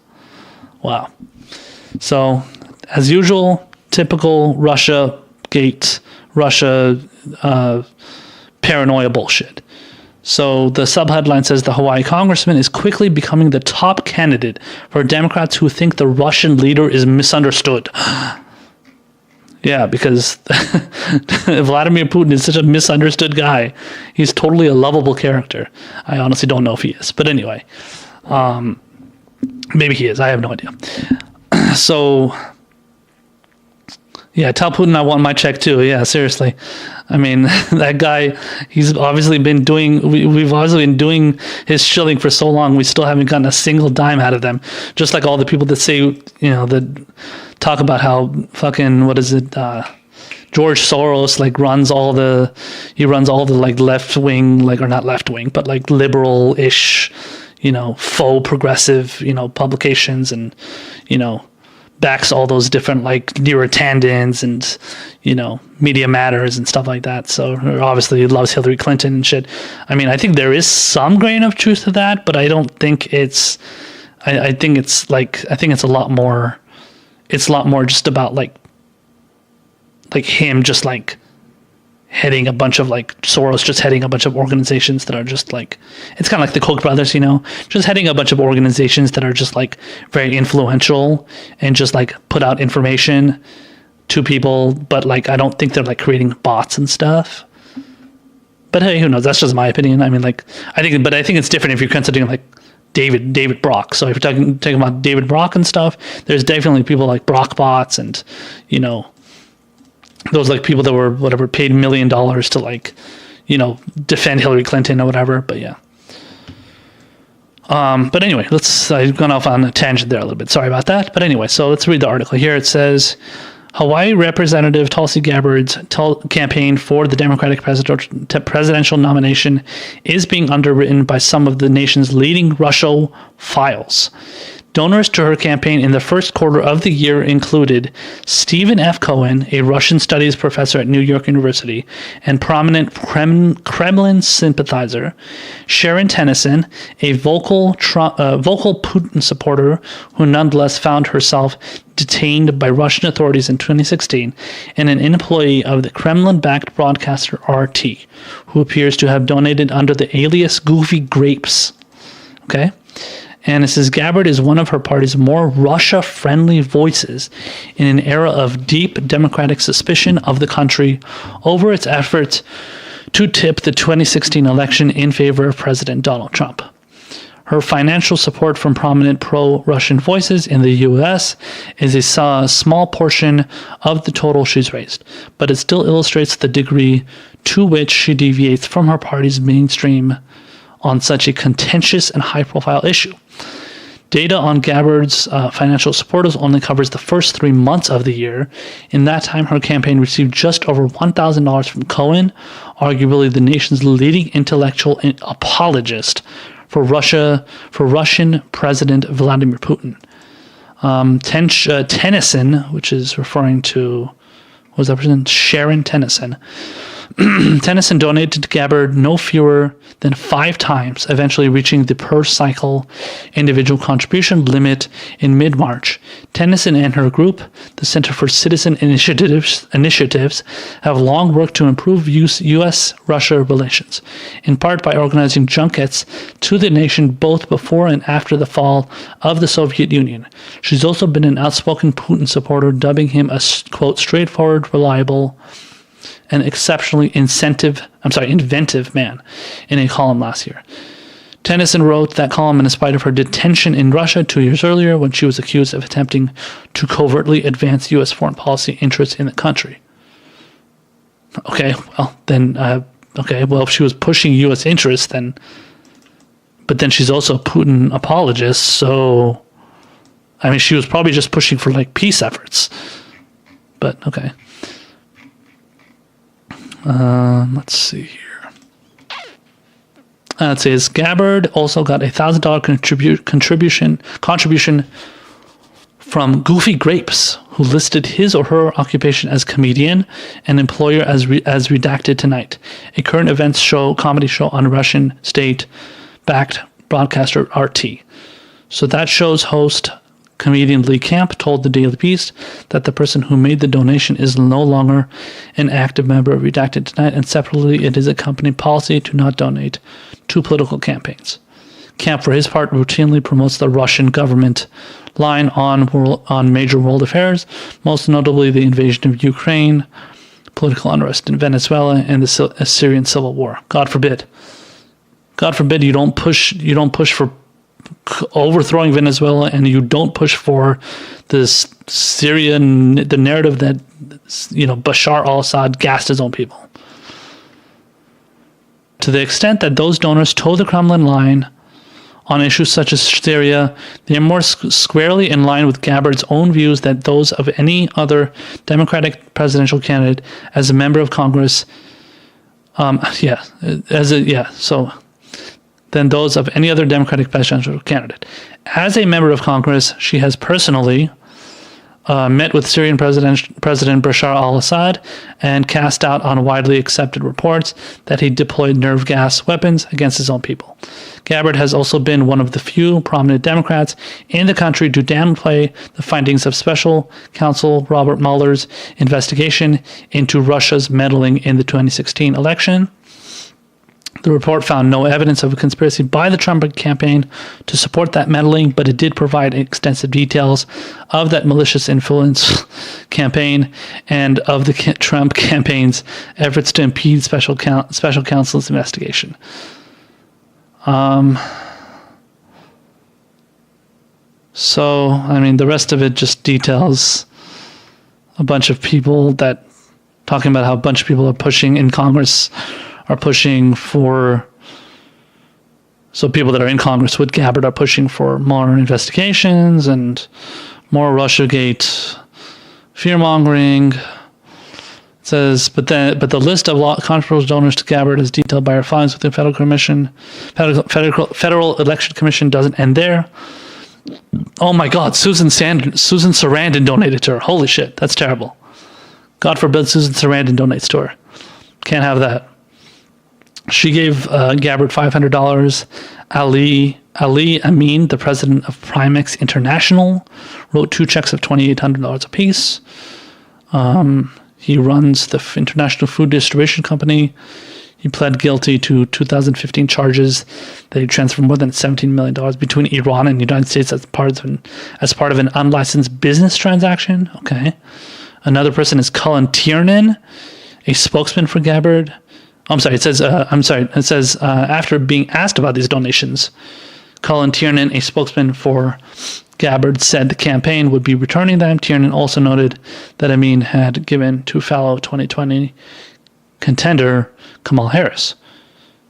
Wow. So as usual, typical Russia gate, Russia paranoia bullshit. So the subheadline says the Hawaii congressman is quickly becoming the top candidate for Democrats who think the Russian leader is misunderstood. Yeah, because Vladimir Putin is such a misunderstood guy. He's totally a lovable character. I honestly don't know if he is. But anyway, maybe he is. I have no idea. So, yeah, tell Putin I want my check too. Yeah, seriously. I mean, that guy, he's obviously been we've obviously been doing his shilling for so long, we still haven't gotten a single dime out of them. Just like all the people that say, that talk about how fucking, George Soros runs all the like left wing, or not left wing, but like liberal-ish, faux progressive, publications, and, backs all those different Neera Tandons and, Media Matters and stuff like that. So obviously he loves Hillary Clinton and shit. I mean, I think there is some grain of truth to that, but I don't think it's, I think it's a lot more, just about him just heading a bunch of Soros just heading a bunch of organizations that are just it's kind of like the Koch brothers, just heading a bunch of organizations that are just very influential and just put out information to people, but I don't think they're creating bots and stuff. But hey, who knows? That's just my opinion. I mean, I think it's different if you're considering David Brock. So if you're talking about David Brock and stuff, there's definitely people like Brock bots and those people that were paid $1 million to defend Hillary Clinton or whatever. But yeah. But anyway, I've gone off on a tangent there a little bit. Sorry about that. But anyway, so let's read the article here. It says, Hawaii Representative Tulsi Gabbard's campaign for the Democratic presidential nomination is being underwritten by some of the nation's leading Russophiles. Donors to her campaign in the first quarter of the year included Stephen F. Cohen, a Russian studies professor at New York University and prominent Kremlin sympathizer, Sharon Tennyson, a vocal Putin supporter who nonetheless found herself detained by Russian authorities in 2016, and an employee of the Kremlin-backed broadcaster RT, who appears to have donated under the alias Goofy Grapes. Okay? And it says Gabbard is one of her party's more Russia-friendly voices in an era of deep democratic suspicion of the country over its efforts to tip the 2016 election in favor of President Donald Trump. Her financial support from prominent pro-Russian voices in the U.S. is a small portion of the total she's raised, but it still illustrates the degree to which she deviates from her party's mainstream on such a contentious and high-profile issue. Data on Gabbard's financial supporters only covers the first 3 months of the year. In that time, her campaign received just over $1,000 from Cohen, arguably the nation's leading intellectual apologist for Russian President Vladimir Putin. Tennyson, which is referring to, was that person? Sharon Tennyson. Tennyson donated to Gabbard no fewer than 5 times, eventually reaching the per-cycle individual contribution limit in mid-March. Tennyson and her group, the Center for Citizen Initiatives, have long worked to improve U.S.-Russia relations, in part by organizing junkets to the nation both before and after the fall of the Soviet Union. She's also been an outspoken Putin supporter, dubbing him a, quote, straightforward, reliable, an exceptionally inventive man in a column last year. Tennyson wrote that column in spite of her detention in Russia 2 years earlier when she was accused of attempting to covertly advance U.S. foreign policy interests in the country. Okay, well, if she was pushing U.S. interests, but then she's also a Putin apologist, so, I mean, she was probably just pushing for, peace efforts. but okay. Let's see here. It says Gabbard also got $1,000 contribution from Goofy Grapes, who listed his or her occupation as comedian and employer as redacted tonight, a current events comedy show on Russian state-backed broadcaster RT. So that show's host, comedian Lee Camp, told the Daily Beast that the person who made the donation is no longer an active member of Redacted Tonight, and separately it is a company policy to not donate to political campaigns. Camp, for his part, routinely promotes the Russian government line on major world affairs, most notably the invasion of Ukraine, political unrest in Venezuela, and the Syrian civil war. God forbid you don't push for overthrowing Venezuela, and you don't push for this the narrative that Bashar al-Assad gassed his own people. To the extent that those donors toe the Kremlin line on issues such as Syria, they are more squarely in line with Gabbard's own views than those of any other Democratic presidential candidate as a member of Congress. Than those of any other Democratic presidential candidate. As a member of Congress, she has personally met with Syrian President Bashar al-Assad and cast doubt on widely accepted reports that he deployed nerve gas weapons against his own people. Gabbard has also been one of the few prominent Democrats in the country to downplay the findings of Special Counsel Robert Mueller's investigation into Russia's meddling in the 2016 election. The report found no evidence of a conspiracy by the Trump campaign to support that meddling, but it did provide extensive details of that malicious influence campaign and of the Trump campaign's efforts to impede special counsel's investigation. So, I mean, the rest of it just details a bunch of people talking about how a bunch of people are pushing in Congress are pushing for, so people that are in Congress with Gabbard are pushing for more investigations and more Russiagate fear-mongering. It says, but the list of controversial donors to Gabbard as detailed by our filings with the Federal Election Commission doesn't end there. Oh my God, Susan Sarandon donated to her. Holy shit, that's terrible. God forbid Susan Sarandon donates to her. Can't have that. She gave Gabbard $500. Ali Amin, the president of Primex International, wrote 2 checks of $2,800 apiece. He runs the International Food Distribution Company. He pled guilty to 2015 charges that he transferred more than $17 million between Iran and the United States as part of an unlicensed business transaction. Okay. Another person is Cullen Tiernan, a spokesman for Gabbard. It says after being asked about these donations, Cullen Tiernan, a spokesman for Gabbard, said the campaign would be returning them. Tiernan also noted that Amin had given to fellow 2020 contender Kamala Harris.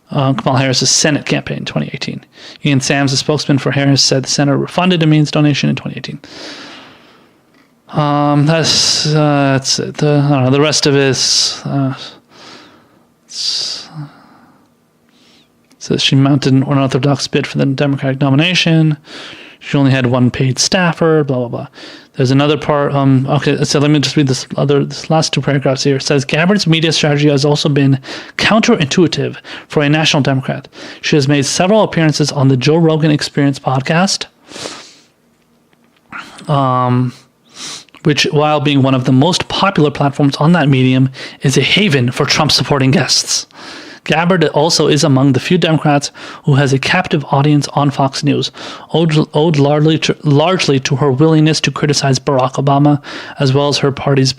Kamala Harris's Senate campaign in 2018. Ian Sams, a spokesman for Harris, said the Senator refunded Amin's donation in 2018. That's it. The rest of it is... says she mounted an unorthodox bid for the Democratic nomination. She only had one paid staffer, blah, blah, blah. There's another part. Okay, so let me just read this last 2 paragraphs here. It says, Gabbard's media strategy has also been counterintuitive for a national Democrat. She has made several appearances on the Joe Rogan Experience podcast, which, while being one of the most popular platforms on that medium, is a haven for Trump-supporting guests. Gabbard also is among the few Democrats who has a captive audience on Fox News, owed largely to her willingness to criticize Barack Obama, as well as her party's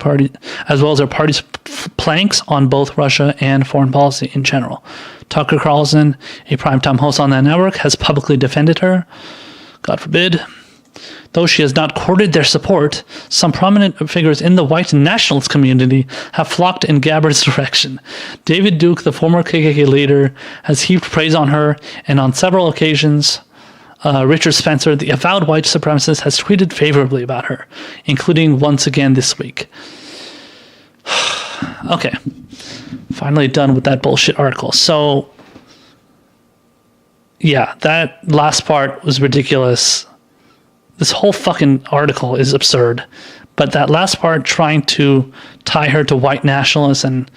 planks on both Russia and foreign policy in general. Tucker Carlson, a primetime host on that network, has publicly defended her. God forbid. Though she has not courted their support, some prominent figures in the white nationalist community have flocked in Gabbard's direction. David Duke, the former KKK leader, has heaped praise on her, and on several occasions, Richard Spencer, the avowed white supremacist, has tweeted favorably about her, including once again this week. Okay. Finally done with that bullshit article. So, yeah, that last part was ridiculous. This whole fucking article is absurd. But that last part, trying to tie her to white nationalists and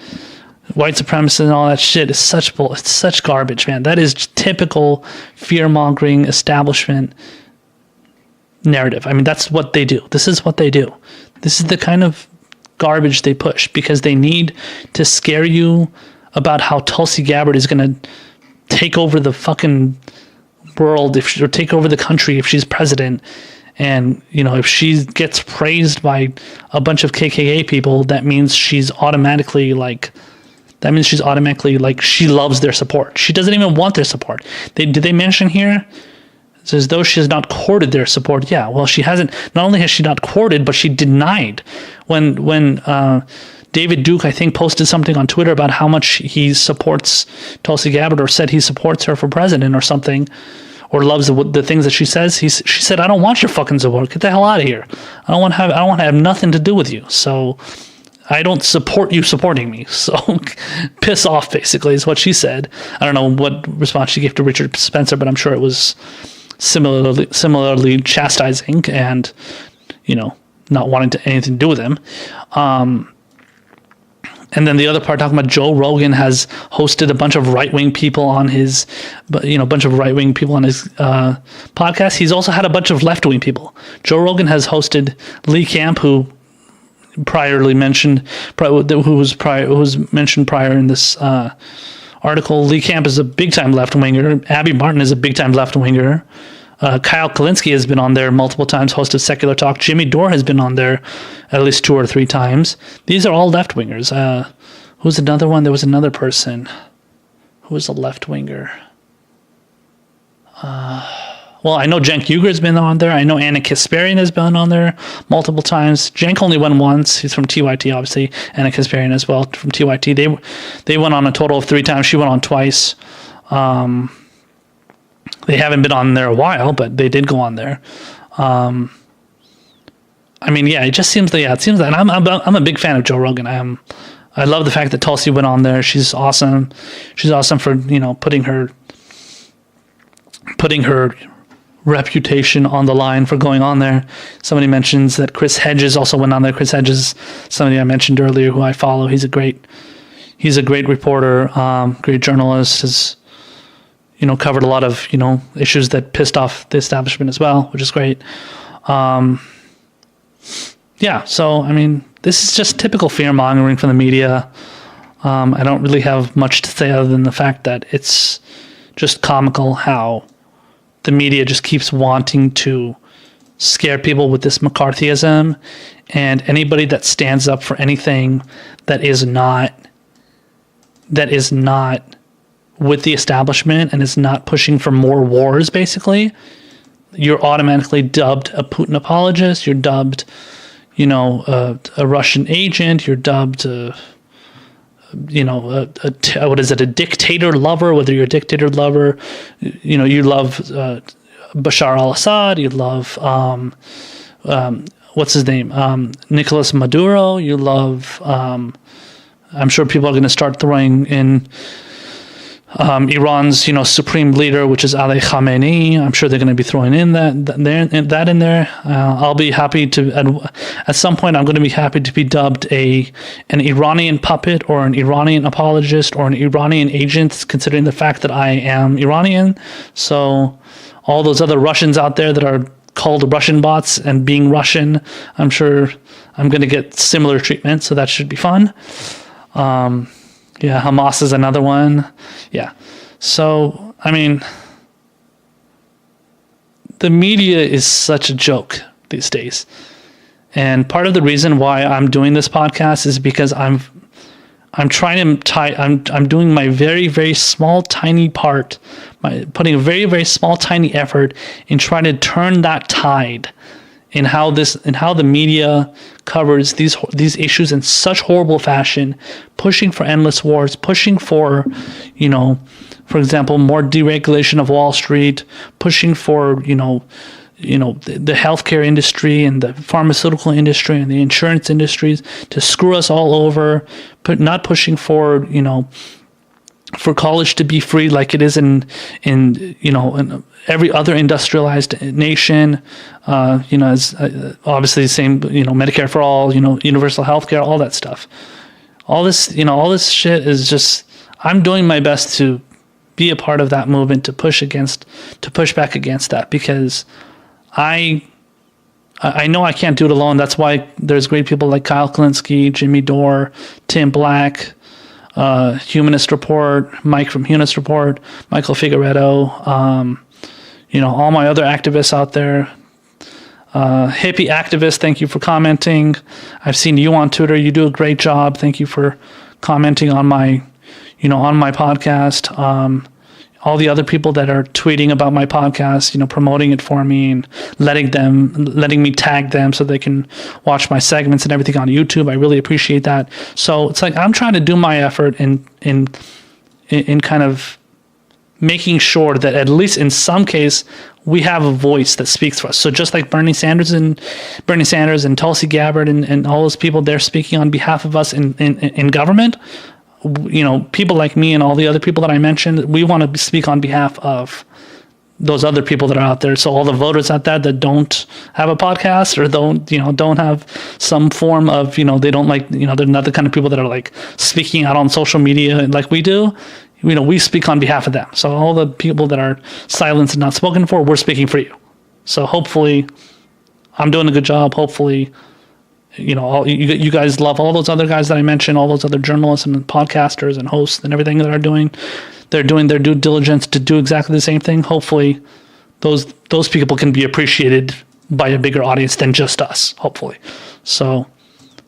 white supremacists and all that shit, is such bull. It's such garbage, man. That is typical fear-mongering establishment narrative. I mean, that's what they do. This is what they do. This is the kind of garbage they push because they need to scare you about how Tulsi Gabbard is going to take over the fucking world or take over the country if she's president. And, if she gets praised by a bunch of KKK people, that means she's automatically like, she loves their support. She doesn't even want their support. Did they mention here? It's as though she has not courted their support. Yeah, well, she hasn't. Not only has she not courted, but she denied. When David Duke, I think, posted something on Twitter about how much he supports Tulsi Gabbard, or said he supports her for president or something, or loves the things that she says. She said, "I don't want your fucking support. Get the hell out of here. I don't want to have nothing to do with you. So I don't support you supporting me. So piss off," basically, is what she said. I don't know what response she gave to Richard Spencer, but I'm sure it was similarly chastising and, not wanting anything to do with him. And then the other part talking about Joe Rogan has hosted a bunch of right-wing people on his, podcast. He's also had a bunch of left-wing people. Joe Rogan has hosted Lee Camp, who mentioned prior in this article. Lee Camp is a big-time left-winger. Abby Martin is a big-time left-winger. Kyle Kalinske has been on there multiple times, hosted Secular Talk. Jimmy Dore has been on there at least 2 or 3 times. These are all left-wingers. Who's another one? There was another person who was a left-winger. Well, I know Cenk Uygur has been on there. I know Anna Kasparian has been on there multiple times. Cenk only went once. He's from TYT, obviously. Anna Kasparian as well from TYT. They went on a total of 3 times. She went on twice. They haven't been on there a while, but they did go on there. It just seems that. Yeah, it seems that. And I'm a big fan of Joe Rogan. I love the fact that Tulsi went on there. She's awesome. She's awesome for putting her reputation on the line for going on there. Somebody mentions that Chris Hedges also went on there. Chris Hedges, somebody I mentioned earlier, who I follow. He's a great reporter, great journalist. Has covered a lot of issues that pissed off the establishment as well, which is great. So this is just typical fear mongering from the media. I don't really have much to say other than the fact that it's just comical how the media just keeps wanting to scare people with this McCarthyism, and anybody that stands up for anything that is not with the establishment and is not pushing for more wars, basically, you're automatically dubbed a Putin apologist. You're dubbed, a Russian agent. You're dubbed, a dictator lover. Whether you're a dictator lover, you love Bashar al-Assad. You love what's his name, Nicolas Maduro. You love. I'm sure people are going to start throwing in Iran's, supreme leader, which is Ali Khamenei. I'm sure they're going to be throwing in that in there. I'll be happy to, at some point, I'm going to be happy to be dubbed an Iranian puppet or an Iranian apologist or an Iranian agent, considering the fact that I am Iranian. So all those other Russians out there that are called Russian bots and being Russian, I'm sure I'm going to get similar treatment. So that should be fun. Hamas is another one. Yeah. So, the media is such a joke these days. And part of the reason why I'm doing this podcast is because I'm doing my very, very small, tiny part, putting a very, very small, tiny effort in trying to turn that tide in how the media covers these issues in such horrible fashion, pushing for endless wars, pushing for, for example, more deregulation of Wall Street, pushing for, the healthcare industry and the pharmaceutical industry and the insurance industries to screw us all over, not pushing forward, for college to be free like it is in every other industrialized nation, as obviously the same, Medicare for all, universal healthcare, all that stuff. All this shit is just, I'm doing my best to be a part of that movement, to push back against that, because I know I can't do it alone. That's why there's great people like Kyle Klinsky, Jimmy Dore, Tim Black, Humanist Report, Mike from Humanist Report, Michael Figueredo, all my other activists out there. Hippie activist, thank you for commenting. I've seen you on Twitter. You do a great job. Thank you for commenting on my podcast. All the other people that are tweeting about my podcast, promoting it for me and letting me tag them so they can watch my segments and everything on YouTube. I really appreciate that. So it's like I'm trying to do my effort in kind of making sure that at least in some case we have a voice that speaks for us. So just like Bernie Sanders and Tulsi Gabbard and all those people, they're speaking on behalf of us in government. People like me and all the other people that I mentioned, we want to speak on behalf of those other people that are out there. So all the voters out there that don't have a podcast or don't have some form of, they don't like, they're not the kind of people that are like speaking out on social media like we do. We speak on behalf of them. So all the people that are silenced and not spoken for, we're speaking for you. So hopefully I'm doing a good job. Hopefully, you guys love all those other guys that I mentioned, all those other journalists and podcasters and hosts and everything that are doing. They're doing their due diligence to do exactly the same thing. Hopefully, those people can be appreciated by a bigger audience than just us. Hopefully, so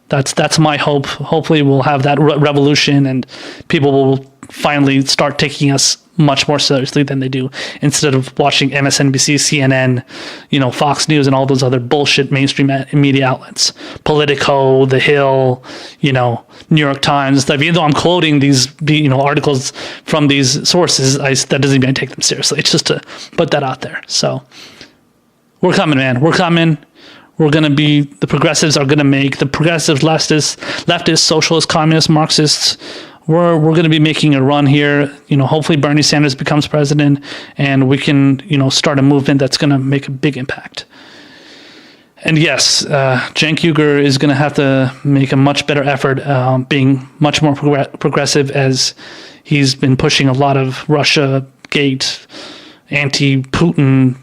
that's my hope. Hopefully, we'll have that revolution and people will finally start taking us much more seriously than they do, instead of watching MSNBC, CNN, Fox News and all those other bullshit mainstream media outlets, Politico, The Hill, New York Times. Even though I'm quoting these, articles from these sources, that doesn't even take them seriously. It's just to put that out there. So we're coming, man. We're coming. We're going to be, the progressives are going to make, the progressive leftist, socialist, communist, Marxists, we're going to be making a run here. Hopefully Bernie Sanders becomes president and we can, start a movement that's going to make a big impact. And yes, Cenk Uygur is going to have to make a much better effort being much more progressive, as he's been pushing a lot of Russia-gate, anti-Putin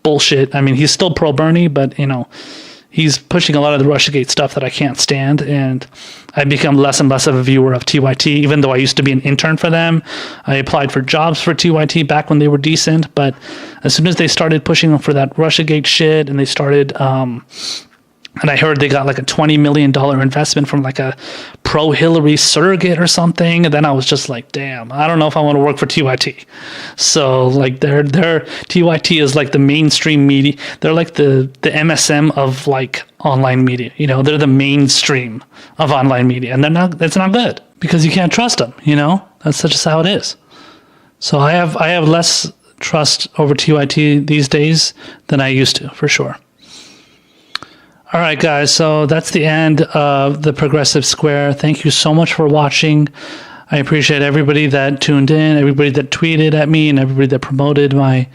bullshit. I mean, he's still pro-Bernie, but, he's pushing a lot of the Russiagate stuff that I can't stand, and I've become less and less of a viewer of TYT, even though I used to be an intern for them. I applied for jobs for TYT back when they were decent, but as soon as they started pushing for that Russiagate shit, and they started, and I heard they got like a $20 million investment from like a pro-Hillary surrogate or something. And then I was just like, damn, I don't know if I want to work for TYT. So like their TYT is like the mainstream media. They're like the MSM of like online media. They're the mainstream of online media. And that's not good because you can't trust them. That's just how it is. So I have less trust over TYT these days than I used to, for sure. All right, guys, so that's the end of the Progressive Square. Thank you so much for watching. I appreciate everybody that tuned in, everybody that tweeted at me, and everybody that promoted my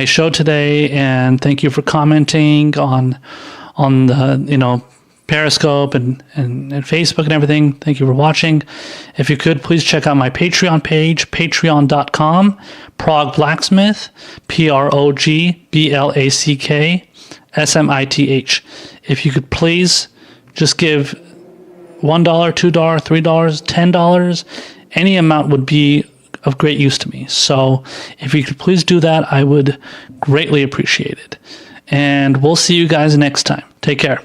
show today. And thank you for commenting on the Periscope and Facebook and everything. Thank you for watching. If you could, please check out my Patreon page, patreon.com, Prague Blacksmith, PROGBLACK. SMITH. If you could please just give $1, $2, $3, $10, any amount would be of great use to me. So if you could please do that, I would greatly appreciate it. And we'll see you guys next time. Take care.